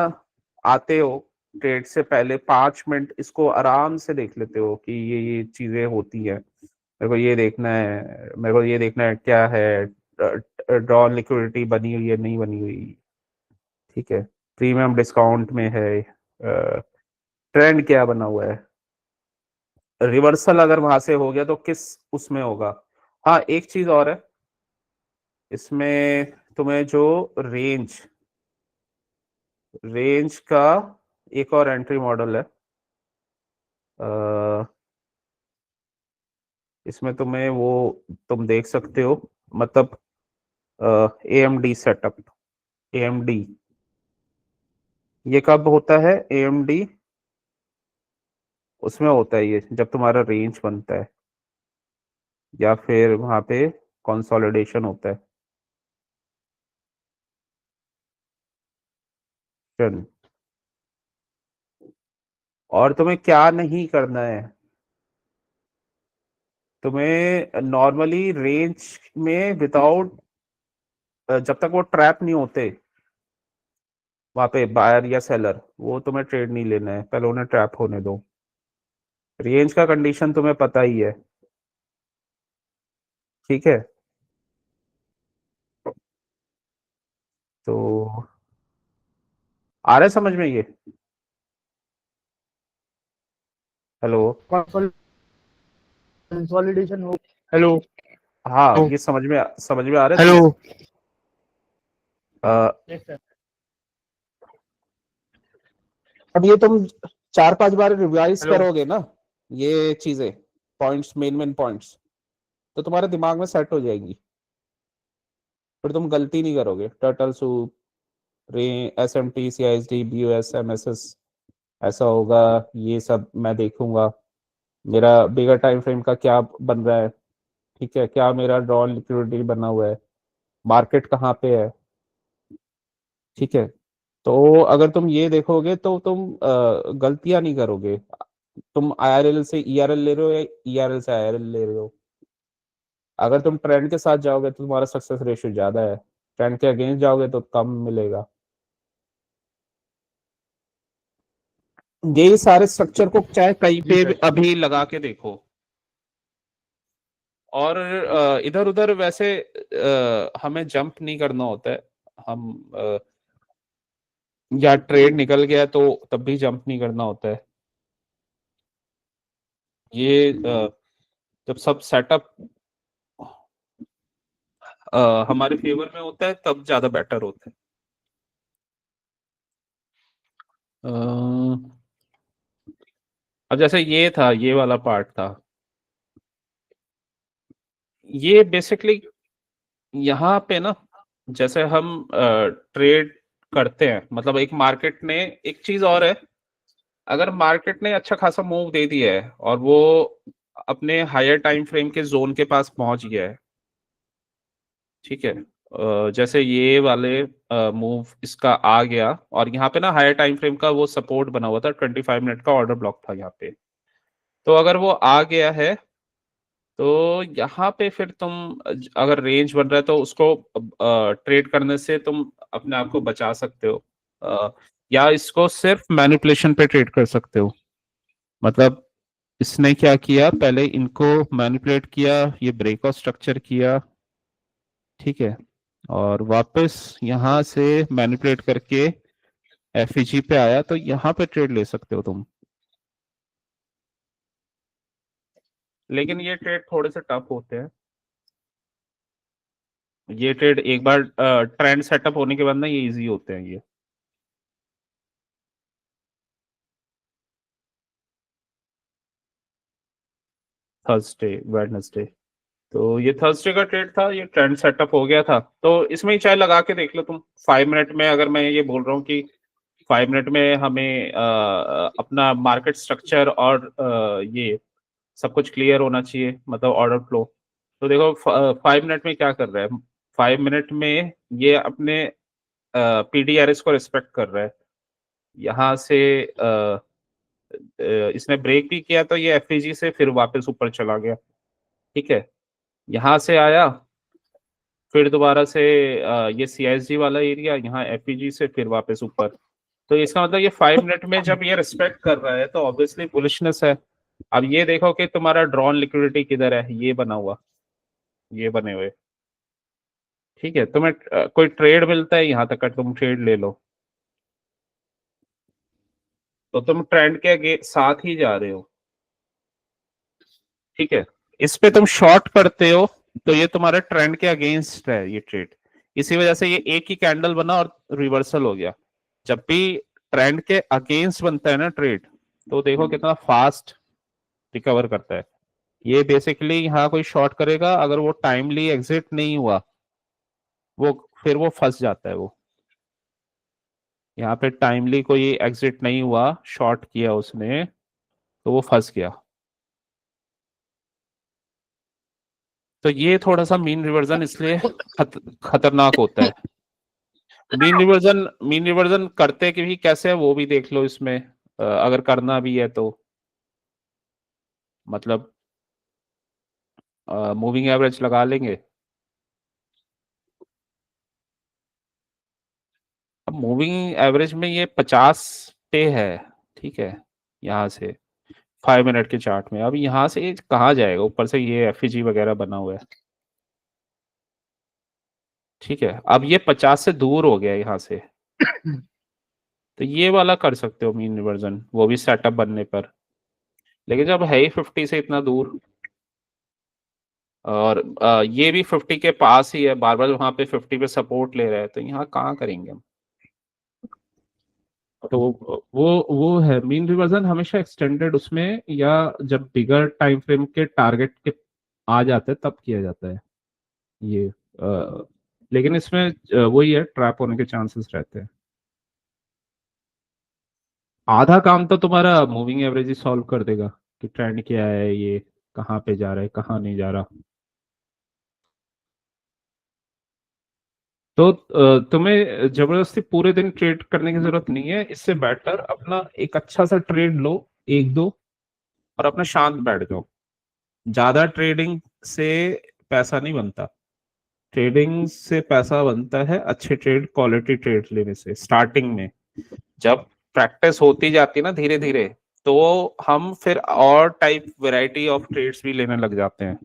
आते हो ट्रेड से पहले 5 मिनट इसको आराम से देख लेते हो कि ये चीजें होती है, मेरे को ये देखना है, मेरे को ये देखना है क्या है, ड्रॉ लिक्विडिटी बनी हुई है नहीं बनी हुई। ठीक है, प्रीमियम डिस्काउंट में है, ट्रेंड क्या बना हुआ है, रिवर्सल अगर वहां से हो गया तो किस उसमें होगा। हाँ, एक चीज और है इसमें, तुम्हें जो रेंज रेंज का एक और एंट्री मॉडल है, अ, इसमें तुम्हें वो तुम देख सकते हो, मतलब AMD सेटअप, AMD ये कब होता है, AMD उसमें होता है ये जब तुम्हारा रेंज बनता है या फिर वहां पे कंसोलिडेशन होता है। चल, और तुम्हें क्या नहीं करना है, तुम्हें नॉर्मली रेंज में विदाउट, जब तक वो ट्रैप नहीं होते वहां पे बायर या सेलर, वो तुम्हें ट्रेड नहीं लेना है, पहले उन्हें ट्रैप होने दो। रेंज का कंडीशन तुम्हें पता ही है। ठीक है, तो आ रहा है समझ में ये? हेलो? कंसोलिडेशन हो। हेलो? हाँ, ये समझ में आ रहा है हेलो? तुम्हें? अ, यस सर। अब ये तुम 4-5 बार रिवाइज हेलो? करोगे ना, ये चीजें, पॉइंट्स, मेन मेन पॉइंट्स, तो तुम्हारे दिमाग में सेट हो जाएगी, फिर तुम गलती नहीं करोगे। टर्टल सूप, रे, SMT, CISD, BOS, MSS, ऐसा होगा, ये सब मैं देखूंगा, मेरा बिगर टाइम फ्रेम का क्या बन रहा है। ठीक है, क्या मेरा ड्रॉन लिक्विडिटी बना हुआ है, मार्केट कहाँ पे है। ठीक है, तो अगर तुम ये देखोगे तो तुम गलतियां नहीं करोगे। तुम IRL से ERL ले रहे हो या ERL से IRL ले रहे हो, अगर तुम ट्रेंड के साथ जाओगे तो तुम्हारा सक्सेस रेशियो ज्यादा है, ट्रेंड के अगेंस्ट जाओगे तो कम मिलेगा। ये सारे स्ट्रक्चर को चाहे कहीं जी पे भी सर। अभी लगा के देखो, और इधर उधर वैसे हमें जंप नहीं करना होता है। हम या ट्रेड निकल गया तो तब भी जंप नहीं करना होता है। ये जब सब सेटअप हमारे फेवर में होता है तब ज्यादा बेटर होता है। अब जैसे ये था, ये वाला पार्ट था, ये बेसिकली यहाँ पे ना, जैसे हम ट्रेड करते हैं, मतलब एक मार्केट ने, एक चीज और है, अगर मार्केट ने अच्छा खासा मूव दे दिया है और वो अपने हायर टाइम फ्रेम के जोन के पास पहुंच गया है, ठीक है, जैसे ये वाले मूव इसका आ गया और यहाँ पे ना हायर टाइम फ्रेम का वो सपोर्ट बना हुआ था, 25 मिनट का ऑर्डर ब्लॉक था यहाँ पे, तो अगर वो आ गया है तो यहाँ पे फिर तुम अगर रेंज बन रहा है तो उसको ट्रेड करने से तुम अपने आप को बचा सकते हो, या इसको सिर्फ मैनिपुलेशन पे ट्रेड कर सकते हो। मतलब इसने क्या किया, पहले इनको मैनिपुलेट किया, ये ब्रेकआउट स्ट्रक्चर किया, ठीक है, और वापस यहाँ से मैनिपुलेट करके एफईजी पे आया, तो यहाँ पे ट्रेड ले सकते हो तुम। लेकिन ये ट्रेड थोड़े से टफ होते हैं, ये ट्रेड एक बार ट्रेंड सेटअप होने के बाद ना ये इजी होते हैं ये। थर्सडे, वेडनेसडे, तो ये थर्सडे का ट्रेड था, ये ट्रेंड सेटअप हो गया था, तो इसमें ही चाहे लगा के देख लो तुम 5 मिनट में। अगर मैं ये बोल रहा हूँ कि 5 मिनट में हमें अपना मार्केट स्ट्रक्चर और ये सब कुछ क्लियर होना चाहिए, मतलब ऑर्डर फ्लो, तो देखो 5 मिनट में क्या कर रहा है, 5 मिनट में ये अपने पीडीआरएस को रिस्पेक्ट कर रहा है, यहाँ से इसने ब्रेक भी किया तो ये एफईजी से फिर वापस ऊपर चला गया, ठीक है, यहाँ से आया, फिर दोबारा से ये सीएसजी वाला एरिया, यहाँ एफईजी से फिर वापस ऊपर, तो इसका मतलब ये 5 मिनट में जब ये रिस्पेक्ट कर रहा है तो ऑब्वियसली बुलिशनेस है। अब ये देखो कि तुम्हारा ड्रॉन लिक्विडिटी किधर है, ये बना हुआ, ये बने हुए, ठीक है, तुम्हें कोई ट्रेड मिलता है यहाँ तक का, तुम ट्रेड ले लो, तो तुम ट्रेंड के साथ ही जा रहे हो, ठीक है, इस पे तुम शॉर्ट करते हो तो ये तुम्हारे ट्रेंड के अगेंस्ट है ये ट्रेड, इसी वजह से ये एक ही कैंडल बना और रिवर्सल हो गया। जब भी ट्रेंड के अगेंस्ट बनता है ना ट्रेड, तो देखो कितना फास्ट रिकवर करता है। ये बेसिकली यहाँ कोई शॉर्ट करेगा, अगर वो टाइमली एग्जिट नहीं हुआ, वो फिर वो फंस जाता है, वो यहाँ पे टाइमली कोई एग्जिट नहीं हुआ, शॉर्ट किया उसने, तो वो फंस गया। तो ये थोड़ा सा मीन रिवर्जन इसलिए खतरनाक होता है। मीन रिवर्जन करते कि भी कैसे है वो भी देख लो इसमें, अगर करना भी है तो, मतलब मूविंग एवरेज लगा लेंगे। अब मूविंग एवरेज में ये 50 पे है, ठीक है, यहाँ से 5 मिनट के चार्ट में, अब यहाँ से ये कहाँ जाएगा, ऊपर से ये एफईजी वगैरह बना हुआ है, ठीक है, अब ये 50 से दूर हो गया यहाँ से, तो ये वाला कर सकते हो मीन रिवर्जन, वो भी सेटअप बनने पर। लेकिन जब है ही 50 से इतना दूर, और ये भी 50 के पास ही है, बार बार वहां पे 50 पे सपोर्ट ले रहा है, तो यहाँ कहाँ करेंगे हम। तो वो है मीन रिवर्जन हमेशा एक्सटेंडेड उसमें, या जब बिगर टाइम फ्रेम के टारगेट के आ जाते हैं तब किया जाता है ये, लेकिन इसमें वही है, ट्रैप होने के चांसेस रहते हैं। आधा काम तो तुम्हारा मूविंग एवरेज ही सॉल्व कर देगा कि ट्रेंड क्या है, ये कहाँ पे जा रहा है, कहाँ नहीं जा रहा। तो तुम्हें जबरदस्ती पूरे दिन ट्रेड करने की जरूरत नहीं है, इससे बेटर अपना एक अच्छा सा ट्रेड लो, एक दो, और अपना शांत बैठ जाओ। ज्यादा ट्रेडिंग से पैसा नहीं बनता, ट्रेडिंग से पैसा बनता है अच्छे ट्रेड, क्वालिटी ट्रेड लेने से स्टार्टिंग में। जब प्रैक्टिस होती जाती है ना धीरे धीरे, तो हम फिर और टाइप वैरायटी ऑफ ट्रेड्स भी लेने लग जाते हैं,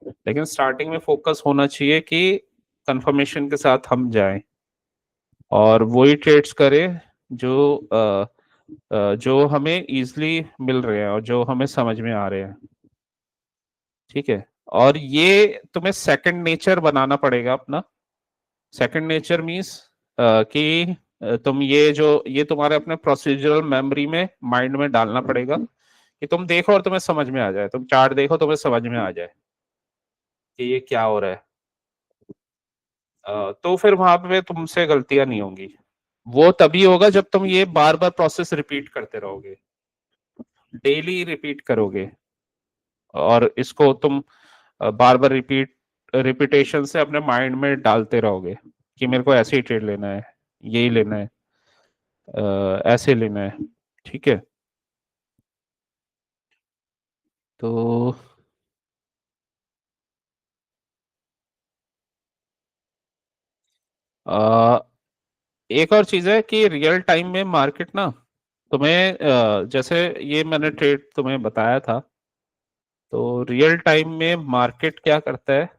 लेकिन स्टार्टिंग में फोकस होना चाहिए कि कंफर्मेशन के साथ हम जाएं और वही ट्रेड्स करें जो जो हमें इजीली मिल रहे हैं और जो हमें समझ में आ रहे हैं, ठीक है। और ये तुम्हें सेकंड नेचर बनाना पड़ेगा अपना। सेकंड नेचर मीन्स कि तुम ये तुम्हारे अपने प्रोसीजरल मेमोरी में, माइंड में डालना पड़ेगा कि तुम देखो और तुम्हें समझ में आ जाए, तुम चार्ट देखो तुम्हें समझ में आ जाए कि ये क्या हो रहा है। तो फिर वहां पे तुमसे गलतियां नहीं होंगी। वो तभी होगा जब तुम ये बार बार प्रोसेस रिपीट करते रहोगे, डेली रिपीट करोगे, और इसको तुम बार बार रिपीटेशन से अपने माइंड में डालते रहोगे कि मेरे को ऐसे ही ट्रेड लेना है, यही लेना है, ऐसे लेना है। ठीक है। तो अ, एक और चीज है कि रियल टाइम में मार्केट ना तुम्हें जैसे ये मैंने ट्रेड तुम्हें बताया था, तो रियल टाइम में मार्केट क्या करता है,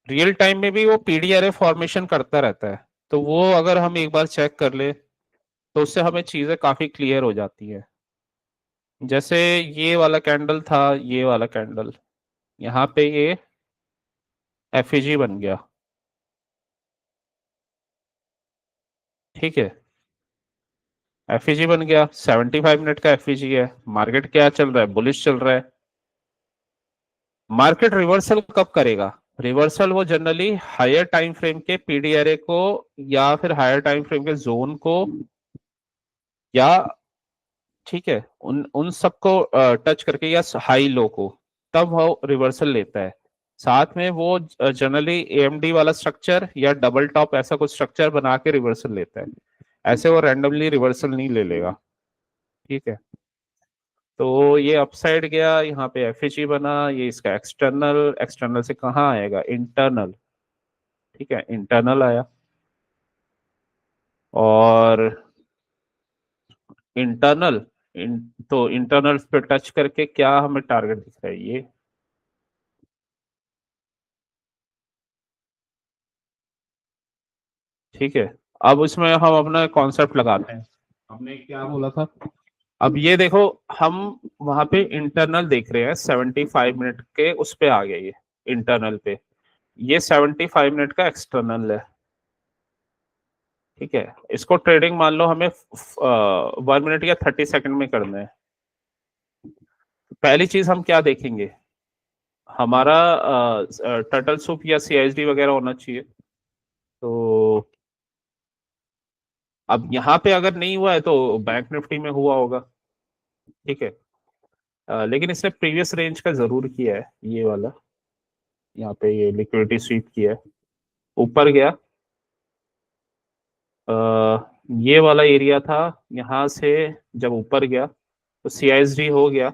रियल टाइम में भी वो पीडीआरए फॉर्मेशन करता रहता है। तो वो अगर हम एक बार चेक कर ले तो उससे हमें चीजें काफी क्लियर हो जाती है। जैसे ये वाला कैंडल था, ये वाला कैंडल, यहाँ पे ये एफईजी बन गया। ठीक है, एफईजी बन गया, 75 मिनट का एफईजी है। मार्केट क्या चल रहा है, बुलिश चल रहा है। मार्केट रिवर्सल कब करेगा, रिवर्सल वो जनरली हायर टाइम फ्रेम के पीडीआरए को, या फिर हायर टाइम फ्रेम के जोन को, या ठीक है उन उन सबको टच करके, या हाई लो को, तब वो रिवर्सल लेता है। साथ में वो जनरली एएमडी वाला स्ट्रक्चर या डबल टॉप ऐसा कुछ स्ट्रक्चर बना के रिवर्सल लेता है। ऐसे वो रैंडमली रिवर्सल नहीं ले लेगा। ठीक है। तो ये अपसाइड गया, यहाँ पे एफएचई बना, ये इसका एक्सटर्नल, एक्सटर्नल से कहाँ आएगा, इंटरनल। ठीक है, इंटरनल आया, और इंटरनल तो इंटरनल पे टच करके क्या हमें टारगेट दिख रहा है, ये। ठीक है। अब इसमें हम अपना कॉन्सेप्ट लगाते हैं। हमने क्या बोला था, अब ये देखो, हम वहां पे इंटरनल देख रहे हैं, 75 मिनट के उस पे आ गया ये इंटरनल पे। ये 75 मिनट का एक्सटर्नल है। ठीक है, इसको ट्रेडिंग मान लो हमें 1 मिनट या 30 सेकंड में करना है। पहली चीज हम क्या देखेंगे, हमारा टर्टल सूप या सीआईएसडी वगैरह होना चाहिए। तो अब यहाँ पे अगर नहीं हुआ है तो बैंक निफ्टी में हुआ होगा। ठीक है। लेकिन इसने प्रीवियस रेंज का जरूर किया है, ये वाला, यहाँ पे ये लिक्विडिटी स्वीप किया है, ऊपर गया। ये वाला एरिया था, यहाँ से जब ऊपर गया तो सीआईएसडी हो गया।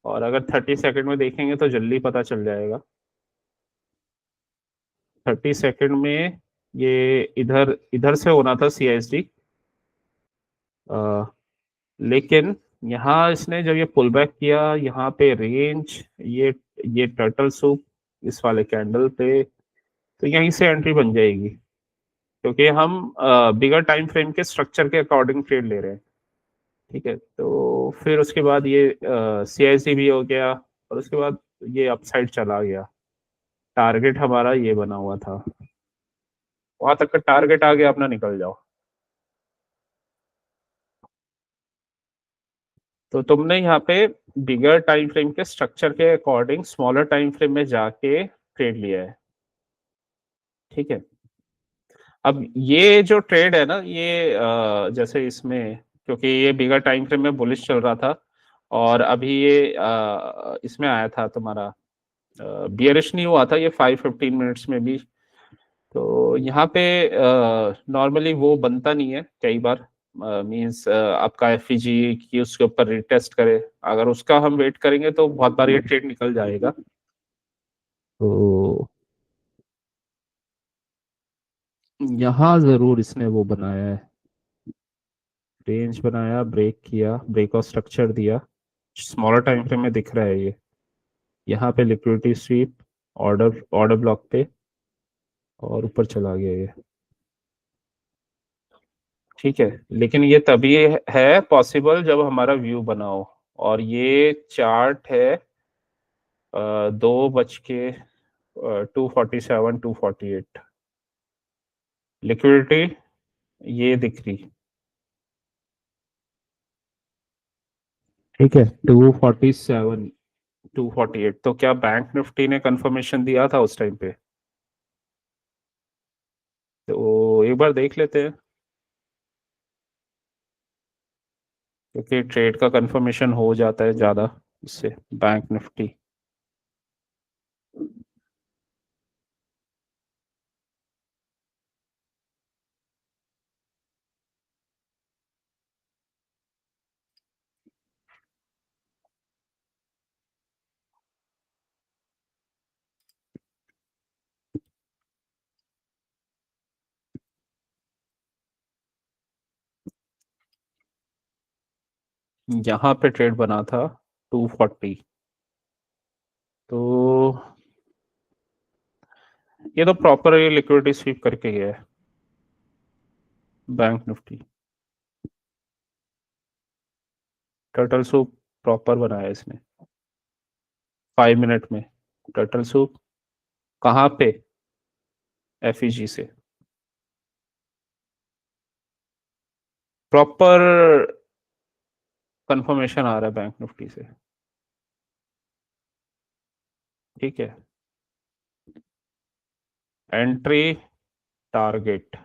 और अगर 30 सेकंड में देखेंगे तो जल्दी पता चल जाएगा। 30 सेकंड में ये इधर इधर से होना था सीआईएसडी, लेकिन यहाँ इसने जब ये पुल बैक किया, यहाँ पे रेंज, ये टर्टल सूप इस वाले कैंडल पे, तो यहीं से एंट्री बन जाएगी, क्योंकि हम बिगर टाइम फ्रेम के स्ट्रक्चर के अकॉर्डिंग ट्रेड ले रहे हैं। ठीक है। तो फिर उसके बाद ये सीआईसी भी हो गया, और उसके बाद ये अपसाइड चला गया। टारगेट हमारा ये बना हुआ था, वहां तक का टारगेट आ गया, अपना निकल जाओ। तो तुमने यहाँ पे बिगर टाइम फ्रेम के स्ट्रक्चर के अकॉर्डिंग स्मॉलर टाइम फ्रेम में जाके ट्रेड लिया है। ठीक है। अब ये जो ट्रेड है ना, ये जैसे इसमें, क्योंकि ये बिगर टाइम फ्रेम में बुलिश चल रहा था, और अभी ये इसमें आया था तुम्हारा, बियरिश नहीं हुआ था ये 5-15 मिनट्स में भी। तो यहाँ पे नॉर्मली वो बनता नहीं है कई बार, मींस आपका एफईजी की उसके ऊपर रिटेस्ट करे, अगर उसका हम वेट करेंगे तो बहुत बार ये ट्रेड निकल जाएगा। तो यहाँ जरूर इसने वो बनाया है, रेंज बनाया, ब्रेक किया, ब्रेक और स्ट्रक्चर दिया, स्मॉलर टाइम फ्रेम में दिख रहा है ये। यहाँ पे liquidity SVEEP, order order block पे, और ऊपर चला गया ये। ठीक है, लेकिन ये तभी है पॉसिबल जब हमारा व्यू बना हो, और ये चार्ट है 2 बज के 2:47 2:48 लिक्विडिटी ये दिख रही, ठीक है 2:47 2:48। तो क्या बैंक निफ्टी ने कंफर्मेशन दिया था उस टाइम पे? तो एक बार देख लेते हैं, क्योंकि ट्रेड का कंफर्मेशन हो जाता है ज़्यादा इससे बैंक निफ्टी। यहाँ पे ट्रेड बना था 240, तो ये तो प्रॉपर लिक्विडिटी स्वीप करके गया है bank Nifty. Turtle soup proper बनाया इसने 5 मिनट में। टर्टल सूप कहाँ पे? एफईजी से प्रॉपर कंफर्मेशन आ रहा है बैंक निफ्टी से, ठीक है। एंट्री टारगेट,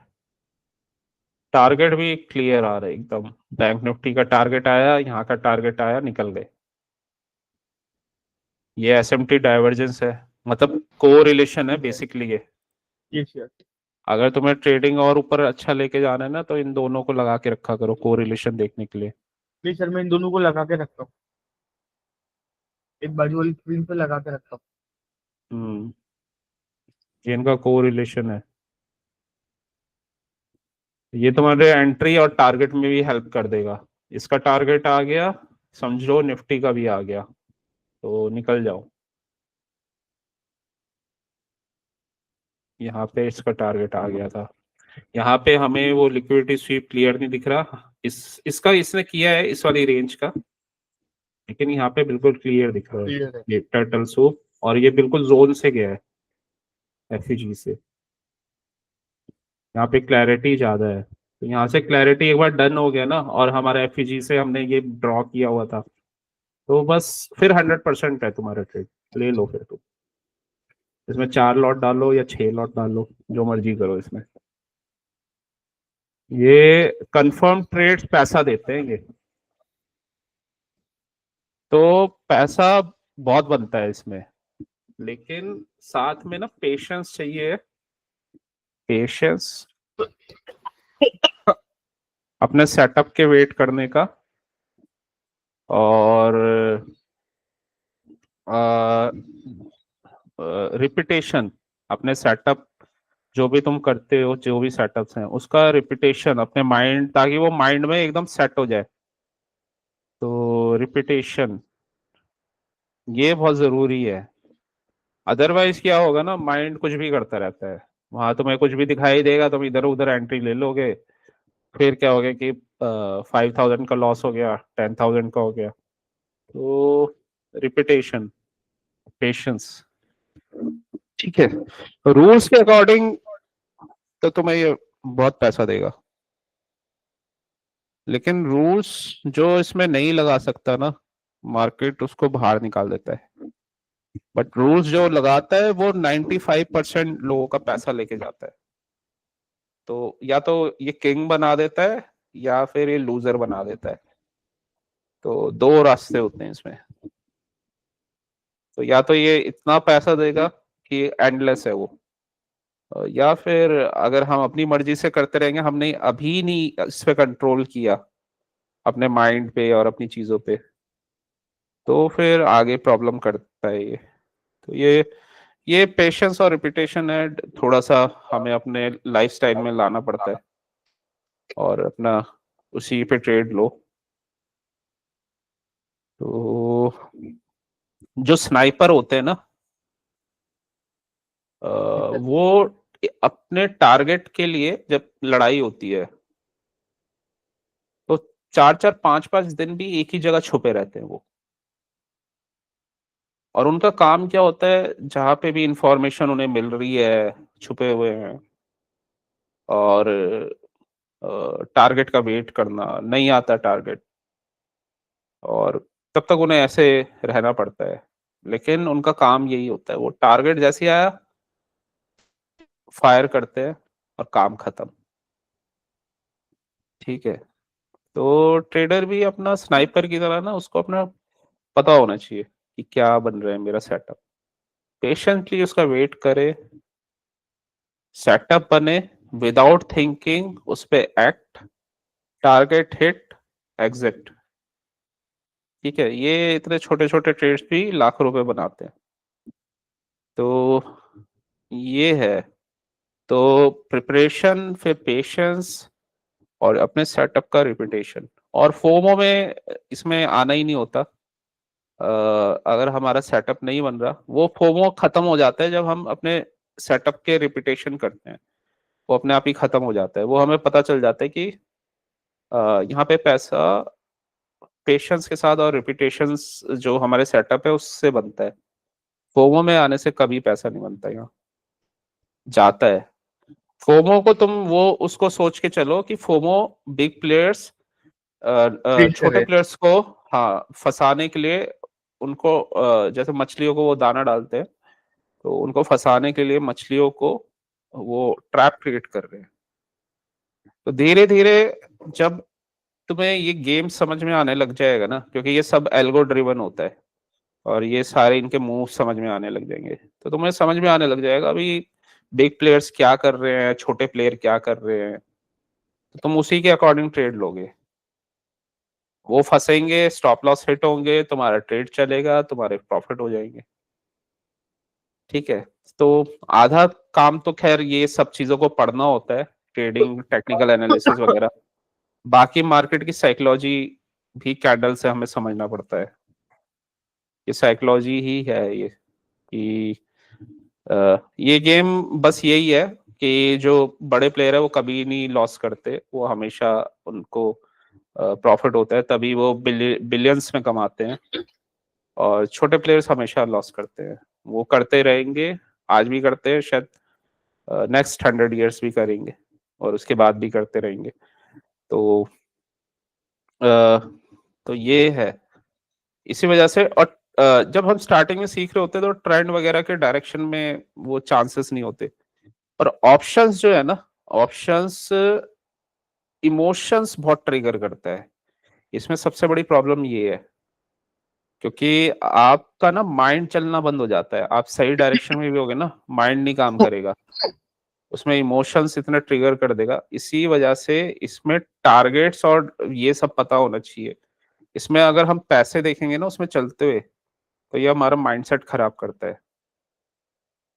टारगेट भी क्लियर आ रहा है एकदम। बैंक निफ्टी का टारगेट आया, यहाँ का टारगेट आया, निकल गए। ये एसएमटी डाइवर्जेंस है, मतलब को रिलेशन है बेसिकली ये। yes sir। अगर तुम्हें ट्रेडिंग और ऊपर अच्छा लेके जाना है ना, तो इन दोनों को लगा के रखा करो को रिलेशन देखने के लिए। नहीं सर, मैं इन दोनों को लगा के रखता हूँ, एक बाजू वाली स्क्रीन पे लगा के रखता हूँ। ये इनका को रिलेशन है, ये तुम्हारे एंट्री और टारगेट में भी हेल्प कर देगा। इसका टारगेट आ गया, समझ लो निफ्टी का भी आ गया, तो निकल जाओ। यहाँ पे इसका टारगेट आ गया था, यहाँ पे हमें वो लिक्विडिटी स्वीप क्लियर नहीं दिख रहा, इसका इसने किया है इस वाली रेंज का, लेकिन यहाँ पे बिल्कुल क्लियर दिख रहा है क्लियर है। ये टर्टल सूप, और ये बिल्कुल जोन से गया है एफईजी से। यहाँ पे क्लैरिटी ज्यादा है, तो यहाँ से क्लैरिटी एक बार डन हो गया ना, और हमारा एफईजी से हमने ये ड्रॉ किया हुआ था, तो बस फिर 100% है तुम्हारा ट्रेड। ले लो फिर तुम इसमें 4 लॉट डालो या 6 लॉट डालो, जो मर्जी करो इसमें। ये कंफर्म ट्रेड्स पैसा देते हैं ये, तो पैसा बहुत बनता है इसमें, लेकिन साथ में ना पेशेंस चाहिए। पेशेंस अपने सेटअप के वेट करने का, और रिपीटेशन अपने सेटअप, जो भी तुम करते हो, जो भी सेटअप्स हैं उसका रिपीटेशन अपने माइंड, ताकि वो माइंड में एकदम सेट हो जाए। तो रिपीटेशन ये बहुत जरूरी है, अदरवाइज क्या होगा ना, माइंड कुछ भी करता रहता है, वहां तुम्हें कुछ भी दिखाई देगा, तुम इधर उधर एंट्री ले लोगे, फिर क्या हो गया कि 5,000 का लॉस हो गया, 10,000 का हो गया। तो रिपीटेशन, पेशेंस, ठीक है। रूल्स के अकॉर्डिंग तो तुम्हें ये बहुत पैसा देगा, लेकिन रूल्स जो इसमें नहीं लगा सकता ना, मार्केट उसको बाहर निकाल देता है। बट रूल्स जो लगाता है वो 95% लोगों का पैसा लेके जाता है। तो या तो ये किंग बना देता है, या फिर ये लूजर बना देता है। तो दो रास्ते होते हैं इसमें, तो या तो ये इतना पैसा देगा कि एंडलेस है वो, या फिर अगर हम अपनी मर्जी से करते रहेंगे, हमने अभी नहीं इस पे कंट्रोल किया अपने माइंड पे और अपनी चीजों पे, तो फिर आगे प्रॉब्लम करता है ये। तो ये पेशेंस और रिपीटेशन है, थोड़ा सा हमें अपने लाइफस्टाइल में लाना पड़ता है, और अपना उसी पे ट्रेड लो। तो जो स्नाइपर होते हैं ना, वो अपने टारगेट के लिए जब लड़ाई होती है, तो 4-4 5-5 दिन भी एक ही जगह छुपे रहते हैं वो। और उनका काम क्या होता है, जहाँ पे भी इंफॉर्मेशन उन्हें मिल रही है, छुपे हुए हैं, और टारगेट का वेट करना, नहीं आता टारगेट, और तब तक उन्हें ऐसे रहना पड़ता है। लेकिन उनका काम यही होता है, वो टारगेट जैसे ही आया फायर करते हैं और काम खत्म। ठीक है, तो ट्रेडर भी अपना स्नाइपर की तरह ना, उसको अपना पता होना चाहिए कि क्या बन रहा है मेरा सेटअप, पेशेंटली उसका वेट करे, सेटअप बने, विदाउट थिंकिंग उस पे एक्ट, टारगेट हिट, एग्जिट। ठीक है, ये इतने छोटे छोटे ट्रेड्स भी लाखों रुपए बनाते हैं। तो ये है, तो प्रिपरेशन, फिर पेशेंस, और अपने सेटअप का रिपीटेशन, और फोमो में इसमें आना ही नहीं होता। अगर हमारा सेटअप नहीं बन रहा, वो फोमो खत्म हो जाता है जब हम अपने सेटअप के रिपीटेशन करते हैं, वो अपने आप ही खत्म हो जाता है। वो हमें पता चल जाता है कि यहाँ पे पैसा पेशेंस के साथ और रिपीटेशंस जो हमारे सेटअप है उससे बनता है। फोमो में आने से कभी पैसा नहीं बनता, यहाँ जाता है। फोमो को तुम वो उसको सोच के चलो कि फोमो बिग प्लेयर्स ठीक छोटे है। प्लेयर्स को, हाँ, फंसाने के लिए, उनको जैसे मछलियों को वो दाना डालते हैं, तो उनको फंसाने के लिए मछलियों को वो ट्रैप क्रिएट कर रहे हैं। तो धीरे धीरे जब तुम्हें ये गेम समझ में आने लग जाएगा ना, क्योंकि ये सब एल्गो ड्रिवन होता है, और ये सारे इनके मूव समझ में आने लग जाएंगे, तो तुम्हें समझ में आने लग जाएगा अभी बिग प्लेयर्स क्या कर रहे हैं, छोटे प्लेयर क्या कर रहे हैं, तो तुम उसी के अकॉर्डिंग ट्रेड लोगे। वो फंसेंगे, स्टॉप लॉस हिट होंगे, तुम्हारा ट्रेड चलेगा, तुम्हारे प्रॉफिट हो जाएंगे। ठीक है, तो आधा काम तो खैर ये सब चीजों को पढ़ना होता है, ट्रेडिंग, टेक्निकल एनालिसिस वगैरह। बाकी मार्केट की साइकोलॉजी भी कैंडल से हमें समझना पड़ता है। ये साइकोलॉजी ही है ये, कि ये गेम बस यही है कि जो बड़े प्लेयर है वो कभी नहीं लॉस करते, वो हमेशा उनको प्रॉफिट होता है, तभी वो बिलियंस में कमाते हैं। और छोटे प्लेयर्स हमेशा लॉस करते हैं, वो करते रहेंगे, आज भी करते हैं, शायद नेक्स्ट 100 years भी करेंगे, और उसके बाद भी करते रहेंगे। तो तो ये है, इसी वजह से। और जब हम स्टार्टिंग में सीख रहे होते हैं तो ट्रेंड वगैरह के डायरेक्शन में वो चांसेस नहीं होते। और ऑप्शंस जो है ना, ऑप्शंस इमोशंस बहुत ट्रिगर करता है, इसमें सबसे बड़ी प्रॉब्लम ये है, क्योंकि आपका ना माइंड चलना बंद हो जाता है, आप सही डायरेक्शन में भी होगे ना, माइंड नहीं काम करेगा, उसमें इमोशंस इतना ट्रिगर कर देगा। इसी वजह से इसमें टारगेट्स और ये सब पता होना चाहिए। इसमें अगर हम पैसे देखेंगे ना उसमें चलते हुए, तो ये हमारा माइंडसेट खराब करता है।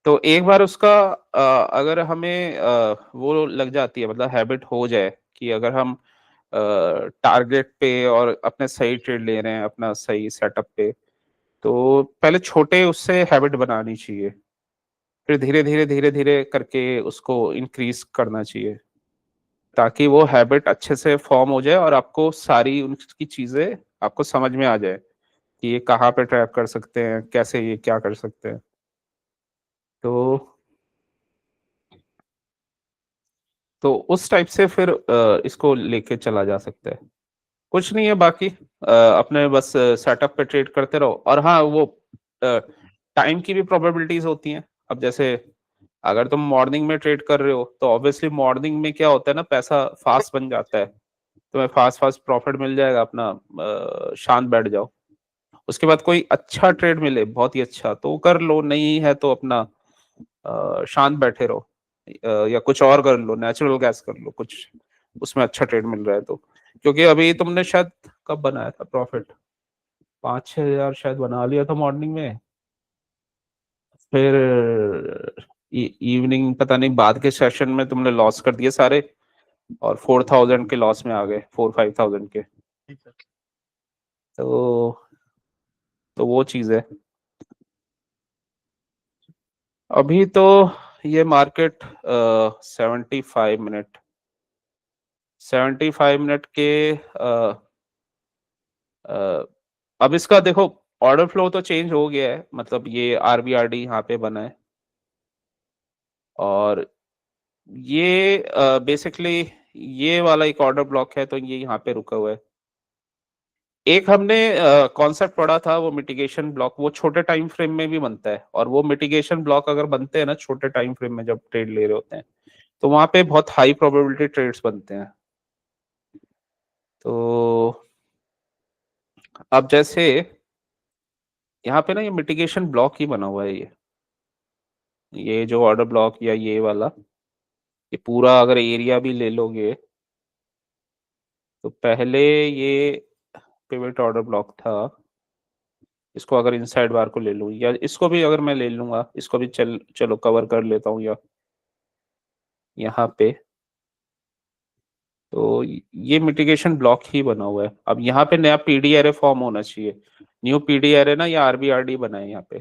तो एक बार उसका अगर हमें वो लग जाती है, मतलब हैबिट हो जाए कि अगर हम टारगेट पे और अपने सही ट्रेड ले रहे हैं, अपना सही सेटअप पे, तो पहले छोटे उससे हैबिट बनानी चाहिए, फिर धीरे धीरे करके उसको इंक्रीज करना चाहिए, ताकि वो हैबिट अच्छे से फॉर्म हो जाए और आपको सारी उनकी चीजें आपको समझ में आ जाए कि ये कहाँ पे ट्रैप कर सकते हैं, कैसे ये क्या कर सकते हैं। तो उस टाइप से फिर इसको लेके चला जा सकता है। कुछ नहीं है बाकी, अपने बस सेटअप पे ट्रेड करते रहो। और हाँ, वो टाइम की भी प्रोबेबिलिटीज होती हैं। अब जैसे अगर तुम मॉर्निंग में ट्रेड कर रहे हो तो ऑब्वियसली मॉर्निंग में क्या होता है ना, पैसा फास्ट बन जाता है, तुम्हें फास्ट फास्ट प्रॉफिट मिल जाएगा, अपना शांत बैठ जाओ। उसके बाद कोई अच्छा ट्रेड मिले, बहुत ही अच्छा, तो कर लो, नहीं है तो अपना शांत बैठे रहो, या कुछ और कर लो, नेचुरल गैस कर लो कुछ, उसमें अच्छा ट्रेड मिल रहा है तो। क्योंकि अभी तुमने शायद कब बनाया था प्रॉफिट, 5-6 हजार शायद बना लिया था मॉर्निंग में, फिर इवनिंग पता नहीं बाद के सेशन में तुमने लॉस कर दिए सारे, और 4,000 के लॉस में आ गए, 4-5,000 के। तो वो चीज है। अभी तो ये मार्केट 75 मिनट के अब इसका देखो, ऑर्डर फ्लो तो चेंज हो गया है, मतलब ये आरबीआरडी यहाँ पे बना है, और ये बेसिकली ये वाला एक ऑर्डर ब्लॉक है, तो ये यहाँ पे रुका हुआ है। एक हमने कॉन्सेप्ट पढ़ा था, वो मिटिगेशन ब्लॉक, वो छोटे टाइम फ्रेम में भी बनता है, और वो मिटिगेशन ब्लॉक अगर बनते हैं ना छोटे टाइम फ्रेम में, जब ट्रेड ले रहे होते हैं, तो वहां पे बहुत हाई प्रोबेबिलिटी ट्रेड्स बनते हैं। तो अब जैसे यहाँ पे ना ये मिटिगेशन ब्लॉक ही बना हुआ है, ये जो ऑर्डर ब्लॉक या ये वाला, ये पूरा अगर एरिया भी ले लोगे, तो पहले ये पिवट ऑर्डर ब्लॉक था। इसको अगर इनसाइड बार को ले लूं, या इसको भी अगर मैं ले लूंगा, इसको भी चलो कवर कर लेता हूँ, या यहाँ पे, तो ये मिटिगेशन ब्लॉक ही बना हुआ है। अब यहाँ पे नया पीडी एरे फॉर्म होना चाहिए, न्यू पीडी एरे ना, या आरबीआरडी बना है यहाँ पे,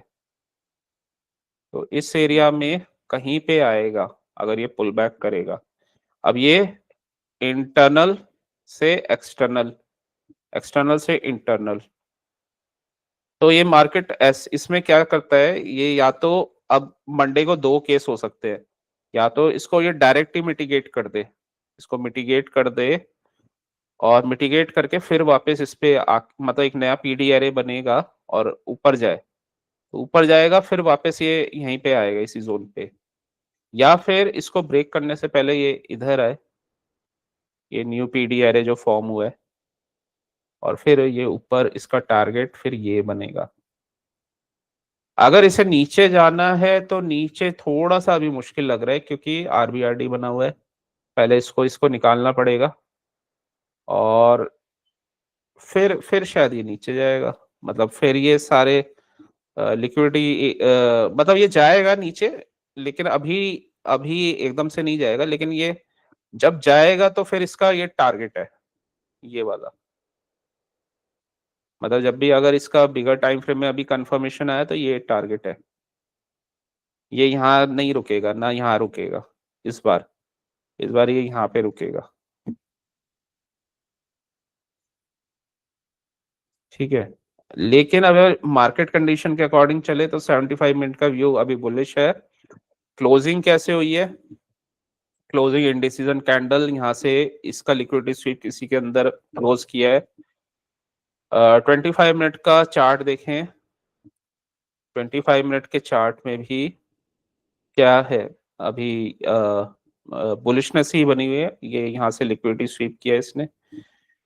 तो इस एरिया में कहीं पे आएगा अगर ये पुल बैक करेगा। अब ये इंटरनल से एक्सटर्नल, एक्सटर्नल से इंटरनल, तो ये मार्केट इसमें क्या करता है, ये या तो, अब मंडे को दो केस हो सकते हैं, या तो इसको ये डायरेक्ट ही मिटिगेट कर दे, इसको मिटिगेट कर दे, और मिटिगेट करके फिर वापस इस पे मतलब एक नया पीडी एरे बनेगा और ऊपर जाए, तो ऊपर जाएगा, फिर वापस ये यहीं पे आएगा इसी जोन पे, या फिर इसको ब्रेक करने से पहले ये इधर आए, ये न्यू पीडी एरे जो फॉर्म हुआ है, और फिर ये ऊपर इसका टारगेट फिर ये बनेगा। अगर इसे नीचे जाना है तो नीचे थोड़ा सा अभी मुश्किल लग रहा है, क्योंकि आरबीआरडी बना हुआ है, पहले इसको इसको निकालना पड़ेगा, और फिर शायद ये नीचे जाएगा, मतलब फिर ये सारे लिक्विडिटी, मतलब ये जाएगा नीचे, लेकिन अभी अभी एकदम से नहीं जाएगा, लेकिन ये जब जाएगा तो फिर इसका ये टारगेट है, ये वाला, मतलब जब भी अगर इसका बिगर टाइम फ्रेम में अभी कंफर्मेशन आया, तो ये टारगेट है, ये यहाँ नहीं रुकेगा ना, यहाँ रुकेगा इस बार, इस बार ये यहाँ पे रुकेगा, ठीक है। लेकिन अगर मार्केट कंडीशन के अकॉर्डिंग चले तो 75 मिनट का व्यू अभी बुलिश है। क्लोजिंग कैसे हुई है, क्लोजिंग इंडिसीजन कैंडल, यहाँ से इसका लिक्विडिटी स्वीप किसी के अंदर क्लोज किया है। 25 मिनट का चार्ट देखें, 25 मिनट के चार्ट में भी क्या है, अभी बुलिशनेस ही बनी हुई है, ये यहाँ से लिक्विडिटी स्वीप किया है इसने,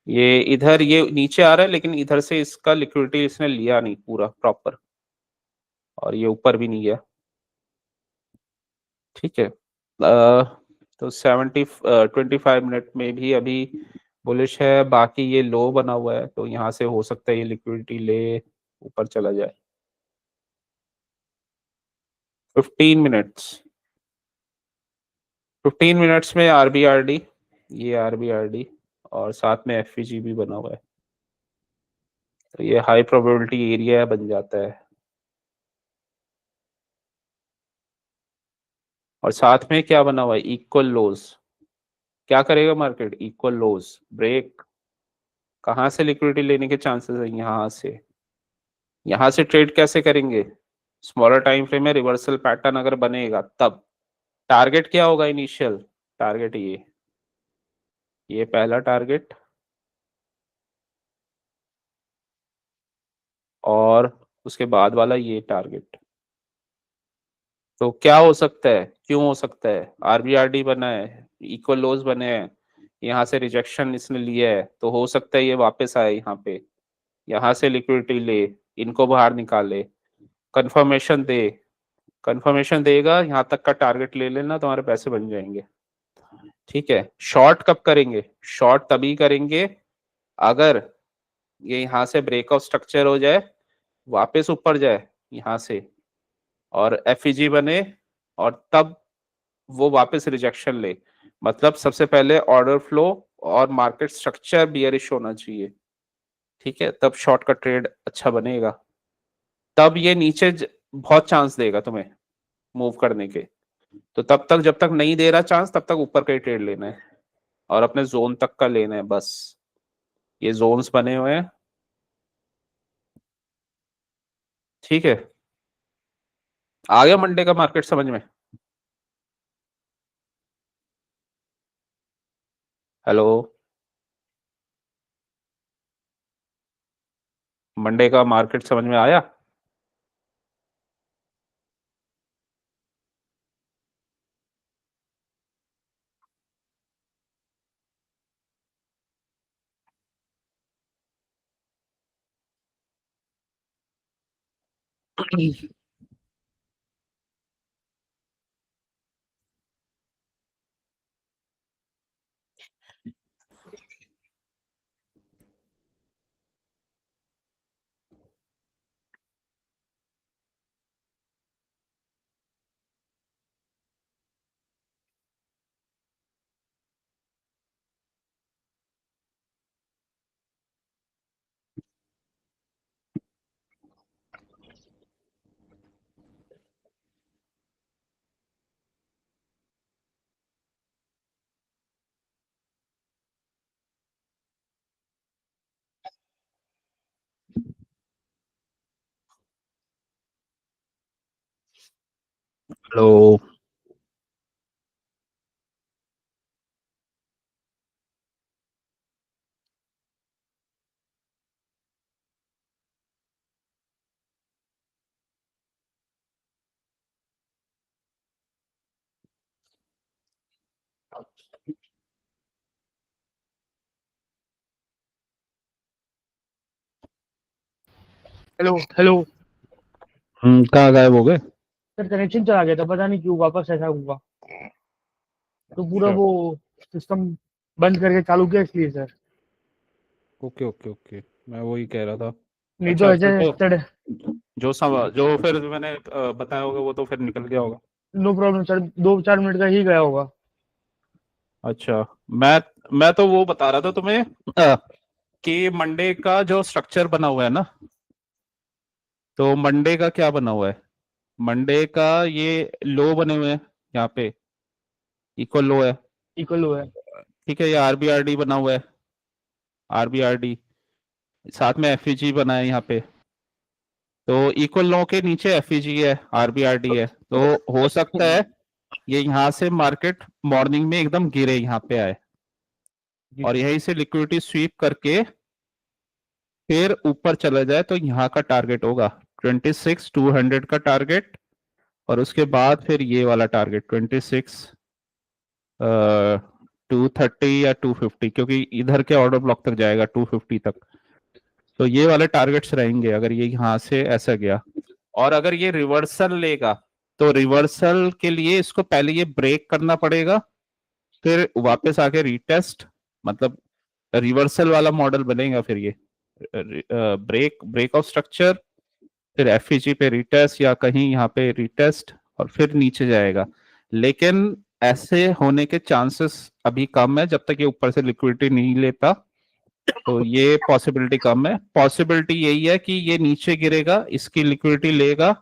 ये इधर ये नीचे आ रहा है, लेकिन इधर से इसका लिक्विडिटी इसने लिया नहीं पूरा प्रॉपर, और ये ऊपर भी नहीं गया, ठीक है। तो 25 मिनट में भी अभी बुलिश है, बाकी ये लो बना हुआ है, तो यहाँ से हो सकता है ये लिक्विडिटी ले ऊपर चला जाए। 15 मिनट्स, 15 मिनट्स में आरबीआरडी, ये आरबीआरडी, और साथ में एफईजी भी बना हुआ है, तो ये हाई प्रोबेबिलिटी एरिया बन जाता है, और साथ में क्या बना हुआ है, इक्वल लोज। क्या करेगा मार्केट, इक्वल लोज ब्रेक, कहाँ से लिक्विडिटी लेने के चांसेस है, यहाँ से, यहाँ से ट्रेड कैसे करेंगे, स्मॉलर टाइम फ्रेम में रिवर्सल पैटर्न अगर बनेगा तब टारगेट क्या होगा, इनिशियल टारगेट ये पहला टारगेट, और उसके बाद वाला ये टारगेट। तो क्या हो सकता है, क्यों हो सकता है, आरबीआरडी बना है, इक्वल लोज बने हैं, यहाँ से रिजेक्शन इसने लिया है, तो हो सकता है ये वापस आए यहाँ पे, यहाँ से लिक्विडिटी ले, इनको बाहर निकाले, कंफर्मेशन दे, कंफर्मेशन देगा, यहाँ तक का टारगेट ले लेना, तुम्हारे पैसे बन जाएंगे, ठीक है। शॉर्ट कब करेंगे, शॉर्ट तभी करेंगे अगर ये यहाँ से ब्रेकआउट स्ट्रक्चर हो जाए, वापस ऊपर जाए यहाँ से, और एफईजी बने, और तब वो वापस रिजेक्शन ले, मतलब सबसे पहले ऑर्डर फ्लो और मार्केट स्ट्रक्चर बियरिश होना चाहिए, ठीक है, तब शॉर्ट का ट्रेड अच्छा बनेगा, तब ये नीचे बहुत चांस देगा तुम्हें मूव करने के, तो तब तक जब तक नहीं दे रहा चांस, तब तक ऊपर का ही ट्रेड लेना है, और अपने जोन तक का लेना है बस, ये जोन्स बने हुए हैं, ठीक है, आ गया मंडे का मार्केट समझ में? हेलो, मंडे का मार्केट समझ में आया? Hello, hello hello. कहाँ गायब हो गए? सर कनेक्शन चला गया था, पता नहीं क्यों वापस ऐसा हुआ। तो पूरा अच्छा, वो सिस्टम बंद करके चालू किया इसलिए सर। ओके ओके ओके, मैं वही कह रहा था। नहीं तो अच्छा, फिर ऐसे तो सर। जो फिर मैंने बताया होगा वो तो फिर निकल गया होगा। नो प्रॉब्लम सर, 2-4 मिनट का ही गया होगा। अच्छा, मैं तो वो बता रहा था तुम्हें कि मंडे का जो स्ट्रक्चर बना हुआ है ना, तो मंडे का क्या बना हुआ है? मंडे का ये लो बने हुए हैं यहाँ पे, इक्वल लो है। इक्वल हुआ है। ठीक है, ये आरबीआरडी बना हुआ है, आरबीआरडी साथ में एफईजी बना है यहाँ पे। तो इक्वल लो के नीचे एफईजी है, आरबीआरडी है, तो हो सकता है ये यहाँ से मार्केट मॉर्निंग में एकदम गिरे यहाँ पे आए जी और यहीं से लिक्विडिटी स्वीप करके फिर ऊपर चला जाए, तो यहाँ का टारगेट होगा 26,200 का टारगेट। और उसके बाद फिर ये वाला टारगेट 230 या 250, क्योंकि इधर के ऑर्डर ब्लॉक तक जाएगा 250 तक। तो ये वाले टारगेट्स रहेंगे अगर ये यहाँ से ऐसा गया। और अगर ये रिवर्सल लेगा तो रिवर्सल के लिए इसको पहले ये ब्रेक करना पड़ेगा, फिर वापस आके रीटेस्ट, मतलब रिवर्सल वाला मॉडल बनेगा। फिर ये ब्रेक ऑफ स्ट्रक्चर, फिर एफईजी पे रीटेस्ट या कहीं यहाँ पे रीटेस्ट और फिर नीचे जाएगा। लेकिन ऐसे होने के चांसेस अभी कम है जब तक ये ऊपर से लिक्विडिटी नहीं लेता। तो ये पॉसिबिलिटी कम है। पॉसिबिलिटी यही है कि ये नीचे गिरेगा, इसकी लिक्विडिटी लेगा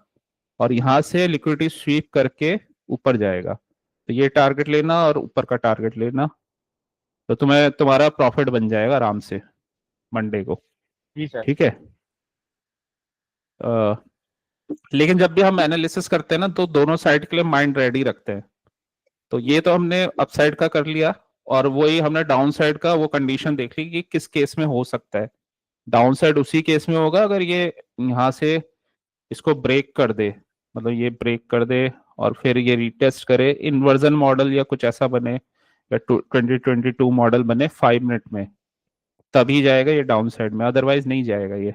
और यहाँ से लिक्विडिटी स्वीप करके ऊपर जाएगा। तो ये टारगेट लेना और ऊपर का टारगेट लेना, तो तुम्हें तुम्हारा प्रॉफिट बन जाएगा आराम से मंडे को। जी सर। ठीक है। अ, लेकिन जब भी हम एनालिसिस करते हैं ना, तो दोनों साइड के लिए माइंड रेडी रखते हैं। तो ये तो हमने अपसाइड का कर लिया, और वही हमने डाउन साइड का वो कंडीशन देख ली कि किस केस में हो सकता है। डाउन साइड उसी केस में होगा अगर ये यहाँ से इसको ब्रेक कर दे, मतलब ये ब्रेक कर दे और फिर ये रीटेस्ट करे, इन्वर्जन मॉडल या कुछ ऐसा बने, या 2022 मॉडल बने 5 मिनट में, तभी जाएगा ये डाउन साइड में, अदरवाइज नहीं जाएगा ये।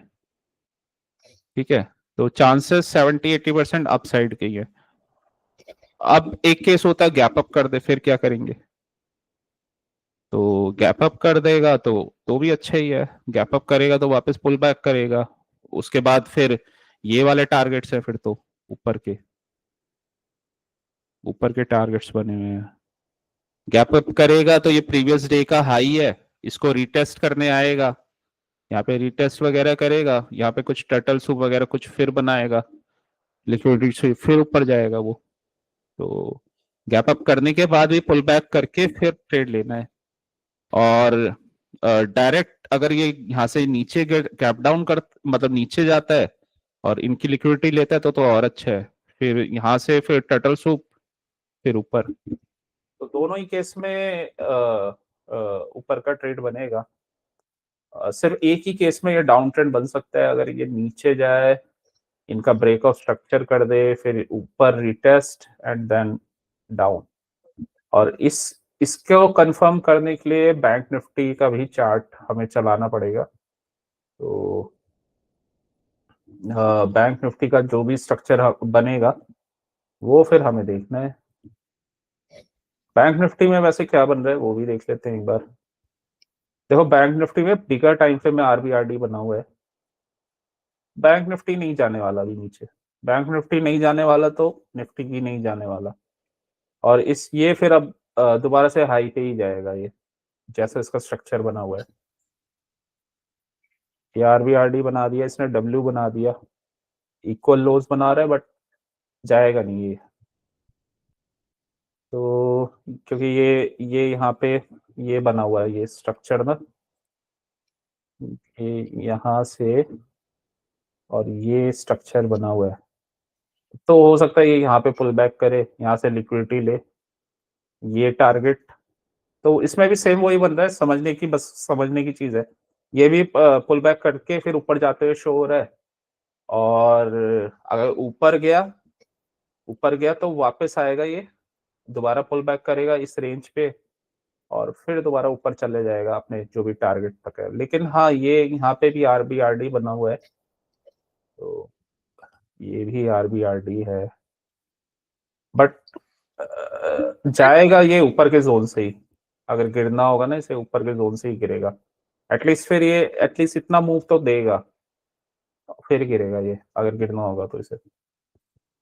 ठीक है, तो चांसेस 70-80% अप साइड के ही है। अब एक केस होता है गैप अप कर दे, फिर क्या करेंगे? तो गैप अप कर देगा तो भी अच्छा ही है। गैप अप करेगा तो वापस पुल बैक करेगा, उसके बाद फिर ये वाले टारगेट्स है, फिर तो ऊपर के टारगेट्स बने हुए हैं। गैप अप करेगा तो ये प्रीवियस डे का हाई है, इसको रीटेस्ट करने आएगा, यहाँ पे रीटेस्ट वगैरह करेगा, यहाँ पे कुछ टर्टल सूप वगैरह कुछ फिर बनाएगा, लिक्विडिटी से फिर ऊपर जाएगा वो। तो गैप अप करने के बाद भी पुल बैक करके फिर ट्रेड लेना है। और डायरेक्ट अगर ये यहाँ से नीचे गैप डाउन कर, मतलब नीचे जाता है, और इनकी लिक्विडिटी लेता है तो और अच्छा है। फिर यहाँ से फिर टर्टल सूप, फिर ऊपर। तो दोनों ही केस में ऊपर का ट्रेड बनेगा। सिर्फ एक ही केस में ये डाउन ट्रेंड बन सकता है, अगर ये नीचे जाए, इनका ब्रेकआउट स्ट्रक्चर कर दे, फिर ऊपर रिटेस्ट एंड देन डाउन। और इसको कंफर्म करने के लिए बैंक निफ्टी का भी चार्ट हमें चलाना पड़ेगा। तो बैंक निफ्टी का जो भी स्ट्रक्चर बनेगा वो फिर हमें देखना है। बैंक निफ्टी में वैसे क्या बन रहा है वो भी देख लेते हैं एक बार। देखो बैंक निफ्टी में बिगर टाइम फ्रेम में आरबीआरडी बना हुआ है। बैंक निफ्टी नहीं जाने वाला अभी नीचे, बैंक निफ्टी नहीं जाने वाला तो निफ्टी भी नहीं जाने वाला। और ये फिर अब दोबारा से हाई पे ही जाएगा ये, जैसे इसका स्ट्रक्चर बना हुआ है। ये आरबीआरडी बना दिया इसने, डब्ल्यू बना दिया, इक्वल लोज बना रहा है, बट जाएगा नहीं ये। तो क्योंकि ये यहाँ पे ये बना हुआ है ये स्ट्रक्चर ना, ये यहाँ से और ये स्ट्रक्चर बना हुआ है, तो हो सकता है ये यहाँ पे पुल बैक करे, यहाँ से लिक्विडिटी ले, ये टारगेट। तो इसमें भी सेम वही बन रहा है, समझने की, बस समझने की चीज है। ये भी पुल बैक करके फिर ऊपर जाते हुए शो हो रहा है, और अगर ऊपर गया तो वापस आएगा, ये दोबारा पुल बैक करेगा इस रेंज पे, और फिर दोबारा ऊपर चले जाएगा अपने जो भी टारगेट तक है। लेकिन हाँ, ये यहाँ पे भी आरबीआरडी बना हुआ है, तो ये भी आरबीआरडी है, बट जाएगा ये ऊपर के जोन से ही। अगर गिरना होगा ना इसे, ऊपर के जोन से ही गिरेगा एटलीस्ट। फिर ये एटलीस्ट इतना मूव तो देगा, फिर गिरेगा ये, अगर गिरना होगा तो इसे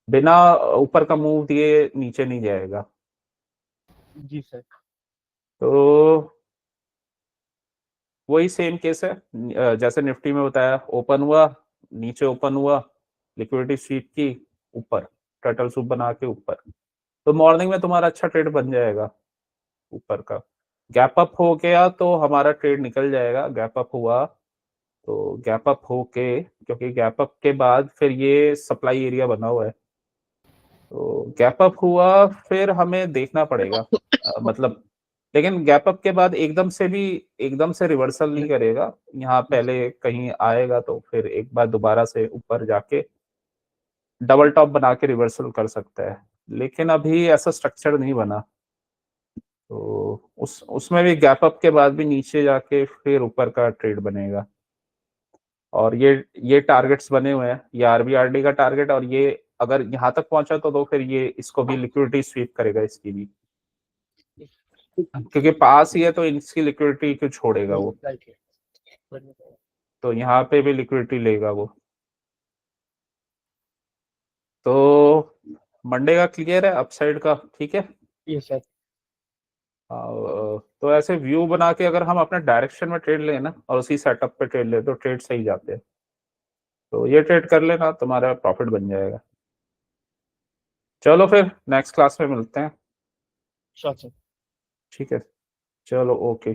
बिना ऊपर का मूव दिए नीचे नहीं जाएगा। जी सर। तो वही सेम केस है जैसे निफ्टी में बताया, ओपन हुआ, नीचे ओपन हुआ, लिक्विडिटी स्वीप की, ऊपर टर्टल सूप बना के ऊपर, तो मॉर्निंग में तुम्हारा अच्छा ट्रेड बन जाएगा ऊपर का। गैप अप हो गया तो हमारा ट्रेड निकल जाएगा, गैप अप हुआ तो गैप अप होके, क्योंकि गैप अप के बाद फिर ये सप्लाई एरिया बना हुआ है, तो गैप अप हुआ फिर हमें देखना पड़ेगा मतलब। लेकिन गैप अप के बाद एकदम से रिवर्सल नहीं करेगा, यहाँ पहले कहीं आएगा तो फिर एक बार दोबारा से ऊपर जाके डबल टॉप बना के रिवर्सल कर सकता है। लेकिन अभी ऐसा स्ट्रक्चर नहीं बना, तो उसमें भी गैप अप के बाद भी नीचे जाके फिर ऊपर का ट्रेड बनेगा। और ये टारगेट्स बने हुए हैं, ये आरबीआरडी का टारगेट, और ये अगर यहाँ तक पहुंचा तो फिर ये इसको भी लिक्विडिटी स्वीप करेगा इसकी भी, क्योंकि पास ही है तो इसकी लिक्विडिटी क्यों छोड़ेगा वो, तो यहाँ पे भी लिक्विडिटी लेगा वो। तो मंडे का क्लियर है अपसाइड का, ठीक है। Yes sir. तो ऐसे व्यू बना के अगर हम अपने डायरेक्शन में ट्रेड लें ना, और उसी सेटअप पे ट्रेड ले, तो ट्रेड सही जाते हैं। तो ये ट्रेड कर लेना, तुम्हारा प्रॉफिट बन जाएगा। चलो फिर नेक्स्ट क्लास में मिलते हैं, श्योर सर। ठीक है। चलो ओके।